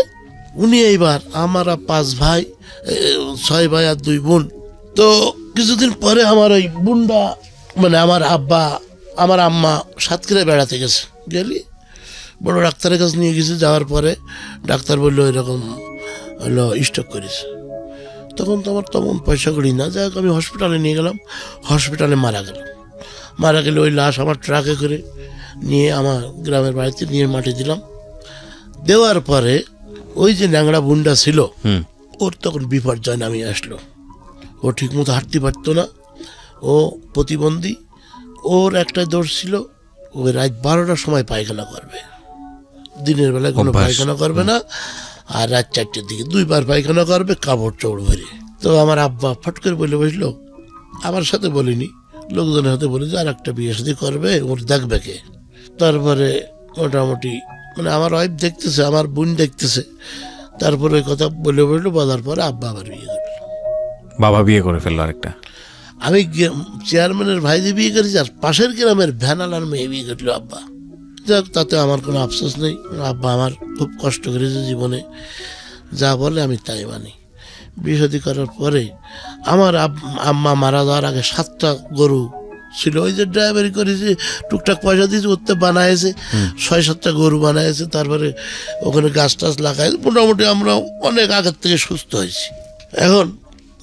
উনি এইবার আমরা 5 ভাই, 6 ভাই আর 2 বোন। তো কিছুদিন পরে আমার ওই বোনটা মানে আমার আব্বা আমার আম্মা সাতক্ষীরায় বেড়াতে গেছে, গেলি বড় ডাক্তারের কাছে নিয়ে গেছে। যাওয়ার পরে ডাক্তার বললো এরকম হলো স্ট্রোক করেছে। তখন তো আমার তেমন পয়সা করি না, যাই হোক আমি হসপিটালে নিয়ে গেলাম। হসপিটালে মারা গেলে ওই লাশ আমার ট্রাকে করে নিয়ে আমার গ্রামের বাড়িতে নিয়ে মাটি দিলাম। দেওয়ার পরে ওই যে ন্যাংরা বুন্ডা ছিল, ওর তখন বিপর্যয় নামিয়ে আসলো। ও ঠিক মতো হাঁটতে পারতো না, ও প্রতিবন্ধী। ওর একটা দোষ ছিল, ওই রাত 12টার সময় পায়খানা করবে, দিনের বেলায় কোনো পায়খানা করবে না, আর রাত 4টের দিকে 2 বার পায়খানা করবে, কাপড় চোপড় ভরে। তো আমার আব্বা ফট করে বলে বসলো, আমার সাথে বলিনি, লোকজনের হাতে বলে যে আর একটা বিয়ে শাদী করবে, ওর দেখবে কে। তারপরে মোটামুটি মানে আমার ওয়াইফ দেখতেছে, আমার বোন দেখতেছে। তারপরে ওই কথা বলে বললো, বলার পরে আব্বা আবার বিয়ে করলো। বাবা বিয়ে করে ফেললো আরেকটা। আমি চেয়ারম্যানের ভাই দিয়ে বিয়ে করেছি, আর পাশের গ্রামের ভ্যানালার মেয়ে বিয়ে করলো আব্বা। যাক, তাতে আমার কোনো আফসোস নেই। আব্বা আমার খুব কষ্ট করেছে জীবনে, যা বলে আমি তাই মানি। বিয়ে শাদী করার পরে আমার আম্মা মারা যাওয়ার আগে 7টা গরু ছিল, ওই যে ড্রাইভারি করেছে, টুকটাক পয়সা দিয়েছে, ওতে বানাইছে 6-7টা গরু বানাইছে। তারপরে ওখানে গাছ টাছ লাগাই, মোটামুটি আমরা অনেক আগের থেকে সুস্থ হয়েছি। এখন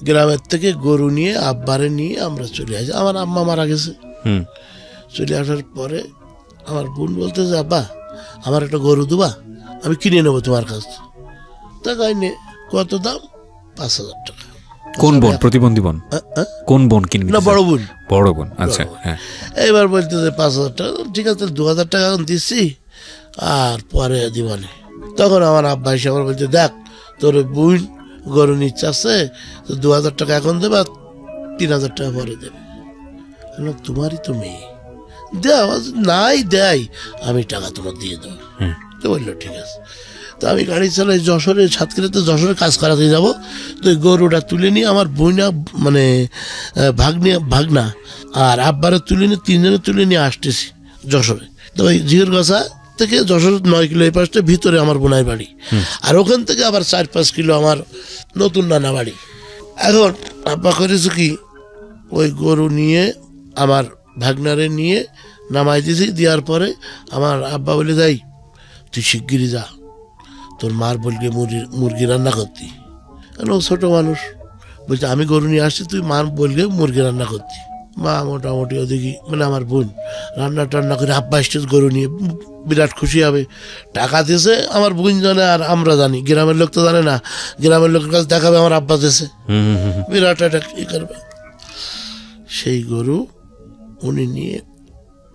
গ্রামের থেকে গরু নিয়ে আব্বারে নিয়ে আমরা চলে আসি। আমার আম্মা মারা গেছে। চলে আসার পরে আমার বোন বলতেছে, আব্বা আমার একটা গরু দেবা, আমি কিনে নেবো তোমার কাছ। টাকাই নে, কত দাম? 5,000 টাকা। কোন বোন? প্রতিবন্ধী বোন? কোন বোন কিনবি? না, বড় বোন। বড় বোন, আচ্ছা। এবার বলতেছে 5,000 টাকা। ঠিক আছে, 2,000 টাকা এখন দিচ্ছি, আর পরে দিবানে। তখন আমার আব্বা এসে আমার বলছে, দেখ তোর বোন গরু নিচ্ছে আছে, তো 2,000 টাকা এখন দেবে, আর 3,000 টাকা পরে দেবে। তোমারই তো মেয়ে, দেও, নাই দেয়, আমি টাকা তোমার দিয়ে দেবো। তো বললো ঠিক আছে। তো আমি গাড়ি চালাই যশোরে, সাতক্ষীরাতে যশোরে কাজ করাতে যাব। তো ওই গরুটা তুলে নিয়ে আমার বইনা মানে ভাগনা আর আব্বারে তুলে নিয়ে 3জনে তুলে নিয়ে আসতেছি যশোরে। তো ওই ঝিগরগাছা থেকে যশোর 9 কিলো এই পাশটা ভিতরে আমার বোনাই বাড়ি, আর ওখান থেকে আবার 4-5 কিলো আমার নতুন নানা বাড়ি। এখন আব্বা করেছে কি, ওই গরু নিয়ে আমার ভাগনারে নিয়ে নামাই দিয়েছি। দেওয়ার পরে আমার আব্বা বলে, যাই তুই শিগগিরি যা, তোর মার বলকে মুরগি রান্না করতি। কেন ছোট মানুষ বলছে, আমি গরু নিয়ে আসছি, তুই মার বলকে মুরগি রান্না করতি। মা মোটামুটি ওদিকে মানে আমার বোন রান্না টান্না করে আব্বা স্টেজ গরু নিয়ে বিরাট খুশি হবে, টাকা দিয়েছে। আমার বোন জানে আর আমরা জানি, গ্রামের লোক তো জানে না। গ্রামের লোকের কাছে দেখাবে আমার আব্বা দিয়েছে, বিরাট একটা ই করবে। সেই গরু উনি নিয়ে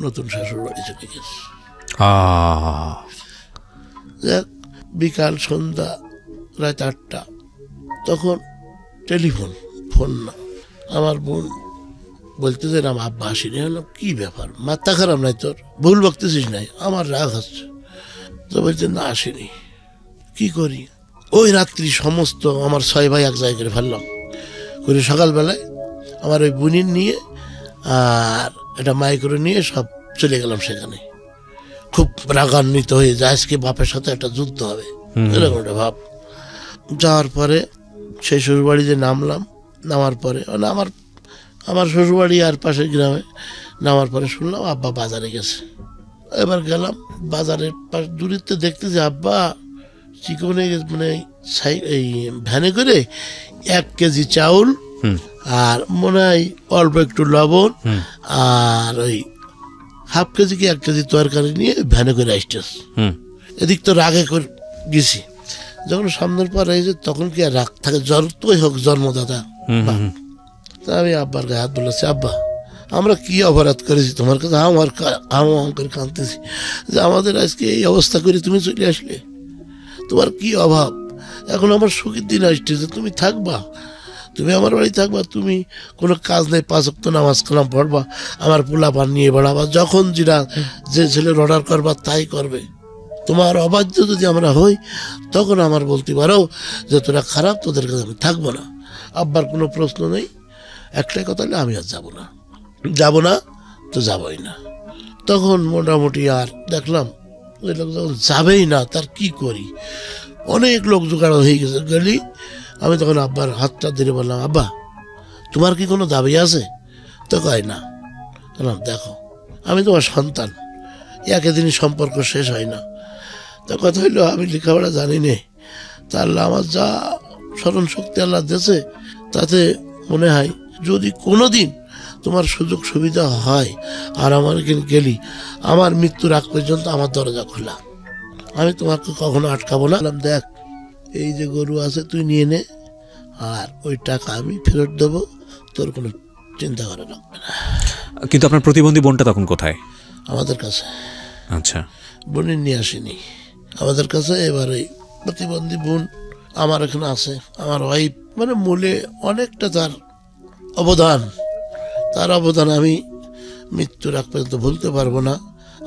নতুন শ্বশুর বাড়ি চলে গেছে। বিকাল সন্ধ্যা রাত 8টা। তখন টেলিফোন, ফোন না। আমার বোন বলতেছে না আব্বা আসেনি। বললাম কি ব্যাপার, মাথা খারাপ নাই তোর, ভুল বকতেছিস নাই? আমার রাগ হচ্ছে। তো বলছে না আসেনি। কি করি? ওই রাত্রি সমস্ত আমার 6 ভাই এক জায়গায় করে ফেললাম, করে সকালবেলায় আমার ওই বোনের নিয়ে আর এটা মাই করে নিয়ে সব চলে গেলাম সেখানে। খুব রাগান্বিত হয়ে যায়, আজকে বাপের সাথে একটা যুদ্ধ হবে, এরকম একটা ভাব। যাওয়ার পরে সেই শ্বশুরবাড়িতে নামলাম। নামার পরে আমার শ্বশুরবাড়ি আর পাশের গ্রামে। নামার পরে শুনলাম আব্বা বাজারে গেছে। এবার গেলাম বাজারের পাশ দূরিতে, দেখতেছি আব্বা চিকনে মানে এই ভ্যানে করে 1 কেজি চাউল আর মনে হয় অল্প একটু লবণ আর ওই 1/2 কেজি কি 1 কেজি তরকারি নিয়ে ভ্যানে করে আসতেছে। এদিক তো রাগে করে গেছি। যখন সামনের পর এসে তখন কি আর রাগ থাকে? যতই হোক জন্মদাতা। তা আমি আব্বার গায়ে হাত বলেছি, আব্বা আমরা কি অপরাধ করেছি তোমার কাছে? হাম করে কাঁদতেছি যে আমাদের আজকে এই অবস্থা করে তুমি চলে আসলে, তোমার কি অভাব? এখন আমার সুখের দিন আসতেছে, তুমি থাকবা, তুমি আমার বাড়ি থাকবা, তুমি কোনো কাজ নেই, 5 ওয়াক্ত নামাজ কালাম পড়বা, আমার পোলাপান নিয়ে বেড়াবা, যখন যে ছেলের অর্ডার করবা তাই করবে। তোমার অবাধ্য যদি আমরা হই তখন আমার বলতে পারো যে তোরা খারাপ, তোদের কাছে আমি থাকবো না। আব্বার কোনো প্রশ্ন নেই, একটাই কথা হলে আমি আর যাবো না তো যাবই না। তখন মোটামুটি আর দেখলাম ওই লোক যখন যাবেই না, তার কি করি? অনেক লোক জোগাড় হয়ে গেছে গেলি। আমি তখন আব্বার হাতটা ধরে বললাম, আব্বা তোমার কি কোনো দাবি আছে? তো কয় না। বললাম দেখো আমি তোমার সন্তান, একদিনই সম্পর্ক শেষ হয় না। তা কথা হইলো আমি লেখাপড়া জানি নে, তা আল্লাহ আমার যা স্মরণ শক্তি আল্লাহ দিয়েছে তাতে মনে হয় যদি কোনো দিন তোমার সুযোগ সুবিধা হয় আর আমার গেলি, আমার মৃত্যুর আগ পর্যন্ত আমার দরজা খোলা, আমি তোমাকে কখনো আটকাবো না। দেখ এই যে গরু আছে তুই নিয়ে নে, আর ওই টাকা আমি ফেরত দেবো, তোর কোনো চিন্তা করা লাগবে না। কিন্তু আপনার প্রতিবন্ধী বোনটা তখন কোথায়? আমাদের কাছে। আচ্ছা, বোনের নিয়ে আসেনি আমাদের কাছে। এবার ওই প্রতিবন্ধী বোন আমার এখানে আছে। আমার ওয়াইফ মানে মূলে অনেকটা তার অবদান আমি মৃত্যুর আগ পর্যন্ত ভুলতে পারবো না।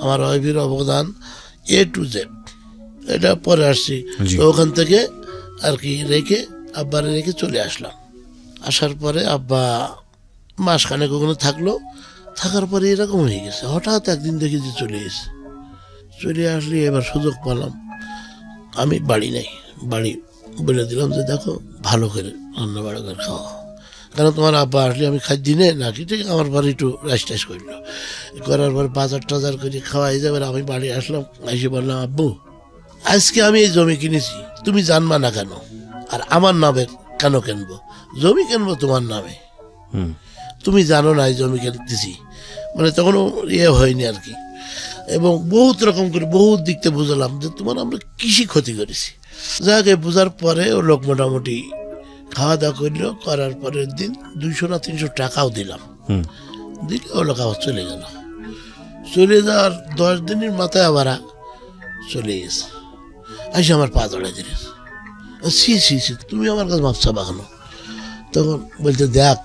আমার ওয়াইফের অবদান A to Z। এটা পরে আসছি। তো ওখান থেকে আর কি আব্বারে রেখে চলে আসলাম। আসার পরে আব্বা মাসখানেক ওখানে থাকার পরে এরকম হয়ে গেছে। হঠাৎ একদিন দেখি যে চলে আসলে এবার সুযোগ পেলাম। আমি বাড়ি নেই, বাড়ি বলে দিলাম যে দেখো ভালো করে রান্না বাড়া করে খাওয়া, কারণ তোমার আব্বা আসলে আমি খাই দিনে নাকি। ঠিক আমার বাড়ি একটু রাইস করলো, করার পর বাজার টাজার করে খাওয়াই যাবে। আমি বাড়ি আসলাম, এসে বললাম আব্বু আজকে আমি এই জমি কিনেছি, তুমি জানবা না কেন? আর আমার নামে কেন কিনবো? জমি কিনবো তোমার নামে, তুমি জানো না এই জমি কিনতেছি। মানে তখনও হয়নি আর কি। এবং বহুত রকম করে বহুত দিকতে বুঝলাম যে তোমার আমরা কৃষি ক্ষতি করেছি। যাকে বোঝার পরে ও লোক মোটামুটি খাওয়া দাওয়া করলো। করার পরের দিন 200 না 300 টাকাও দিলাম। দিলে ও লোক আবার চলে গেল। চলে যাওয়ার 10 দিনের মাথায় আবার চলে গেছে। আসে আমার পা ধরে দিয়েছে, সি তুমি আমার কাছে মাপসা বাগানো। তখন বলতে দেখ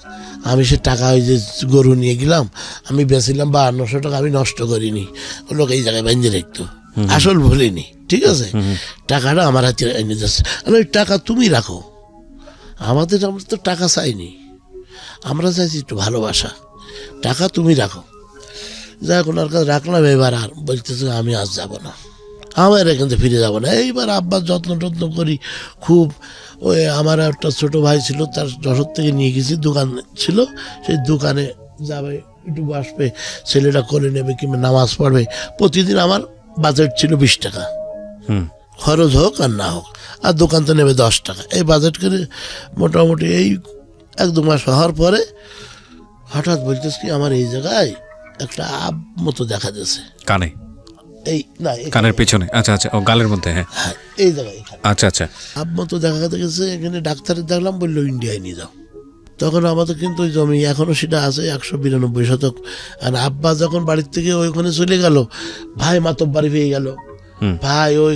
আমি সে টাকা ওই যে গরু নিয়ে গেলাম, আমি বেচিলাম 5200 টাকা, আমি নষ্ট করিনি। ও লোক এই জায়গায় বাঁধে রাখতো, আসল ভুলিনি। ঠিক আছে, টাকাটা আমার হাতে এনে যাচ্ছে। ওই টাকা তুমি রাখো, আমরা তো টাকা চাইনি, আমরা চাইছি একটু ভালোবাসা। টাকা তুমি রাখো। যাক ওনার কাছে রাখলাম। এবার আর বলতেছে আমি আজ যাব না, আমার এখান থেকে ফিরে যাবো না। এইবার আব্বার যত্ন করি খুব। ওই আমার একটা ছোট ভাই ছিল, তার যশোর থেকে নিয়ে গেছি, দোকান ছিল, সেই দোকানে যাবে, একটু বসবে, ছেলেটা করে নেবে কিংবা নামাজ পড়বে। প্রতিদিন আমার বাজেট ছিল 20 টাকা, খরচ হোক আর না হোক, আর দোকান তো নেবে 10 টাকা। এই বাজেট করে মোটামুটি এই 1-2 মাস হওয়ার পরে হঠাৎ বলতেছ কি আমার এই জায়গায় একটা আব মতো দেখা যাচ্ছে কানে, এই না কানের পেছনে। আচ্ছা, ও গালের মধ্যে। হ্যাঁ এই জায়গায় আচ্ছা আব মতো দেখা গেছে। এখানে ডাক্তারের দেখলাম, বললো ইন্ডিয়ায় নিয়ে যাও। তখন আমাদের কিন্তু ওই জমি এখনো সেটা আছে 192 শতক। আর আব্বা যখন বাড়ির থেকে ওইখানে চলে গেল, ভাই মাতব বাড়ি পেয়ে গেল। ভাই ওই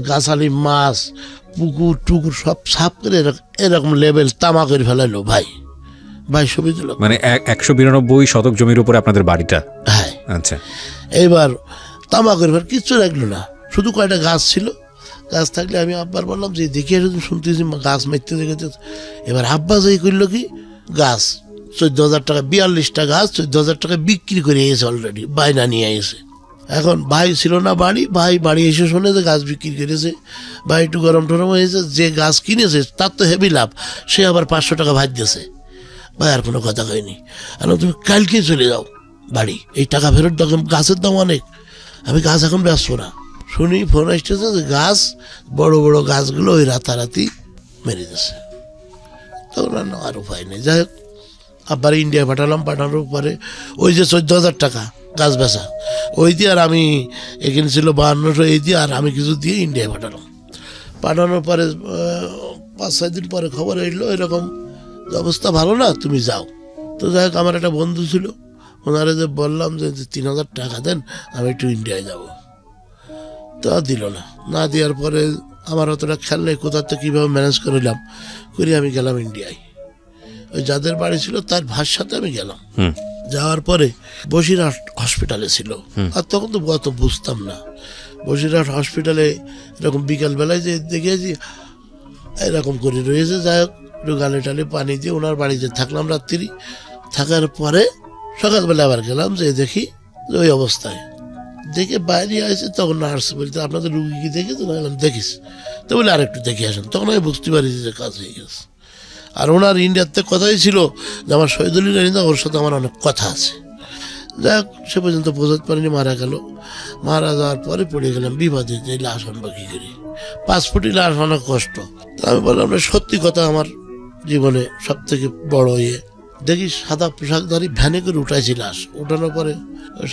গাছালি মাছ পুকুর টুকুর সব সাফ করে এরকম লেভেল তামা করে ফেলাইলো ভাই শফিদুল হক। মানে 192 শতক জমির উপরে আপনাদের বাড়িটা? হ্যাঁ। আচ্ছা। এইবার তামা করে ফেল, কিচ্ছু রাখলো না, শুধু কয়টা গাছ ছিল। গাছ থাকলে আমি আব্বার বললাম যে দেখি শুনতেছি গাছ মারতে দেখেছে। এবার আব্বা যাই করলো কি, গাছ 14,000 টাকা, 42টা গাছ 14,000 টাকা বিক্রি করে এসে অলরেডি বায়না নিয়ে এসে। এখন ভাই ছিল না বাড়ি এসে শুনে যে গাছ বিক্রি করেছে। ভাই একটু গরম টরম হয়েছে, যে গাছ কিনেছে তার তো হেভি লাভ, সে আবার 500 টাকা ভাত দিয়েছে। ভাই আর কোনো কথা কয়নি, আর তুমি কালকে চলে যাও বাড়ি, এই টাকা ফেরত দাও, গাছের দাম অনেক, আমি গাছ এখন ব্যস্ত না। শুনি ফোন আসতেছে যে গাছ, বড় বড় গাছগুলো ওই রাতারাতি মেরে দিয়েছে। তখন আর উপায় নেই। যাই হোক, আবার ইন্ডিয়া পাঠানোর পরে ওই যে 14,000 টাকা গাছ বেচা, ওই দিয়ে আর আমি এখানে ছিল 5200, এই দিয়ে আর আমি কিছু দিয়ে ইন্ডিয়া পাঠানোর পরে 5-6 দিন পরে খবর এলো এরকম অবস্থা ভালো না, তুমি যাও। তো যাই হোক, আমার একটা বন্ধু ছিল, ওনারা যে বললাম যে 3,000 টাকা দেন, আমি একটু ইন্ডিয়ায় যাব। তো দিল না দেওয়ার পরে আমার অতটা খেয়াল নেই কোথা থেকে কীভাবে ম্যানেজ করলাম, আমি গেলাম ইন্ডিয়ায়। ওই যাদের বাড়ি ছিল তার ভাইয়ের সাথে আমি গেলাম। যাওয়ার পরে বসিরহাট হসপিটালে ছিল, আর তখন তো অত বুঝতাম না। বসিরহাট হসপিটালে এরকম বিকালবেলায় যে দেখেছি এরকম করে রয়েছে। যাই হোক, একটু গালে টালে পানি দিয়ে ওনার বাড়িতে থাকলাম রাত্রি। থাকার পরে সকালবেলা আবার গেলাম, যে দেখি ওই অবস্থায়। দেখে বাইরে আসে, তখন নার্স বলতে আপনাদের রুগী কি দেখেছো? দেখিস তো, বলে আরেকটু দেখে আসেন। তখন আমি বুঝতে পারি যে কাজ হয়ে গেছে। আর ওনার ইন্ডিয়াতে কথাই ছিল যে আমার শহীদুল ইন্ডিয়া, ওর সাথে আমার অনেক কথা আছে। যাই হোক, সে পর্যন্ত বোঝাতে পারিনি, মারা গেল। মারা যাওয়ার পরে পড়ে গেলাম বিবাদে, যে লাশ আনবো কী করি, 5 ফুটি লাশ অনেক কষ্ট। তা আমি বললাম সত্যি কথা, আমার জীবনে সব থেকে বড় দেখি সাদা পোশাকধারী ভ্যানে করে উঠাইছি লাশ। উঠানোর পরে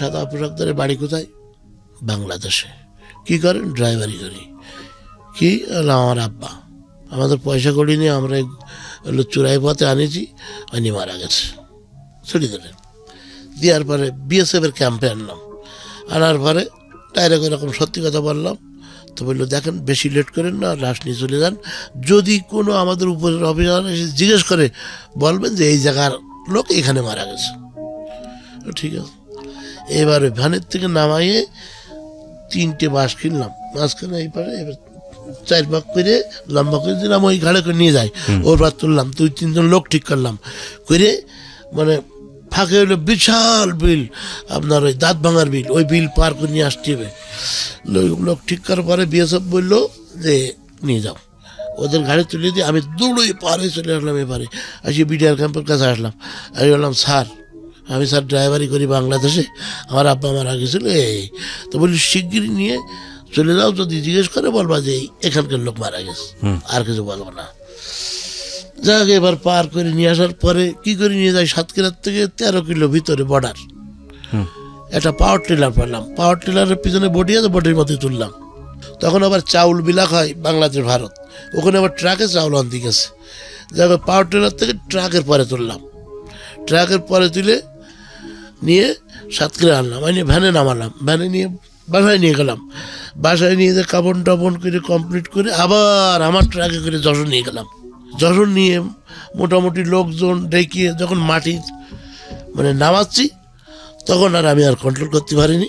সাদা পোশাকধারী বাড়ি কোথায়? বাংলাদেশে। কি করেন? ড্রাইভারি করি। কি? আমার আব্বা, আমাদের পয়সা করি নিয়ে আমরা চুরাই পথে আনিছি, আনি মারা গেছে। ছুটি দিলেন, দেওয়ার পরে বিএসএফের ক্যাম্পে আনার পরে ডাইরেক্ট এরকম সত্যি কথা বললাম। তো বললো দেখেন, বেশি লেট করেন না, লাশ নিয়ে চলে যান। যদি কোনো আমাদের উপরের অফিসার এসে জিজ্ঞেস করে, বলবেন যে এই জায়গার লোক এখানে মারা গেছে। ঠিক আছে। এবার ওই ভ্যানের থেকে নামাইয়ে 3টে বাস কিনলাম, মাঝখানে এই পারে, এবার 4 ভাগ করে লম্বা করে দিলাম, ওই ঘাড়ে করে নিয়ে যাই। ওর পর তুললাম, 2-3জন লোক ঠিক করলাম করে, মানে ফাঁকে হইলো বিশাল বিল, আপনার ওই দাঁত ভাঙার বিল, ওই বিল পার করে নিয়ে আসতে হবে। লোক ঠিক করার পরে বিএসএফ বললো যে নিয়ে যাও, ওদের গাড়ি তুলে দিয়ে আমি দৌড়ে পারে চলে আসলাম। এবারে আসি বিডিআর ক্যাম্পের কাছে আসলাম। আমি বললাম স্যার, আমি স্যার ড্রাইভারি করি বাংলাদেশে, আমার আব্বা মারা গেছিল। তো বলি শিগগিরই নিয়ে চলে যাও, যদি জিজ্ঞেস করে বলবা যে এখানকার লোক মারা গেছে, আর কিছু বলবো না। যাক, এবার পার করে নিয়ে আসার পরে কি করে নিয়ে যাই, সাতক্ষীরার থেকে 13 কিলো ভিতরে বর্ডার। একটা পাওয়ার টিলার পেলাম, পাওয়ার টিলারের পিছনে বডি আছে, বডির মধ্যে তুললাম। তখন আবার চাউল বিলাক হয় বাংলাদেশ ভারত, ওখানে আবার ট্রাকে চাউল আনতে গেছে। যাক, পাওয়ার টিলার থেকে ট্রাকের পরে তুললাম, ট্রাকের পরে তুলে নিয়ে সাতক্ষীরা আনলাম, আমি ভ্যানে নামালাম, ভ্যানে নিয়ে বাসায় নিয়ে গেলাম। বাসায় নিয়ে যে কাপড় টাপন করে কমপ্লিট করে আবার আমার ট্রাকে করে যশোর নিয়ে গেলাম। যশোর নিয়ে মোটামুটি লোকজন ডেকে যখন মাটি মানে নামাচ্ছি, তখন আর আমি আর কন্ট্রোল করতে পারিনি।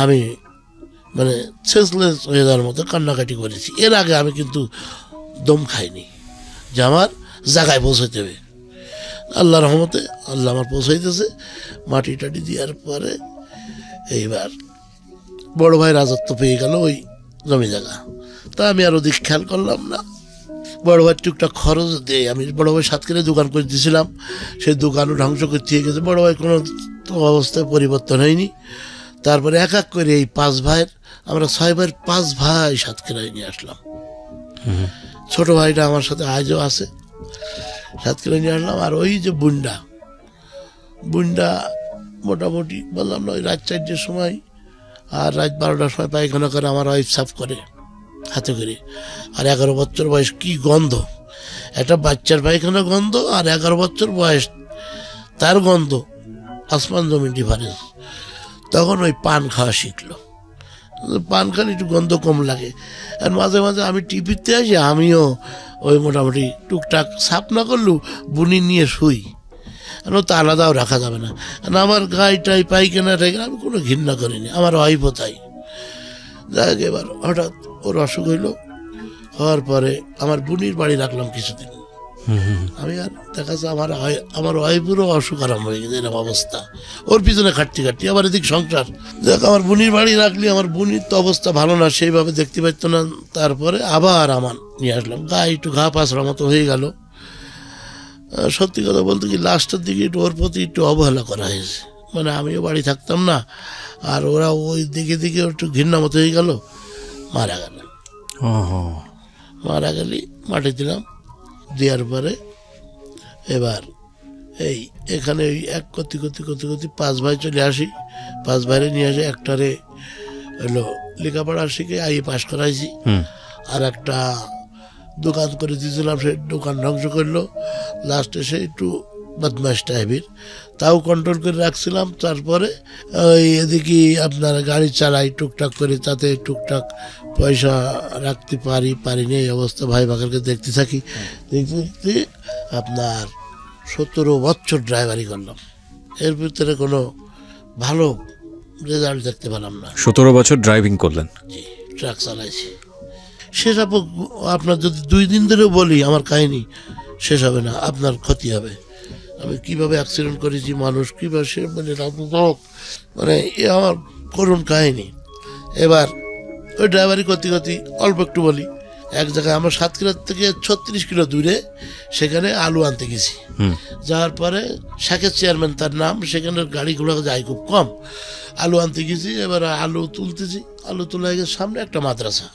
আমি মানে সেন্সলেস হয়ে যাওয়ার মতো কান্নাকাটি করেছি। এর আগে আমি কিন্তু দম খাইনি যে আমার জায়গায় পৌঁছাইতে হবে। আল্লাহ রহমতে আল্লাহ আমার পৌঁছাইতেছে। মাটি টাটি দেওয়ার পরে এইবার বড় ভাই রাজত্ব পেয়ে গেল ওই জমি জায়গা। তা আমি আর ওদিক খেয়াল করলাম না। বড় ভাই টুকটাক খরচ দেয়, আমি বড় ভাই সাতক্ষীরায় দোকান করে দিয়েছিলাম, সেই দোকানও ধ্বংস করতে গেছে। বড় ভাই কোনো অবস্থায় পরিবর্তন হয়নি। তারপরে এক এক করে এই 5 ভাইয়ের, আমরা 6 ভাইয়ের 5 ভাই সাতক্ষীরায় নিয়ে আসলাম। ছোট ভাইটা আমার সাথে আজও আছে, সাতক্ষীরায় নিয়ে আসলাম। আর ওই যে বুন্ডা মোটামুটি বললাম না, ওই রাত 4টার সময় আর রাত 12টার সময় পায়খানা করে আমার ওয়াইফ সাফ করে হাতে করে। আর 11 বছর বয়স, কি গন্ধ! একটা বাচ্চার পায়খানা গন্ধ, আর 11 বছর বয়স তার গন্ধ, আসমান জমিন ডিফারেন্স। তখন ওই পান খাওয়া শিখলো, পান খালি একটু গন্ধ কম লাগে। আর মাঝে মাঝে আমি টিভিতে আসি, আমিও ওই মোটামুটি টুকটাক সাফ না করলেও বুনি নিয়ে শুই, তো আলাদাও রাখা যাবে না। আমার গাইটাই পাইখানা রেখে আমি কোনো ঘৃণা করিনি, আমার ওয়াইফও তাই। যাক, এবার হঠাৎ ওর অসুখ হইলো, হওয়ার পরে আমার বুনির বাড়ি রাখলাম কিছুদিন। আমি আর দেখা যাচ্ছে আমার ওয়াইফেরও অসুখ আরাম হয়ে গেছে, এরকম অবস্থা, ওর পিছনে খাটতে খাটতে আবার এদিক সংসার। দেখ, আমার বুনির বাড়ি রাখলি, আমার বুনির তো অবস্থা ভালো না, সেইভাবে দেখতে পাইতো না। তারপরে আবার আমার নিয়ে আসলাম, গায়ে একটু ঘা পাছড়ার মতো হয়ে গেল। সত্যি কথা বলতে কি, লাস্টের দিকে একটু ওর প্রতি একটু অবহেলা করা হয়েছে, মানে আমিও বাড়ি থাকতাম না, আর ওরা ওই দিকে দিকে একটু ঘৃণা মতো হয়ে গেল, মারা গেল। মারা গেলি মাটি দিলাম, দেওয়ার পরে এবার এই এখানে ওই এক করতে করতে করতে করতে 5 ভাই চলে আসি। 5 ভাইরে নিয়ে আসে, একটারে হলো লেখাপড়া শিখে আইএ পাস করাইছি, আর একটা দোকান করে দিয়েছিলাম, সে দোকান ধ্বংস করলো। লাস্টে সে একটু বদমাশ টাইপের, তাও কন্ট্রোল করে রাখছিলাম। তারপরে ওই এদিকে আপনার গাড়ি চালাই টুকটাক করে, তাতে টুকটাক পয়সা রাখতে পারিনি, এই অবস্থা। ভাই বাকারকে দেখতে থাকি, দেখতে দেখতে আপনার 17 বছর ড্রাইভারি করলাম, এর ভিতরে কোনো ভালো রেজাল্ট দেখতে পেলাম না। 17 বছর ড্রাইভিং করলেন? জি, ট্রাক চালাইছি। শেষ আপনার যদি 2 দিন ধরেও বলি আমার কাহিনী শেষ হবে না, আপনার ক্ষতি হবে। আমি কিভাবে অ্যাক্সিডেন্ট করেছি, মানুষ কীভাবে সে মানে এ আমার করুণ কাহিনী। এবার ওই ড্রাইভারি করতে করতে অল্প একটু বলি, এক জায়গায় আমরা 7 কিলো থেকে 36 কিলো দূরে সেখানে আলু আনতে গেছি। যাওয়ার পরে শাকের চেয়ারম্যান তার নাম, সেখানে গাড়িগুলো যায় খুব কম। আলু আনতে গেছি, এবার আলু তুলতেছি, আলু তোলা গেছে, সামনে একটা মাদ্রাসা,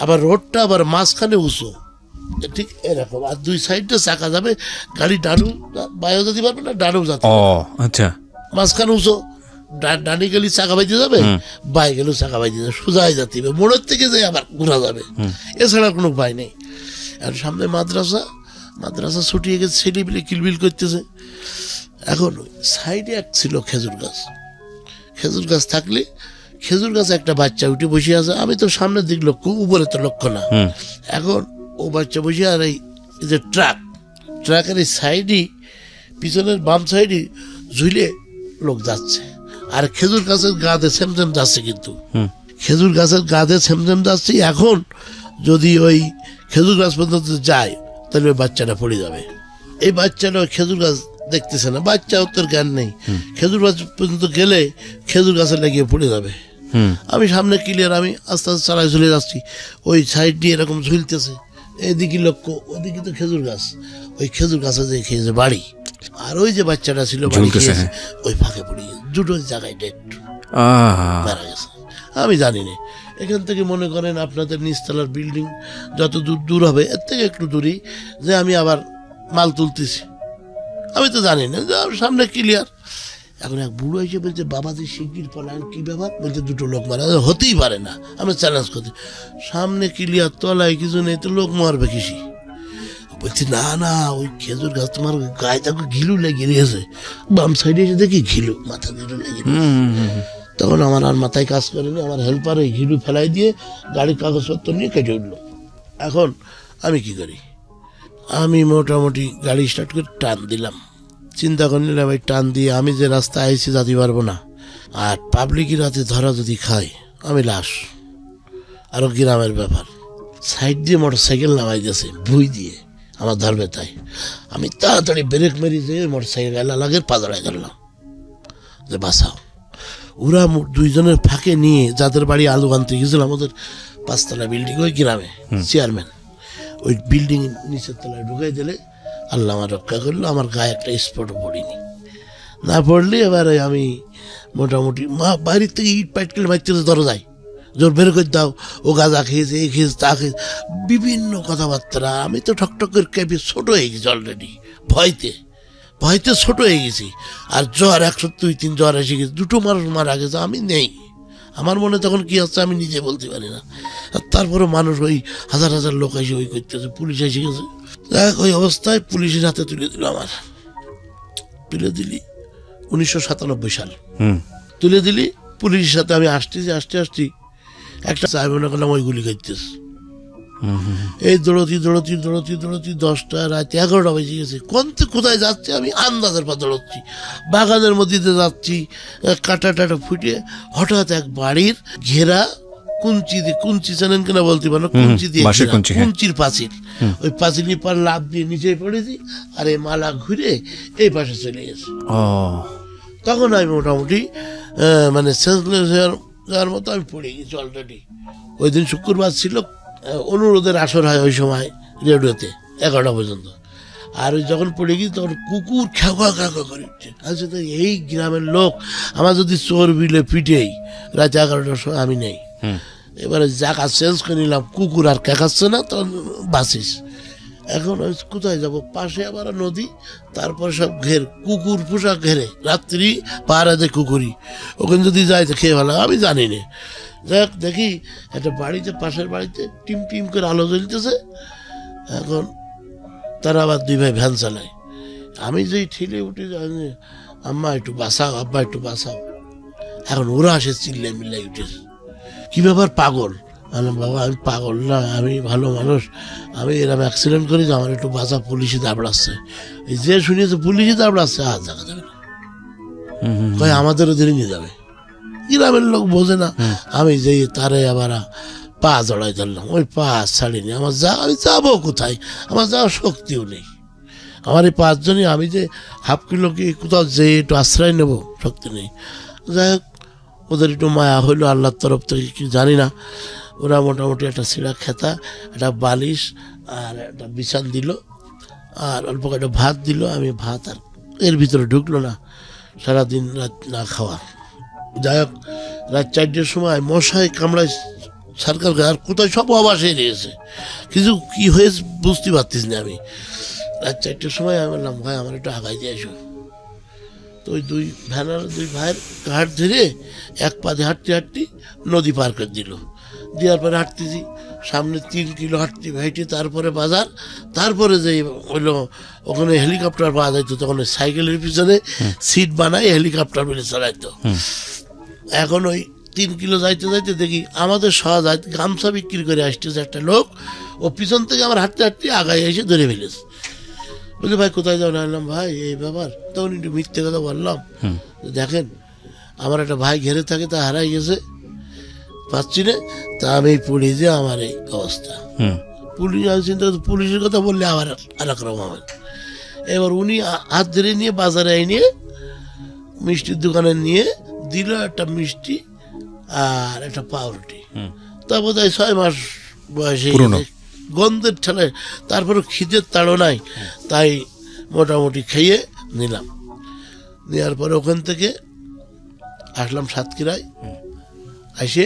আবার রোডটা আবার মাঝখানে উঁচু, ঠিক এরকম, আর 2 সাইডে চাকা যাবে, গাড়ি ডানু বাইও যেতে পারবে না, ডানু যাতে। আচ্ছা, মাঝখানে উঁচু, ডানি গেলে চাকা বাইতে যাবে, বাই গেলেও চাকা বাইতে যাবে, সোজাই যাতে হবে, মোড়ের থেকে যে আবার ঘোরা যাবে, এছাড়া কোনো উপায় নেই। আর সামনে মাদ্রাসা ছুটিয়ে গেছে, ছেলেপিলে কিলবিল করতেছে। এখন সাইডে এক ছিল খেজুর গাছ থাকলে খেজুর গাছে একটা বাচ্চা উঠে বসে আছে, আমি তো সামনের দিক লক্ষ্য, উপরে তো লক্ষ্য না। এখন ও বাচ্চা বসে, আর এই যে ট্রাকের এই সাইডে, পিছনের বাম সাইডে ঝুলে লোক যাচ্ছে, আর খেজুর গাছের গাতে সেমসেম যাচ্ছে, কিন্তু খেজুর গাছের গাতে সেমসেম যাচ্ছে। এখন যদি ওই খেজুর গাছ পর্যন্ত যায়, তাহলে ওই বাচ্চাটা পড়ে যাবে। এই বাচ্চাটা খেজুর গাছ দেখতেছে না, বাচ্চা তোর জ্ঞান নেই, খেজুর গাছ পর্যন্ত গেলে খেজুর গাছে লাগিয়ে পড়ে যাবে। আমি সামনে ক্লিয়ার, আমি আস্তে আস্তে চালায় ঝুলে যাচ্ছি, ওই সাইড দিয়ে এরকম ঝুলতেছে, এদিকে লক্ষ্য, ওদিকে তো খেজুর গাছ, ওই খেজুর গাছে যে খেয়েছে বাড়ি, আর ওই যে বাচ্চাটা ছিল বাড়ি খেয়েছে, ওই ফাঁকে পড়ে গেছে, দুটো জায়গায় ডেট মারা গেছে। আমি জানি না, এখান থেকে মনে করেন আপনাদের নিচতলার বিল্ডিং যত দূর হবে, এর থেকে একটু দূরই, যে আমি আবার মাল তুলতেছি, আমি তো জানি না, সামনে ক্লিয়ার। এখন এক বুড়ো এসে বলছে, বাবাজি শিগগির পলায়ন, কি ব্যাপার? বলছে 2 লোক মারা, হতেই পারে না, আমি চ্যালেঞ্জ করছি, সামনে ক্লিয়ার, তলায় কিছু নেই, তো লোক মারবে কিসি? বলছি না, ওই খেজুর গাছ তোমার গায়ে তাকে ঘিলু লেগে গিয়েছে, বাম সাইডে এসে দেখি ঘিলু, মাথা ঘিলু লেগে গিয়েছে। তখন আমার আর মাথায় কাজ করেনি, আমার হেল্পার ওই ঘিলু ফেলাই দিয়ে গাড়ির কাগজপত্র নিয়ে কেটে উঠলো। এখন আমি কি করি, আমি মোটামুটি গাড়ি স্টার্ট করে টান দিলাম, চিন্তা করে নিলাম এই টান দিয়ে আমি যে রাস্তায় আইছি যেতে পারবো না, আর পাবলিকের রাতে ধরা যদি খাই আমি লাশ। আরও গ্রামের ব্যাপার, সাইড দিয়ে মোটরসাইকেল নামাই দিয়েছে ভুই দিয়ে, আমার ধরবে তাই আমি তাড়াতাড়ি ব্রেক মেরে দিয়ে মোটরসাইকেল লাগের পাজড়ায় ধরলাম যে বাঁচাও। ওরা 2 জনের ফাঁকে নিয়ে, যাদের বাড়ি আলু আনতে গেছিলাম, ওদের 5 তলা বিল্ডিং, ওই গ্রামে চেয়ারম্যান, ওই বিল্ডিং নিচের তলায় ঢুকাই দিলে আল্লাহ আমার রক্ষা করলো, আমার গায়ে একটা স্পটও পড়িনি। না পড়লে এবার আমি মোটামুটি বাড়ির থেকে ইট পাইটকেল মারতেছে দরজায়, জোর বের করে দাও, ও গাঁজা খেয়েছে, এ খেয়েছে, তা খেয়েছে, বিভিন্ন কথাবার্তা। আমি তো ঠকঠক করে কেঁপে ছোটো হয়ে গেছি অলরেডি, ভয়তে ছোট হয়ে গেছি। আর জ্বর 102-103 জ্বর এসে গেছে, 2 মানুষ মারা গেছে, আমি নেই। আমার মনে তখন কি হচ্ছে আমি নিজে বলতে পারি না। আর তারপরে মানুষ ওই হাজার হাজার লোক এসে ওই করতেছে, পুলিশ এসে গেছে। দেখ ওই অবস্থায় পুলিশের হাতে তুলে দিল, আমার তুলে দিলি 1997 সাল তুলে দিলি পুলিশের সাথে। আমি আসতে একটা আমি মনে করলাম ওই গুলি খাইতেছে। এই দৌড়তি দৌড়তি দৌড়তি দৌড়তি 10টা রাত 11টা বেজে গেছে। কোথায় যাচ্ছি আমি আন্দাজের পা দৌড়চ্ছি, বাগানের মধ্যে যাচ্ছি, কাটা টাটা ফুটে হঠাৎ এক বাড়ির ঘেরা কুঞ্চি জানেন কিনা বলতে পারো, কুঞ্চি দিয়ে কুঞ্চির পাঁচিল, ওই পাঁচিলের পর লাভ দিয়ে নিচে পড়েছি, আর এই মালা ঘুরে এই পাশে চলে গেছে। তখন আমি মোটামুটি মানে সেন্সলেস যাওয়ার মতো আমি পড়ে গেছি অলরেডি। ওই দিন শুক্রবার ছিল, অনুরোধের আসর হয় ওই সময় রেডিওতে 11টা পর্যন্ত। আর ওই যখন পড়ে গেছি তখন কুকুর খেয়া খেয়া করে উঠছে। আচ্ছা, তো এই গ্রামের লোক আমার যদি চোর বিলে পিঠেই রাত 11টার সময় আমি নেই, এবারে জায়গা চেঞ্জ করে নিলাম, কুকুর আর খেকাচ্ছে না, তখন বাঁচিস। এখন কোথায় যাব, পাশে আবার নদী, তারপর সব কুকুর পোশাক ঘেরে, রাত্রি পাহারা দেয় কুকুরি, ওখানে যদি যাই তো খেয়ে ভালো, আমি জানি না। যাক দেখি একটা বাড়িতে, পাশের বাড়িতে টিম টিম করে আলো জ্বলতেছে। এখন তারা আবার 2 ভাই ভ্যান চালায়। আমি যেই ঠেলে উঠে আম্মা একটু বাঁচাও, আব্বা একটু বাঁচাও। এখন ওরা আসে চিল্লাই মিল্লাই উঠেছে, কি ব্যাপার পাগল? বাবা আমি পাগল না, আমি ভালো মানুষ, আমি এরকম অ্যাক্সিডেন্ট করি, আমার একটু বাঁচা, পুলিশে দাবড়াচ্ছে। এই যে শুনিয়েছে পুলিশে দাবড়াচ্ছে, আর দেখা যাবে না, কয় আমাদেরও ধরে নিয়ে যাবে। গ্রামের লোক বোঝে না। আমি যেই তারে আবার পা জড়াই ধরলাম, ওই পা ছাড়িনি। আমি যাবো কোথায়, আমার যাওয়ার শক্তিও নেই। আমার এই 5 জনই, আমি যে হাফ কিলো কি কোথাও যে একটু আশ্রয় নেব, শক্তি নেই। যাই হোক, ওদের একটু মায়া হইলো আল্লাহর তরফ থেকে কি জানি না। ওরা মোটামুটি একটা ছিঁড়া খেতা, একটা বালিশ আর একটা বিছান দিল, আর অল্প একটা ভাত দিল। আমি ভাত আর এর ভিতরে ঢুকলো না, সারাদিন রাত না খাওয়া। যাই হোক, রাত 4টার সময় মশায় কামড়ায় সরকার, আর কোথায় সব আবাসে রয়েছে, কিছু কি হয়েছে বুঝতে পারতিস না। আমি রাত 4টার সময় আমি বললাম, ভাই আমার একটু আগাই দিয়ে আসো। তো ওই 2 ভাইয়ের ঘাট ধরে এক পা দিয়ে হাঁটতে হাঁটতে নদী পার করে দিল। দেওয়ার পরে হাঁটতেছি, সামনে 3 কিলো হাঁটতে, তারপরে বাজার, তারপরে যে হইলো ওখানে হেলিকপ্টার পাওয়া যাইতো, তখন সাইকেলের পিছনে সিট বানায় হেলিকপ্টার মিলে চালাইতো। এখন ওই 3 কিলো যাইতে যাইতে দেখি আমাদের সহজ গামছা বিক্রি করে আসতেছে একটা লোক, ও পিছন থেকে আমার হাঁটতে হাঁটতে আগায় এসে ধরে ফেলেছে। বলছি, ভাই কোথায় যাও? না বললাম, ভাই এই ব্যাপার। তখন একটু মিথ্যে কথা বললাম, দেখেন আমার একটা ভাই ঘেরে থাকে, তা হারাই গেছে, পাচ্ছি না, তা আমি পড়ি যে আমার এই অবস্থা। পুলিশ আমি চিন্তা করছি, পুলিশের কথা বললে আবার আরেক রকম হবে। এবার উনি হাত ধরে নিয়ে বাজারে নিয়ে মিষ্টির দোকানে নিয়ে দিল একটা মিষ্টি আর একটা পাউরুটি। তা বোধ হয় 6 মাস বয়সে, গন্ধের ঠেলায়, তারপরে খিদের তাড়ো নাই, তাই মোটামুটি খেয়ে নিলাম। নেওয়ার পরে ওখান থেকে আসলাম সাতক্ষীরায়। এসে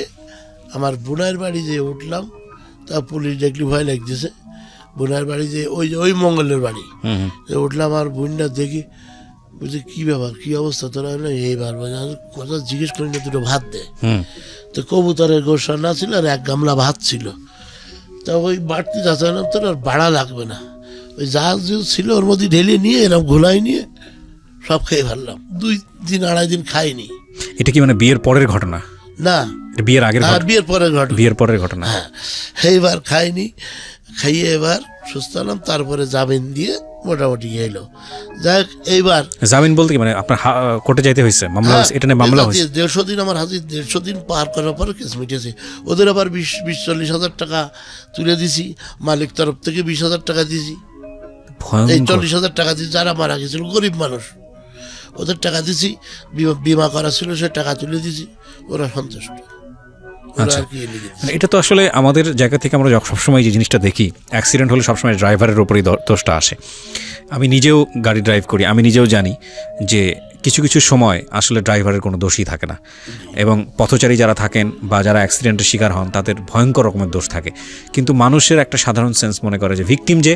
আমার বোনের বাড়ি যে উঠলাম, তা পুলিশ দেখলি ভয় লাগতেছে। বোনের বাড়ি যে ওই মঙ্গলের বাড়ি উঠলাম, আর বোনটা দেখি বলছি, কি ব্যাপার, কি অবস্থা তোরা? এইবার কথা জিজ্ঞেস করি না, 2টো ভাত দে। তো কবুতরের গোশ রান্না ছিল আর 1 গামলা ভাত ছিল। তা ওই বাড়তি চাচ্ছিলাম, তোর আর বাড়া লাগবে না, ওই যা ছিল ওর মধ্যে ঢেলে নিয়ে এরকম ঘোলাই নিয়ে সব খেয়ে ফেললাম। 2 দিন 2.5 দিন খাইনি। এটা কি মানে বিয়ের পরের ঘটনা? না, বিয়ের আগের, বিয়ের পরের ঘটনা। বিয়ের পরের ঘটনা। হ্যাঁ, এইবার খাইনি, খাইয়ে এবার সুস্থ হলাম। তারপরে জামিন দিয়ে মোটামুটি এলো। যাই হোক, এইবার জামিন বলতে কি মানে আপনার কোর্টে যাইতে হয়েছে, মামলা হয়েছে, এটা নিয়ে মামলা হয়েছে? 150 দিন আমার হাজির, 150 দিন পার করার পরে কেস মিটেছে। ওদের আবার 20-40 হাজার টাকা তুলে দিছি, মালিক তরফ থেকে 20,000 টাকা দিয়েছি। এই 40,000 টাকা দিয়েছি, যারা মারা গেছিল গরিব মানুষ, ওদের টাকা দিছি, বিমা করা ছিল সে টাকা তুলে দিছি, ওরা সন্তুষ্ট। আচ্ছা, এটা তো আসলে আমাদের জায়গা থেকে আমরা সবসময় যে জিনিসটা দেখি, অ্যাক্সিডেন্ট হলে সবসময় ড্রাইভারের ওপরেই দোষটা আসে। আমি নিজেও গাড়ি ড্রাইভ করি, আমি নিজেও জানি যে কিছু কিছু সময় আসলে ড্রাইভারের কোনো দোষই থাকে না, এবং পথচারী যারা থাকেন বা যারা অ্যাক্সিডেন্টের শিকার হন তাদের ভয়ঙ্কর রকমের দোষ থাকে। কিন্তু মানুষের একটা সাধারণ সেন্স মনে করে যে ভিকটিম যে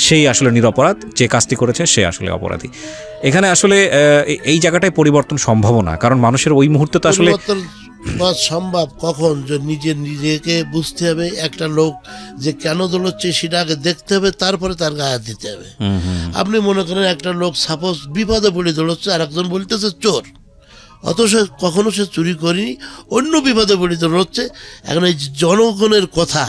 সেই আসলে নিরপরাধ, যে কাজটি করেছে সে আসলে অপরাধী। এখানে আসলে এই জায়গাটায় পরিবর্তন সম্ভব না, কারণ মানুষের ওই মুহূর্তে তো আসলে সম্ভব কখন, যে নিজেকে বুঝতে হবে। একটা লোক যে কেন দৌড়চ্ছে সেটা আগে দেখতে হবে, তারপরে তার গায়ে দিতে হবে। আপনি মনে করেন একটা লোক সাপোজ বিপদে পড়ে দৌড়চ্ছে, আর একজন বলতেছে চোর, অথচ কখনো সে চুরি করেনি, অন্য বিপদে পড়িত হচ্ছে। এখন এই জনগণের কথা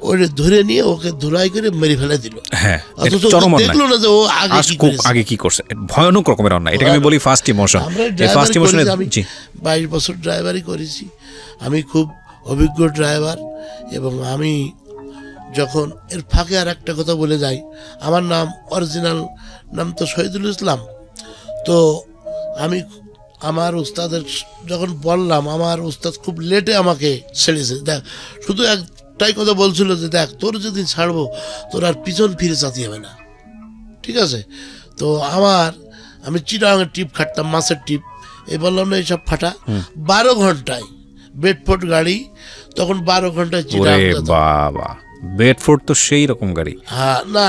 ওই ধরে নিয়ে ওকে ধুলাই করে মেরে ফেলে দিল। হ্যাঁ, অথচ দেখলো না যে ও আগে কি করছে, ভয়ানক রকমের অন্যায়। এটাকে আমি বলি ফার্স্ট ইমোশন। ফার্স্ট ইমোশনে আমি 22 বছর ড্রাইভারি করেছি, আমি খুব অভিজ্ঞ ড্রাইভার। এবং আমি যখন এর ফাঁকে আর একটা কথা বলে যাই, আমার নাম অরিজিনাল নাম তো শহীদুল ইসলাম। তো আমি আমার উস্তাদের যখন বললাম, আমার উস্তাদ খুব লেটে আমাকে ছেড়েছে। দেখ, শুধু একটাই কথা বলছিল যে দেখ, তোর যেদিন ছাড়বো তোর আর পিছন ফিরে চাতে হবে না, ঠিক আছে? তো আমি চিটাগাঙের টিপ খাটতাম, মাছের টিপ, এই বললাম না এইসব ফাটা। 12 ঘন্টায় বেডফোর্ড গাড়ি, তখন 12 ঘন্টায় চিটাগাং। বাবা, বেডফোর্ড তো সেই রকম গাড়ি। হ্যাঁ, না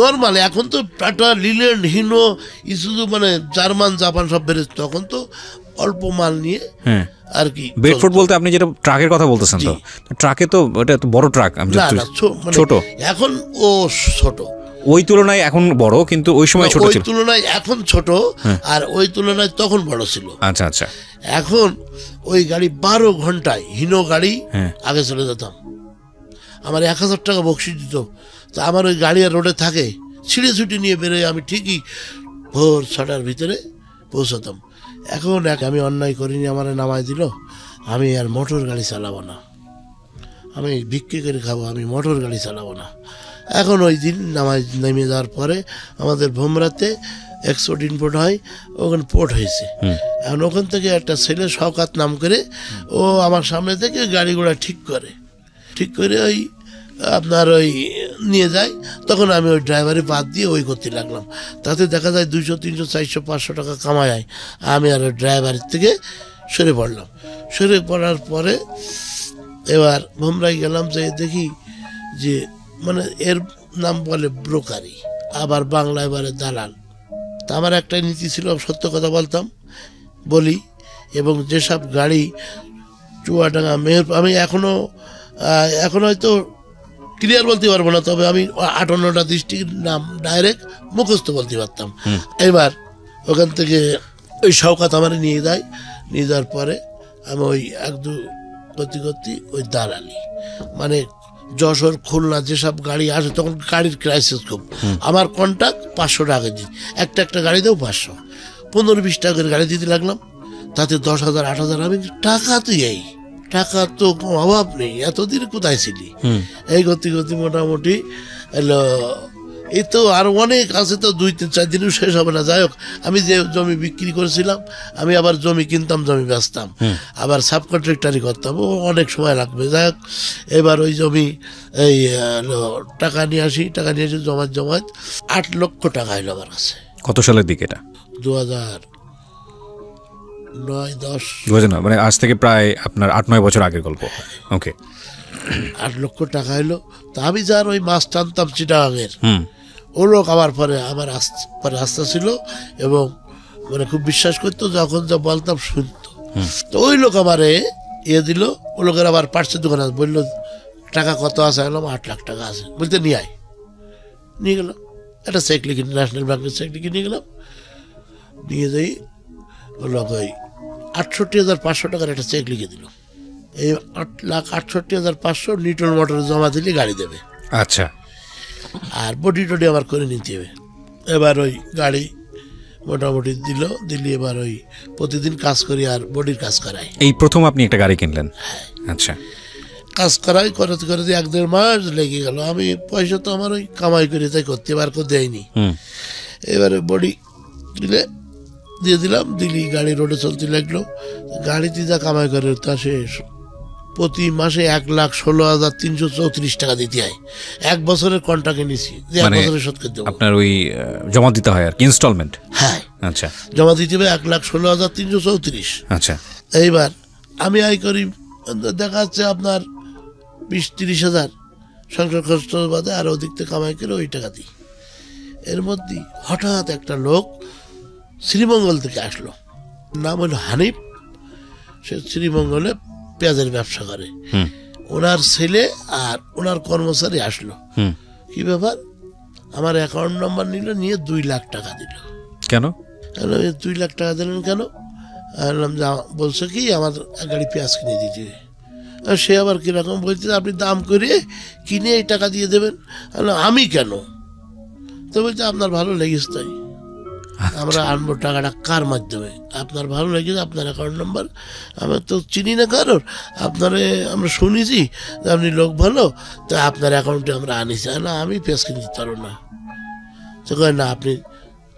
নর্মাল, এখন তো টাটা, লিল্যান্ড, হিনো, ইসুজু, মানে জার্মান, জাপান সব বেড়েছে। তখন তো অল্প মাল নিয়ে আর কি। বেডফোর্ড বলতে আপনি যেটা ট্রাকের কথা বলতেছেন, তো ট্রাকে তো এটা তো বড় ট্রাক। ছোট, এখন ও ছোট, ওই তুলনায় এখন বড়, কিন্তু ওই সময় ছোট ছিল। ওই তুলনায় এখন ছোট, আর ওই তুলনায় তখন বড় ছিল। আচ্ছা আচ্ছা। এখন ওই গাড়ি 12 ঘন্টায়, হিনো গাড়ি, আগে চলে যেতাম। আমার 1000 টাকা বকশিশ দিত। তো আমার ওই গাড়ি আর রোডে থাকে, ছিঁড়ে ছুটি নিয়ে বেরোয়, আমি ঠিকই ভোর 6টার ভিতরে পৌঁছাতাম। এখন আমি অন্যায় করিনি, আমার নামায় দিল, আমি আর মোটর গাড়ি চালাবো না, আমি বিক্রি করে খাবো, আমি মোটর গাড়ি চালাবো না। এখন ওই দিন নেমে যাওয়ার পরে আমাদের ভোমরাতে এক্সপোর্ট ইম্পোর্ট হয়, ওখানে পোর্ট হয়েছে। এখন ওখান থেকে একটা ছেলে শওকাত নাম করে, ও আমার সামনে থেকে গাড়ি ঘোড়া ঠিক করে ওই আপনার ওই নিয়ে যায়। তখন আমি ওই ড্রাইভারে বাদ দিয়ে ওই করতে লাগলাম। তাতে দেখা যায় 200, 300, 400, 500 টাকা কামায়। আমি আর ওই ড্রাইভারের থেকে সরে পড়লাম। সরে পড়ার পরে এবার ভোমরাই গেলাম, যে দেখি যে মানে এর নাম বলে ব্রোকারি, আবার বাংলায় বলে দালাল। তা আমার একটা নীতি ছিল, সত্য কথা বলি। এবং যেসব গাড়ি চুয়াডাঙ্গা, মেহেরপুর, আমি এখনো হয়তো ক্লিয়ার বলতে পারবো না, তবে আমি 58টা ডিস্ট্রিক্টের নাম ডাইরেক্ট মুখস্থ বলতে পারতাম। এবার ওখান থেকে ওই শওকাত আমার নিয়ে যাওয়ার পরে আমি ওই 1-2 করতে ওই দালালি, মানে যশোর, খুলনা যেসব গাড়ি আসে, তখন গাড়ির ক্রাইসিস খুব। আমার কন্ট্যাক্ট 500 টাকা দিই, একটা গাড়িতেও 500, 15-20 টাকার গাড়ি দিতে লাগলাম। তাতে 10,000, 8,000। আমি টাকা তো অভাব নেই, এতদিন কোথায় ছিলি? এই করতে মোটামুটি এলো। এই তো আর অনেক আছে, তো 2-4 দিনও শেষ হবে না। যাই হোক, আমি যে জমি বিক্রি করেছিলাম, আমি আবার জমি কিনতাম, জমি বেচতাম, আবার সাব কন্ট্রাক্টারি করতাম, ও অনেক সময় লাগবে। যাই হোক, এবার ওই জমি এই টাকা নিয়ে আসি জমাত 8 লক্ষ টাকা এলো আমার কাছে। কত সালের দিকে এটা? 2009-10, মানে আজ থেকে প্রায় আপনার 8-9 বছর আগের গল্প। ওকে, 8 লক্ষ টাকা এলো। তা আমি যার ওই মাছ টানতাম চিটাগাঙের, ও লোক আমার পরে আস্থা ছিল এবং মানে খুব বিশ্বাস করতো, যখন যা বলতাম শুনতো। তো ওই লোক আমারে দিল। ও লোকের আবার পার্সের দোকান আছে, বললো টাকা কত আছে? এলাম 8 লাখ টাকা আছে। বলতে নিয়ে গেলাম একটা চেক লিখে, ন্যাশনাল ব্যাংকের চেক লিখে নিয়ে গেলাম। নিয়ে যাই ও লোক ওই 68,500 টাকার একটা চেক লিখে দিল। এই 8,68,500 নিটল মোটরে জমা দিলে গাড়ি দেবে। আচ্ছা, আর বডি টডি আমার করে নিতে হবে। এবার ওই গাড়ি মোটামুটি দিলি এবার ওই প্রতিদিন কাজ করি আর বডির কাজ করাই। এই প্রথম আপনি একটা গাড়ি কিনলেন? আচ্ছা, কাজ করাই করতে 1-1.5 মাস লেগে গেল। আমি পয়সা তো আমার ওই কামাই করে তাই করতে বার করে দেয়নি। এবারে বডি দিয়ে দিলাম, গাড়ি রোডে চলতে লাগলো। গাড়িতে যা কামাই করে তা শেষ। প্রতি মাসে 1,16,334 টাকা দিতে হয়। 1 বছরের কন্ট্রাক্ট নিয়েছি, যে 1 বছরের শোধ করতে হবে। আপনার ওই জমা দিতে হয় আর কি, ইনস্টলমেন্ট? হ্যাঁ, আচ্ছা, জমা দিতে হবে 1,16,334। আচ্ছা, এইবার আমি আয় করি, দেখা যাচ্ছে আপনার 20-30 হাজার সংসার খরচ বাদে, আর ওদিক থেকে কামাই করে ওই টাকা দিই। এর মধ্যে হঠাৎ একটা লোক শ্রীমঙ্গল থেকে আসলো, নাম হলো হানিফ। সে শ্রীমঙ্গলে পেঁয়াজের ব্যবসা করে। ওনার ছেলে আর ওনার কর্মচারী আসলো। কি ব্যাপার? আমার অ্যাকাউন্ট নাম্বার নিয়ে 2 লাখ টাকা দিল। কেন? 2 লাখ টাকা দিলেন কেন? বললাম যে বলছে কি আমার এক গাড়ি পেঁয়াজ কিনে দিতে। সে আবার কীরকম বলছে আপনি দাম করে কিনে এই টাকা দিয়ে দেবেন। আমি কেন? তো বলছে আপনার ভালো লেগেছে তাই আমরা আনবো টাকাটা কার মাধ্যমে, আপনার ভালো লেগেছে আপনার অ্যাকাউন্ট নাম্বার, আমি তো চিনি না কারোর, আপনারে আমরা শুনেছি যে আপনি লোক ভালো, তো আপনার অ্যাকাউন্টে আমরা আনিছি। না আমি পেঁয়াজ কিনে দিতে পারবো না। তো কয় না আপনি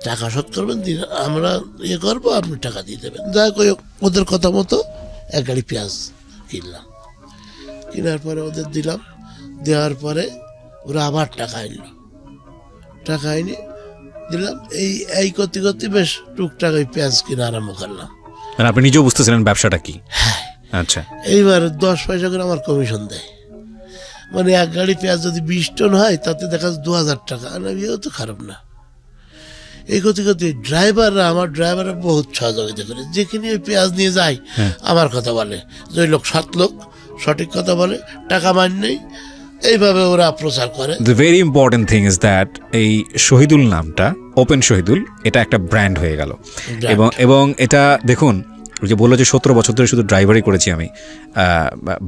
টাকা শোধ করবেন, আমরা ইয়ে করবো, আপনি টাকা দিয়ে দেবেন। যাই হোক ওদের কথা মতো এক গাড়ি পেঁয়াজ কিনলাম। কেনার পরে ওদের দিলাম, দেওয়ার পরে ওরা আবার টাকা আনলো, টাকা এনে দিলাম। এই করতে করতে বেশ টুকটাক ওই পেঁয়াজ কিনে আরম্ভ করলাম। আপনি নিজেও বুঝতেছিলেন ব্যবসাটা কি? হ্যাঁ। আচ্ছা। এইবার 10 পয়সা করে আমার কমিশন দেয়, মানে এক গাড়ি পেঁয়াজ যদি 20 টন হয় তাতে দেখা যাচ্ছে 2000 টাকা। এও তো খারাপ না। এই করতে করতে আমার ড্রাইভাররা বহুত সহযোগিতা করে, যেখানে ওই পেঁয়াজ নিয়ে যায় আমার কথা বলে যে ওই লোক 7 লোক সঠিক কথা বলে, টাকা মান নেই, এইভাবে ওরা প্রচার করে। The very important thing is that এই শহীদুল নামটা, ওপেন শহীদুল, এটা একটা ব্র্যান্ড হয়ে গেল। এবং এটা দেখুন, ওই যে বললো যে 17 বছর ধরে শুধু ড্রাইভারই করেছি আমি,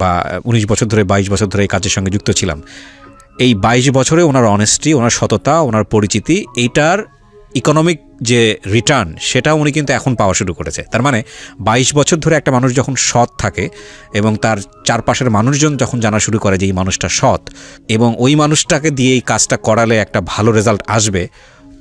বা 19 বছর ধরে 22 বছর ধরে এই কাজের সঙ্গে যুক্ত ছিলাম। এই 22 বছরে ওনার অনেস্টি, ওনার সততা, ওনার পরিচিতি, এইটার ইকোনমিক যে রিটার্ন সেটা উনি কিন্তু এখন পাওয়া শুরু করেছে। তার মানে 22 বছর ধরে একটা মানুষ যখন সৎ থাকে এবং তার চারপাশের মানুষজন যখন জানা শুরু করে যে এই মানুষটা সৎ এবং ওই মানুষটাকে দিয়ে এই কাজটা করালে একটা ভালো রেজাল্ট আসবে,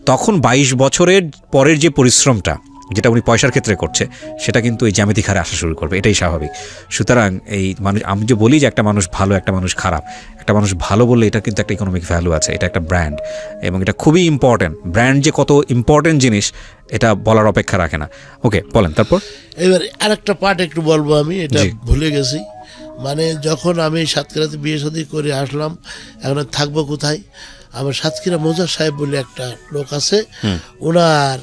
তখন 22 বছরের পরের যে পরিশ্রমটা যেটা উনি পয়সার ক্ষেত্রে করছে সেটা কিন্তু এই জ্যামিতিক হারে আসা শুরু করবে, এটাই স্বাভাবিক। সুতরাং এই মানুষ, আমি যে বলি যে একটা মানুষ ভালো একটা মানুষ খারাপ, একটা মানুষ ভালো বললে এটা কিন্তু একটা ইকোনমিক ভ্যালু আছে, এটা একটা ব্র্যান্ড এবং এটা খুবই ইম্পর্টেন্ট। ব্র্যান্ড যে কত ইম্পর্টেন্ট জিনিস এটা বলার অপেক্ষা রাখে না। ওকে, বলেন তারপর। এবার আরেকটা পার্ট একটু বলবো, আমি এটা ভুলে গেছি। মানে যখন আমি সাতক্ষীরাতে বিয়ে শাদী করে আসলাম, এখন থাকবো কোথায়? আমার সাতক্ষীরা মোজার সাহেব বলে একটা লোক আছে, ওনার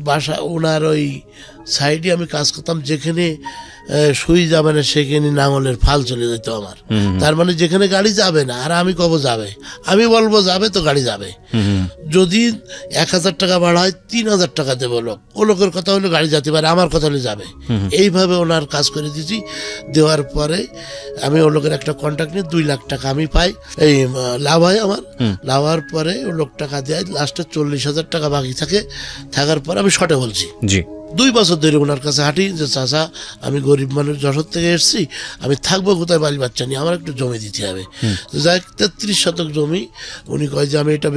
বাসা, ওনার ওই সাইডে আমি কাজ করতাম, যেখানে সুই যাবে না সেখানে নাঙলের ফাল চলে যেত আমার। তার মানে যেখানে গাড়ি যাবে না আর আমি কব যাবে, আমি বলবো যাবে তো গাড়ি যাবে। যদি 1000 টাকা ভাড়া হয় 3000 টাকা দেবো লোক, ও লোকের কথা হলে গাড়ি যেতে পারে, আমার কথা হলে যাবে। এইভাবে ওনার কাজ করে দিয়েছি। দেওয়ার পরে আমি ও লোকের একটা কন্ট্রাক্ট নিয়ে 2 লাখ টাকা আমি পাই, এই লাভ হয় আমার। লাভ হওয়ার পরে ও লোক টাকা দেয়, লাস্টে 40,000 টাকা বাকি থাকে। থাকার পর আমি শর্টে বলছি, 2 বছর ধরে ওনার কাছে হাঁটি যে চাচা আমি গরিব মানুষ, যশোর থেকে এসেছি, আমি থাকবো কোথায়, বাড়ি বাচ্চা নিয়ে, আমার একটু জমি দিতে হবে। যাই 33 শতক জমি, উনি কয় যে আমি এটা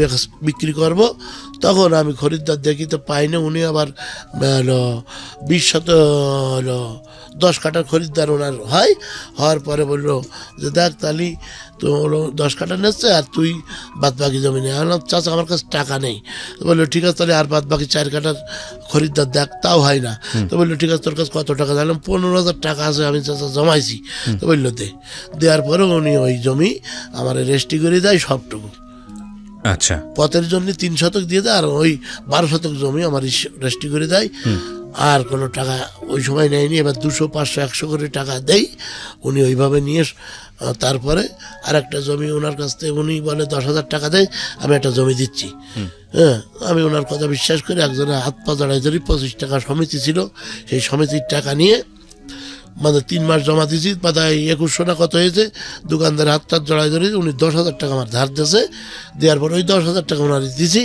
বিক্রি করব। তখন আমি খরিদ্দার দেখি তো পাই না। উনি আবার 10 কাঠার খরিদ্দার ওনার হয়। হওয়ার পরে বললো যে দেখ তালি তো 10 কাঠা নিচ্ছে আর তুই বাদ বাকি জমি নেই। আমি চাচা আমার কাছে টাকা নেই। বললো ঠিক আছে তাহলে আর বাদ বাকি 4 কাঠার খরিদ্দার দেখ, তাও হয় না। তো বললো ঠিক আছে তোর কাছে কত টাকা? জানলাম 15,000 টাকা আছে, আমি চাচা জমাইছি। তো বললো দেওয়ার পরে উনি ওই জমি আমার রেজিস্ট্রি করে দেয় সবটুকু। আচ্ছা, পথের জন্য 3 শতক দিয়ে দেয়, আর ওই 12 শতক জমি আমার রেজিস্ট্রি করে দেয়। আর কোনো টাকা ওই সময় নেয়নি। এবার 200, 500, 100 করে টাকা দেয় উনি, ওইভাবে নিয়ে তারপরে আর একটা জমি ওনার কাছ থেকে উনি বলে 10,000 টাকা দেয়, আমি একটা জমি দিচ্ছি। হ্যাঁ, আমি ওনার কথা বিশ্বাস করে একজনের হাত পা জড়াই ধরি। 25 টাকা সমিতি ছিল, সেই সমিতির টাকা নিয়ে মানে 3 মাস জমা দিয়েছি, পাতায় 2100 না কত হয়েছে। দোকানদারের হাত টাত জড়াই ধরে উনি 10,000 টাকা আমার ধার দিয়েছে। দেওয়ার পরে ওই 10,000 টাকা ওনার দিয়েছি।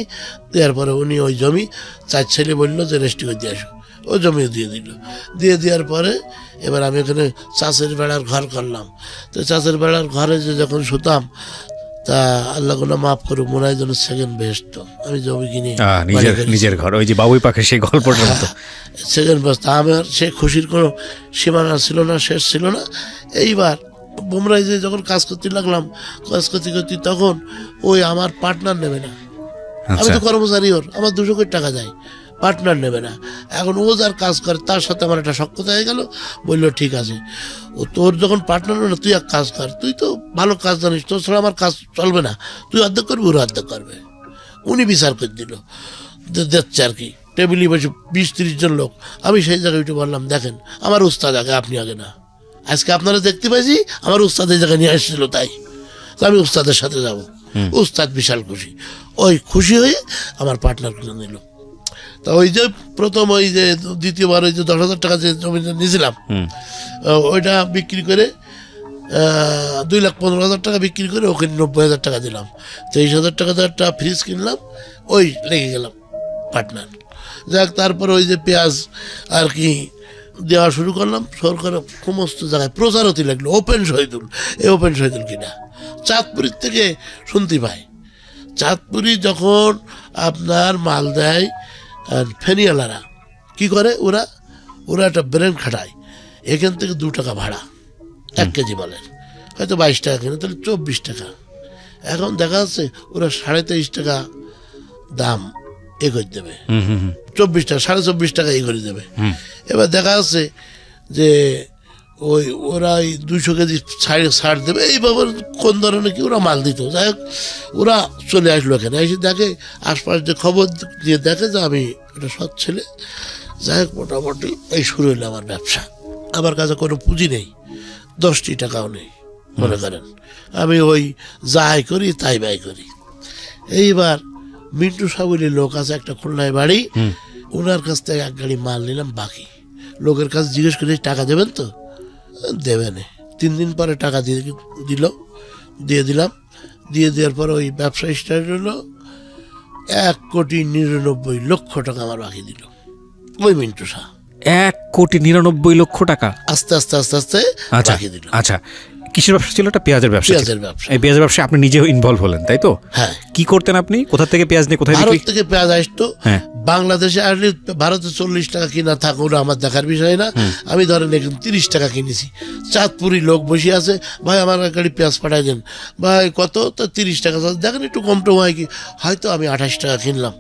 দেওয়ার পরে উনি ওই জমি 4 ছেলে বললো যে রেজিস্ট্রি করে দিয়ে আসো, ওই জমিও দিয়ে দিল। দেওয়ার পরে এবার আমি ওখানে চাষের বেড়ার ঘর করলাম। তো চাষের বেড়ার ঘরে যে যখন শুতাম, তা আল্লাহ কোনো মাফ করুক, মনে হয় যেন সেকেন্ড বেস্ট। আমি জমি কিনে নিজের ঘর, ওই যে বাবুই পাখি সেই গল্পটার মতো সেকেন্ড বেস্ট। আমার সে খুশির কোনো সীমানা ছিল না, শেষ ছিল না। এইবার বোমরাই যে যখন কাজ করতে লাগলাম, কাজ করতে করতে তখন ওই আমার পার্টনার নেবে না। আমি তো কর্মচারী, ওর আমার 200 কোটি টাকা যায়, পার্টনার নেবে না। এখন ও যার কাজ করে তার সাথে আমার একটা সখ্যতা হয়ে গেল। বললো ঠিক আছে, ও তোর যখন পার্টনার না, তুই এক কাজ কর, তুই তো ভালো কাজ জানিস, তোর ছাড়া আমার কাজ চলবে না, তুই অর্ধেক করবি, ওরা অর্ধেক করবে। উনি বিচার করে দিল, দেখছে আর কি, টেবিলে বসে 20-30 জন লোক। আমি সেই জায়গায় উঠে বললাম দেখেন আমার উস্তাদ আগে, আপনি আগে না। আজকে আপনারা দেখতে পাইছি আমার উস্তাদ এই জায়গায় নিয়ে আসছিল, তাই তো আমি উস্তাদের সাথে যাব। উস্তাদ বিশাল খুশি, ওই খুশি হয়ে আমার পার্টনার করে নিল। তা ওই যে প্রথম ওই যে দ্বিতীয়বার ওই যে 10,000 টাকা যে জমিটা নিয়েছিলাম ওইটা বিক্রি করে 2,15,000 টাকা বিক্রি করে ওখানে 90,000 টাকা দিলাম, 23,000 টাকা একটা ফ্রিজ কিনলাম, ওই লেগে গেলাম পার্টনার। যাক তারপর ওই যে পেঁয়াজ আর কি দেওয়া শুরু করলাম, সরকারের সমস্ত জায়গায় প্রচার হতে লাগলো ওপেন শহীদুল, এই ওপেন শহীদুল কিনা চাঁদপুরের থেকে শুনতে পাই। চাঁদপুরি যখন আপনার মাল দেয় ফেনিওয়ালারা কি করে, ওরা একটা ব্রেন খাটায়, এখান থেকে 2 টাকা ভাড়া 1 কেজি মালের, হয়তো 22 টাকা কিনে, তাহলে 24 টাকা। এখন দেখা যাচ্ছে ওরা 23.5 টাকা দাম এ করে দেবে, 24 টাকা 24.5 টাকা এ করে দেবে। এবার দেখা যাচ্ছে যে ওই ওরা 200 কেজি ছাড় দেবে, এইভাবে কোন ধরনের কি ওরা মাল দিত। যাই হোক ওরা চলে আসলো এখানে, এসে দেখে আশপাশ যে খবর দিয়ে দেখে যে আমি একটা সৎ ছেলে। যাই হোক মোটামুটি এই শুরু হইলো আমার ব্যবসা। আমার কাছে কোনো পুঁজি নেই, 10টি টাকাও নেই মনে করেন, আমি ওই যাই করি তাই ব্যয় করি। এইবার মিন্টু সাবুলির লোক আছে একটা খুলনায় বাড়ি, ওনার কাছ থেকে 1 গাড়ি মাল নিলাম বাকি। লোকের কাছে জিজ্ঞেস করে টাকা দেবেন তো, দেবে না। 3 দিন পরে টাকা দিয়ে দিলাম, দিয়ে দেওয়ার পর ওই ব্যবসা স্টার্ট হলো। 1,99,00,000 টাকা আমার বাকি দিল ওই মিন্টু শাহ। 1,99,00,000 টাকা আস্তে আস্তে আস্তে আস্তে বাকি দিল। আচ্ছা, কিসের ব্যবসা ছিল? এটা পেঁয়াজের ব্যবসা। পেঁয়াজের ব্যবসা। এই পেঁয়াজের ব্যবসায় আপনি নিজেও ইনভলভ হলেন, তাই তো? হ্যাঁ। কি করতেন আপনি? কোথা থেকে পেঁয়াজ নিয়ে কোথায়? ভারত থেকে পেঁয়াজ আসতো, বাংলাদেশে আসলে ভারতে 40 টাকা কিনা থাক, ওরা আমার দেখার বিষয় না। আমি ধরেন এখন 30 টাকা কিনেছি, চাঁদপুরি লোক বসে আছে, ভাই আমার 1 গাড়ি পেঁয়াজ পাঠাই দেন, ভাই কত? তো 30 টাকা। দেখেন একটু কম টম হয় কি, হয়তো আমি 28 টাকা কিনলাম,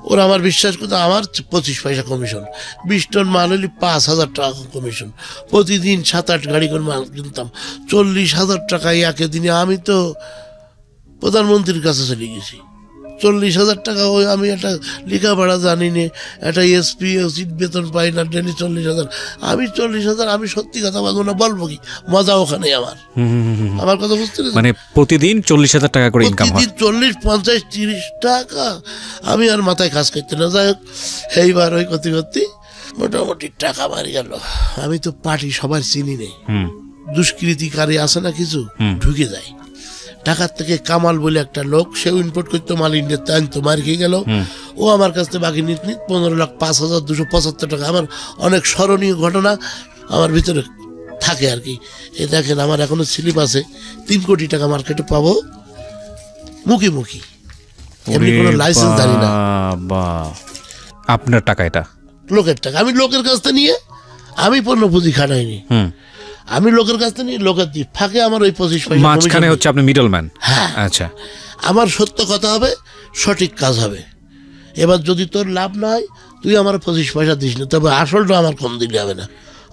ওরা আমার বিশ্বাস করতো, আমার 25 পয়সা কমিশন, 20 টন মাল হলে 5,000 টাকা কমিশন, প্রতিদিন 7-8 গাড়ি করে মাল কিনতাম, 40,000 টাকায় একে দিনে। আমি তো প্রধানমন্ত্রীর কাছে চলে গেছি। 40,000 টাকা ওই আমি একটা লেখাপড়া জানি না, একটা এসপি সিট বেতন পাই না, ডেলি 40,000। আমি 40,000, আমি সত্যি কথা বলবো না, বলবো কি মজা ওখানে আমার কথা বুঝতে পেরেছি। মানে প্রতিদিন 40,000 টাকা করে ইনকাম হয়, 40, 50, 30 টাকা। আমি আর মাথায় কাজ করতে না। যাই হোক এইবার ওই করতে করতে মোটামুটি টাকা মারি গেল। আমি তো পার্টি সবার চিনি নেই, দুষ্কৃতিকারী আছে না কিছু, ঢুকে যায়। ঢাকার থেকে কামাল বলে একটা লোক, সেও ইম্পোর্ট করতো মাল, ইন্ডিয়াতে আনতো, মার খেয়ে গেল। ও আমার কাছ থেকে বাকি নিত 15,05,275 টাকা। আমার অনেক স্মরণীয় ঘটনা আমার ভিতরে থাকে আর কি। এই দেখেন আমার এখনো স্লিপ আছে, 3 কোটি টাকা মার্কেটে পাবো মুখি, এমনি কোনো লাইসেন্স জানি না। আপনার টাকা? এটা লোকের টাকা। আমি লোকের কাছ থেকে নিয়ে, আমি পণ্য পুঁজি খাটাইনি, আমি লোকের কাছ থেকে নিয়ে লোকের দিই, ফাঁকে আমার ওই 25 পয়সা মাঝখানে হচ্ছে আপনি মিডলম্যান। হ্যাঁ, আচ্ছা। আমার সত্য কথা হবে, সঠিক কাজ হবে। এবার যদি তোর লাভ না হয় তুই আমার 25 পয়সা দিস না, তবে আসলটা আমার কম দিলে হবে না।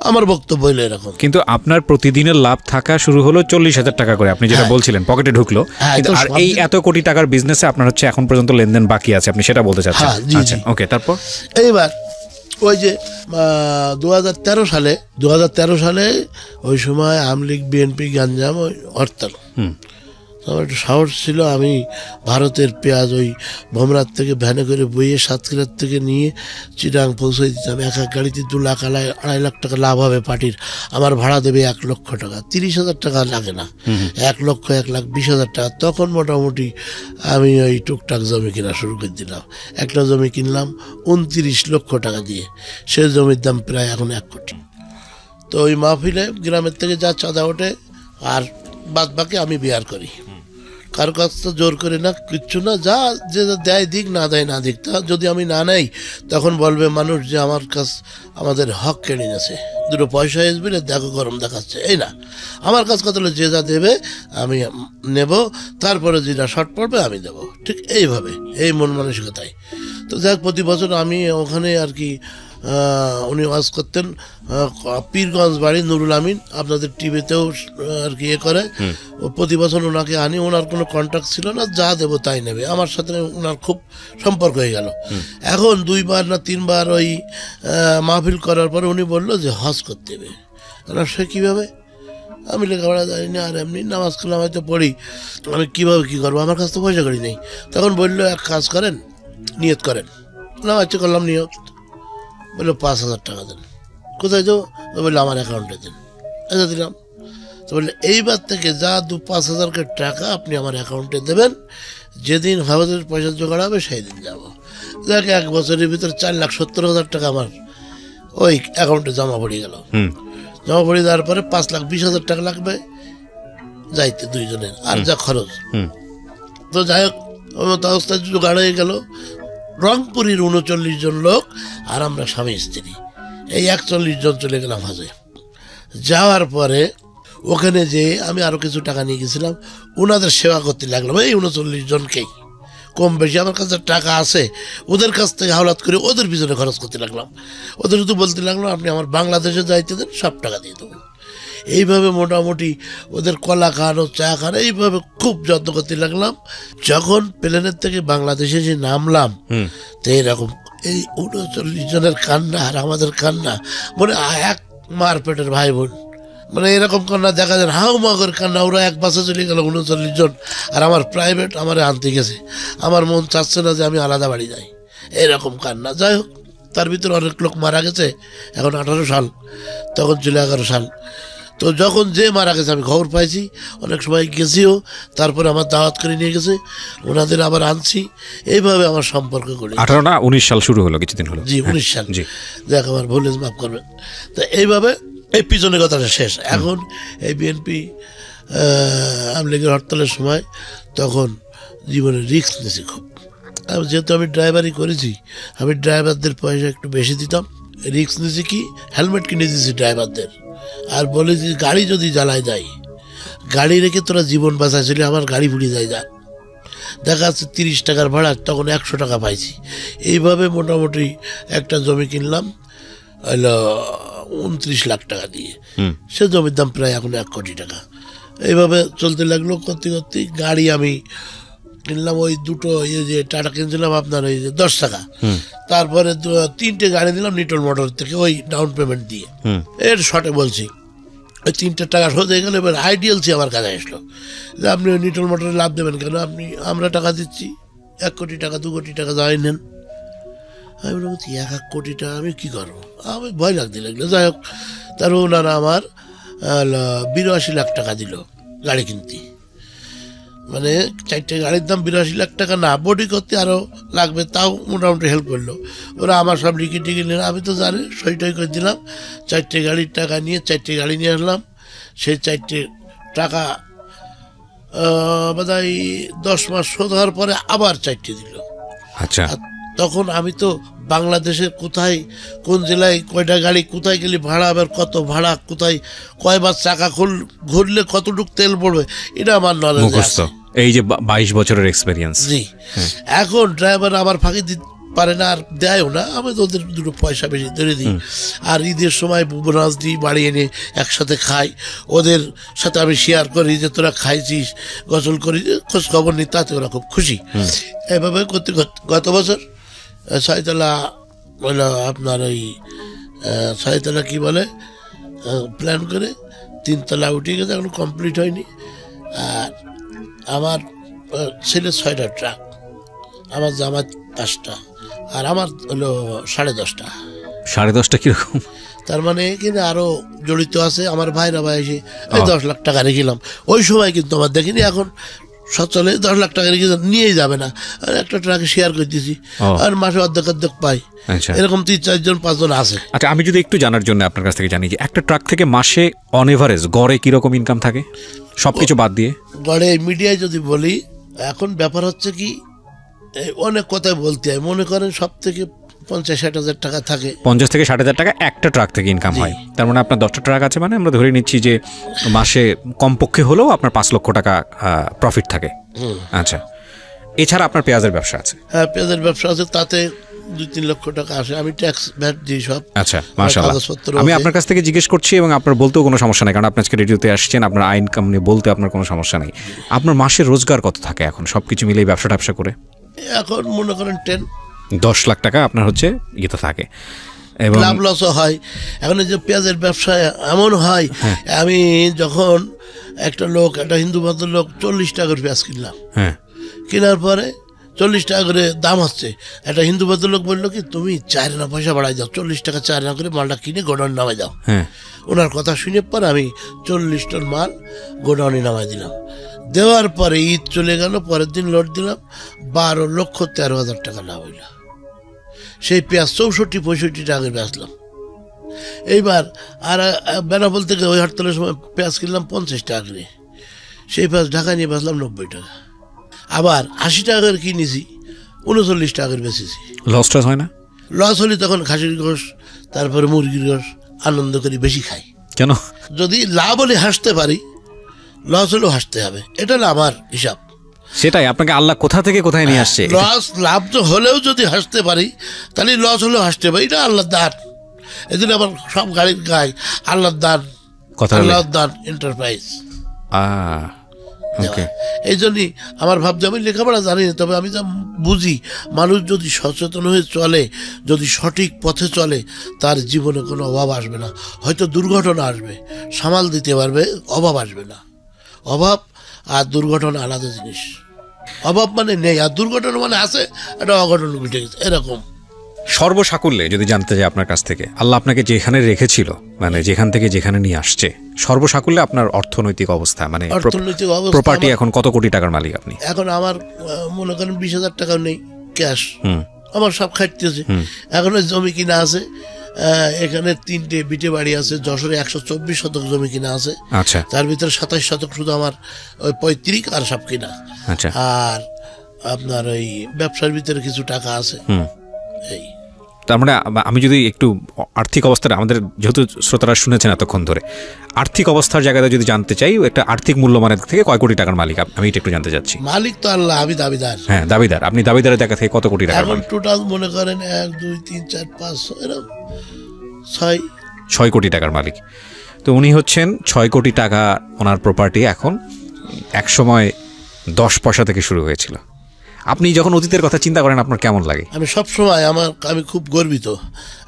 আমার বক্তব্য হইলো এরকম। কিন্তু আপনার প্রতিদিনের লাভ থাকা শুরু হলো 40,000 টাকা করে, আপনি যেটা বলছিলেন পকেটে ঢুকলো। আর এই এত কোটি টাকার বিজনেসে আপনার হচ্ছে এখন পর্যন্ত লেনদেন বাকি আছে, আপনি সেটা বলতে চাচ্ছেন? আচ্ছা, ওকে। তারপর এইবার ওই যে 2013 সালে ওই সময় আওয়ামী লীগ বিএনপি গাঞ্জাম ওই হরতাল, আমার একটু সাহস ছিল। আমি ভারতের পেঁয়াজ ওই ভোমরাত থেকে ভ্যানে করে বইয়ে সাতক্ষীরার থেকে নিয়ে চিটাং পৌঁছে দিতাম। এক গাড়িতে 2 লাখ 2.5 লাখ টাকা লাভ হবে পার্টির, আমার ভাড়া দেবে 1 লক্ষ টাকা, 30,000 টাকা লাগে না, 1,20,000 টাকা। তখন মোটামুটি আমি ওই টুকটাক জমি কেনা শুরু করে দিলাম। একটা জমি কিনলাম 29 লক্ষ টাকা দিয়ে, সে জমির দাম প্রায় এখন 1 কোটি। তো ওই মাহফিলে গ্রামের থেকে যা চাঁদা ওঠে আর বাদ বাকি আমি বিয়ার করি, কারো কাছ তো জোর করে না, কিচ্ছু না, যা যে দেয় দিক, না দেয় না দিক। তা যদি আমি না নেই তখন বলবে মানুষ যে আমার কাছ আমাদের হক কেড়ে নিয়েছে, 2 পয়সা আসবে দেখো গরম দেখাচ্ছে, এই না। আমার কাছ কথা হলো যে যা দেবে আমি নেব, তারপরে যেটা শর্ট পড়বে আমি দেব, ঠিক এইভাবে, এই মন মানসিকতায়। তো যাক প্রতি বছর আমি ওখানে আর কি, উনি ওয়াজ করতেন, পীরগঞ্জ বাড়ি, নুরুল আমিন, আপনাদের টিভিতেও আর কি করে। প্রতি বছর ওনাকে আনি, ওনার কোনো কন্ট্যাক্ট ছিল না, যা দেবো তাই নেবে। আমার সাথে ওনার খুব সম্পর্ক হয়ে গেল। এখন 2বার না 3বার ওই মাহফিল করার পরে উনি বললো যে হজ করতে হবে। সে কীভাবে? আমি লেখাপড়া জানি না, আর এমনি নামাজ কালাম হয়তো পড়ি, আমি কীভাবে কী করবো, আমার কাছে তো পয়সা করি নেই। তখন বললো এক কাজ করেন, নিয়ত করেন, আচ্ছা করলাম নিয়ত, বললো 5,000 টাকা দেন। কোথায় দেবো? বললো আমার অ্যাকাউন্টে দেন। আচ্ছা দিলাম। তো বললে এইবার থেকে যা 5,000 টাকা আপনি আমার অ্যাকাউন্টে দেবেন, যেদিন হাউজের পয়সা জোগাড় হবে সেই দিন যাবো। দেখ 1 বছরের ভিতরে 4,70,000 টাকা আমার ওই অ্যাকাউন্টে জমা পড়ে গেল। জমা পড়ে যাওয়ার পরে 5,20,000 টাকা লাগবে যাইতে দুইজনের, আর যা খরচ। তো যাই হোক অবস্থা জোগাড় হয়ে গেল। রংপুরের 39 জন লোক আর আমরা স্বামী স্ত্রী, এই 41 জন চলে গেলাম হজে। যাওয়ার পরে ওখানে যে আমি আরো কিছু টাকা নিয়ে গেছিলাম, ওনাদের সেবা করতে লাগলাম। এই 39 জনকেই কম বেশি আমার কাছে টাকা আছে, ওদের কাছ থেকে হাওলাত করে ওদের পিছনে খরচ করতে লাগলাম। ওদের শুধু বলতে লাগলাম আপনি আমার বাংলাদেশে যাইতে দেন, সব টাকা দিয়ে দেবো। এইভাবে মোটামুটি ওদের কলা খাওয়ানো, চা খাওয়ানো, এইভাবে খুব যত্ন করতে লাগলাম। যখন প্লেনের থেকে বাংলাদেশে যে নামলাম, তো এইরকম এই 39 জনের কান্না আর আমাদের কান্না, মানে এক মার পেটের ভাই বোন, মানে এরকম কান্না দেখা যায় হাউ মাগর কান্না। ওরা এক বাসে চলে গেল 39 জন, আর আমার প্রাইভেট আমার আনতে গেছে। আমার মন চাচ্ছে না যে আমি আলাদা বাড়ি যাই, এরকম কান্না। যাই হোক তার ভিতরে অনেক লোক মারা গেছে। এখন 18 সাল, তখন ছিল 11 সাল। তো যখন যে মারা গেছে আমি খবর পাইছি, অনেক সময় গেছিও, তারপরে আমার দাওয়াত করে নিয়ে গেছে, ওনাদের আবার আনছি। এইভাবে আমার সম্পর্ক করি। 18 না 19 সাল শুরু হলো, কিছুদিন হলো। জি 19 সাল। জি দেখ আমার ভুল মাফ করবেন। তো এইভাবে এই পিছনের কথাটা শেষ। এখন এই বিএনপি আওয়ামী লীগের হরতালের সময় তখন জীবনে রিস্ক নিয়েছি খুব। যেহেতু আমি ড্রাইভারই করেছি, আমি ড্রাইভারদের পয়সা একটু বেশি দিতাম। রিস্ক নিয়েছি কি, হেলমেট কিনে দিয়েছি ড্রাইভারদের, আর বলেছি গাড়ি যদি জ্বালায় যায়, গাড়ি রেখে তোরা জীবন বাঁচাইছিলি, আমার গাড়ি পুড়ে যায় যা। দেখা যাচ্ছে 30 টাকার ভাড়া, তখন 100 টাকা পাইছি। এইভাবে মোটামুটি একটা জমি কিনলাম হলো 29 লাখ টাকা দিয়ে। সে জমির দাম প্রায় এখন 1 কোটি টাকা। এইভাবে চলতে লাগলো। করতে করতে গাড়ি আমি কিনলাম, ওই দুটো যে টাটা কিনছিলাম আপনার ওই যে 10 টাকা। তারপরে 3টে গাড়ি দিলাম নিটল মোটর থেকে, ওই ডাউন পেমেন্ট দিয়ে। এর শর্টে বলছি ওই 3টে টাকা শোধ হয়ে গেল। এবার আইডিয়ালসি আমার কাছে আসলো যে আপনি ওই নিটল মোটরে লাভ দেবেন কেন, আমরা টাকা দিচ্ছি 1 কোটি টাকা 2 কোটি টাকা যাই নেন। আমি বলছি 1 কোটি টাকা আমি কী করবো, আমি ভয় লাগতে লাগলো। যাই হোক তার ওনারা আমার 82 লাখ টাকা দিল গাড়ি কিনতে। মানে 4টে গাড়ির দাম 82 লাখ টাকা না, বডি করতে আরও লাগবে, তাও মোটামুটি হেল্প করলো। ওরা আমার সব টিকিট নিলাম, আমি তো জানি সইটই করে দিলাম। 4টে গাড়ির টাকা নিয়ে 4টে গাড়ি নিয়ে আসলাম। সেই 4টে টাকা বোধহয় 10 মাস শোধ হওয়ার পরে আবার 4টে দিল। আচ্ছা, তখন আমি তো বাংলাদেশের কোথায় কোন জেলায় কয়টা গাড়ি, কোথায় গেলে ভাড়া, আবার কত ভাড়া, কোথায় কয়বার চাকা ঘুরলে কতটুকু তেল পড়বে, এটা আমার নলেজ আছে। এই যে 22 বছরের এক্সপেরিয়েন্স। জি। এখন ড্রাইভার আমার ফাঁকি দিতে পারে না, আর দেয়ও না। আমি তো ওদের দুটো পয়সা বেশি ধরে দিই, আর ঈদের সময় বোনাস দিই, বাড়ি এনে একসাথে খাই। ওদের সাথে আমি শেয়ার করি যে তোরা খাইছিস, গোসল করি, খোঁজ খবর নিই, তাতে ওরা খুব খুশি। এভাবে করতে গত বছর 6তলা বলে আপনার ওই 6তলা কী বলে প্ল্যান করে 3তলা উঠে গেছে, এখন কমপ্লিট হয়নি। আর আমার ছেলে 6টা ট্রাক, আমার জামাত 5টা, আর আমার হলো 10.5টা। 10.5টা কিরকম? তার মানে কিন্তু আরো জড়িত আছে আমার ভাইরা ভাই এসে 10 লাখ টাকা রেখেলাম। ওই সময় কিন্তু আমার দেখিনি, এখন সচলে 10 লাখ টাকা রেখে নিয়েই যাবে না, আর একটা ট্রাকে শেয়ার করে দিয়েছি, আর মাসে অর্ধেক পাই। এরকম 3-4 জন 5 জন আছে। আচ্ছা, আমি যদি একটু জানার জন্য আপনার কাছ থেকে জানি যে একটা ট্রাক থেকে মাসে অন এভারেজ গড়ে কিরকম ইনকাম থাকে সবকিছু বাদ দিয়ে? গড়ে মিডিয়ায় যদি বলি, এখন ব্যাপার হচ্ছে কি অনেক কথাই বলতে হয়, মনে করেন সব থেকে 50-60 হাজার টাকা থাকে। 50 থেকে 60 হাজার টাকা একটা ট্রাক থেকে ইনকাম হয়। তার মানে আপনার 10টা ট্রাক আছে, মানে আমরা ধরে নিচ্ছি যে মাসে কমপক্ষে হলেও আপনার 5 লক্ষ টাকা প্রফিট থাকে। আচ্ছা, এছাড়া আপনার পেঁয়াজের ব্যবসা আছে? হ্যাঁ, পেঁয়াজের ব্যবসা আছে, তাতে 2-3 লক্ষ টাকা আসে, আমি ট্যাক্স ভ্যাট দিই সব। আচ্ছা, মাশাআল্লাহ। আমি আপনার কাছ থেকে জিজ্ঞেস করছি, এবং আপনার বলতেও কোনো সমস্যা নেই, কারণ আপনি আজকে রেডিওতে আসছেন, আপনার ইনকাম নিয়ে বলতে আপনার কোনো সমস্যা নেই। আপনার মাসের রোজগার কত থাকে এখন সবকিছু মিলিয়ে ব্যবসা করে? এখন মনে করেন 10 লাখ টাকা আপনার হচ্ছে ইয়েতে থাকে, এবং লাভ লসও হয়। এখন যে পেঁয়াজের ব্যবসায় এমন হয়, আমি যখন একটা হিন্দু ভদ্রলোক 40 টাকার পেঁয়াজ কিনলাম, কেনার পরে 40 টাকা করে দাম হচ্ছে। একটা হিন্দু ভদ্রলোক বললো কি, তুমি 4 আনা পয়সা বাড়াই দাও, 40 টাকা 4 আনা করে মালটা কিনে গোডাউন নামাই দাও। ওনার কথা শুনে পর আমি 40 টন মাল গোডাউনে নামাই দিলাম। দেওয়ার পরে ঈদ চলে গেল, পরের দিন লোড দিলাম, 12,13,000 টাকা লাভ হইল। সেই পেঁয়াজ 64-65 টাকা বেচলাম। এইবার আর বেনাপোল থেকে ওই হরতালের সময় পেঁয়াজ কিনলাম 50 টাকা করে, সেই পেঁয়াজ ঢাকা নিয়ে বেচলাম 90 টাকা। আবার 80 টাকা করে কিনেছি, 39 টাকা করে বেচেছি। লস হয় না? লস হলে তখন খাসির গোশ, তারপরে মুরগির গোশ আনন্দ করে বেশি খাই। কেন? যদি লাভ হলে হাসতে পারি, লস হলেও হাসতে হবে, এটা না আমার হিসাব। সেটাই, আপনাকে আল্লাহ কোথা থেকে কোথায় নিয়ে আসছে। লস লাভ তো হলেও যদি হাসতে পারি, তাহলে লস হলেও হাসতে পারি, এটা আল্লাহর দান। এদিন আমার সব গাড়ির গায়ে আল্লাহর দান, আল্লাহর দান এন্টারপ্রাইজ। এই জন্যই আমার ভাবছি, আমি লেখাপড়া জানি না, তবে আমি যা বুঝি, মানুষ যদি সচেতন হয়ে চলে, যদি সঠিক পথে চলে, তার জীবনে কোনো অভাব আসবে না। হয়তো দুর্ঘটনা আসবে, সামাল দিতে পারবে, অভাব আসবে না। অভাব আর দুর্ঘটনা আলাদা জিনিস। অভাব মানে নেই, আর দুর্ঘটনা মানে আছে, একটা অঘটন ঘটে গেছে, এরকম। সর্বসাকুল্যে যদি জানতে চাই আপনার কাছ থেকে, আল্লাহ আপনাকে যেখানে রেখেছিল, মানে যেখান থেকে যেখানে নিয়ে আসছে, সর্বসাকুল্যে আপনার অর্থনৈতিক অবস্থা, মানে অর্থনৈতিক অবস্থা, প্রপার্টি এখন কত কোটি টাকার মালিক আপনি? এখন আমার মনে করেন 20,000 টাকাও নেই ক্যাশ, আমার সব খাটতেছে। এখন জমি কিনা আছে, এখানে 3টে বিটে বাড়ি আছে, যশোরে 124 শতক জমি কিনা আছে। আচ্ছা। তার ভিতরে 27 শতক শুধু আমার ওই পৈতৃক, আর সব কিনা। আচ্ছা। আর আপনার ওই ব্যবসার ভিতরে কিছু টাকা আছে। এই তার মানে আমি যদি একটু আর্থিক অবস্থাটা, আমাদের যেহেতু শ্রোতারা শুনেছেন এতক্ষণ ধরে, আর্থিক অবস্থার জায়গাতে যদি জানতে চাই, একটা আর্থিক মূল্যমানের থেকে কয় কোটি টাকার মালিক আমি এটা একটু জানতে চাচ্ছি। মালিক তো আল্লাহ, আমি দাবিদার। হ্যাঁ, দাবিদার। আপনি দাবিদারের জায়গা থেকে কত কোটি টাকা? এখন টোটাল মনে করেন 1, 2, 3, 4, 5 এরকম 6 কোটি টাকার মালিক। তো উনি হচ্ছেন 6 কোটি টাকা ওনার প্রপার্টি। এখন এক সময় 10 পয়সা থেকে শুরু হয়েছিল। আপনি যখন অতীতের কথা চিন্তা করেন, আপনার কেমন লাগে? আমি সবসময় আমি খুব গর্বিত।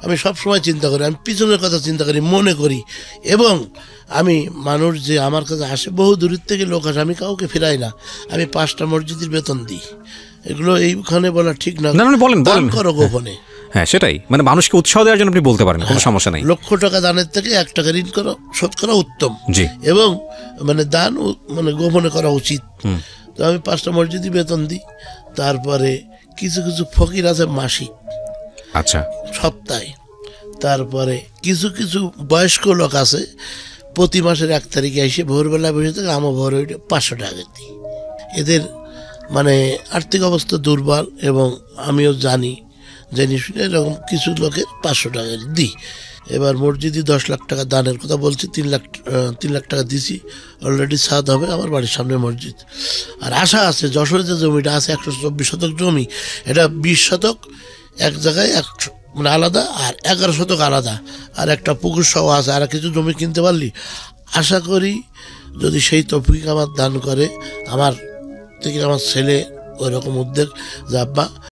আমি সবসময় চিন্তা করি, আমি পিছনের কথা চিন্তা করি, মনে করি। এবং আমি মানুষ যে আমার কাছে আসে, বহু দূরের থেকে লোক আসে, আমি কাউকে ফেরাই না। আমি 5টা মসজিদের বেতন দিই। এগুলো এইখানে বলা ঠিক না, বলেন করো গোপনে। হ্যাঁ, সেটাই, মানে মানুষকে উৎসাহ দেওয়ার জন্য আপনি বলতে পারেন, কোনো সমস্যা নেই। লক্ষ টাকা দানের থেকে 1 টাকা ঋণ করো, শোধ করা উত্তম। জি। এবং মানে দান মানে গোপনে করা উচিত। তো আমি 5টা মসজিদই বেতন দিই। তারপরে কিছু কিছু ফকির আছে মাসিক, আচ্ছা, সপ্তাহে। তারপরে কিছু কিছু বয়স্ক লোক আছে, প্রতি মাসের 1 তারিখে এসে ভোরবেলা বসে থাকে, আমার ভোর 500 টাকা দিই। এদের মানে আর্থিক অবস্থা দুর্বল, এবং আমিও জানি, জেনে শুনে এরকম কিছু লোকের 500 টাকা দিই। এবার মসজিদে 10 লাখ টাকা দানের কথা বলছি, 3 লাখ টাকা দিছি অলরেডি। ছাদ হবে আমার বাড়ির সামনে মসজিদ। আর আশা আছে, যশোরে যে জমিটা আছে 124 শতক জমি, এটা 20 শতক এক জায়গায় মানে আলাদা, আর 11 শতক আলাদা, আর একটা পুকুর সহ আছে। আর কিছু জমি কিনতে পারলি, আশা করি যদি সেই তৌফিক আমার দান করে, আমার থেকে আমার ছেলে ওইরকম উদ্যোগ, যে আব্বা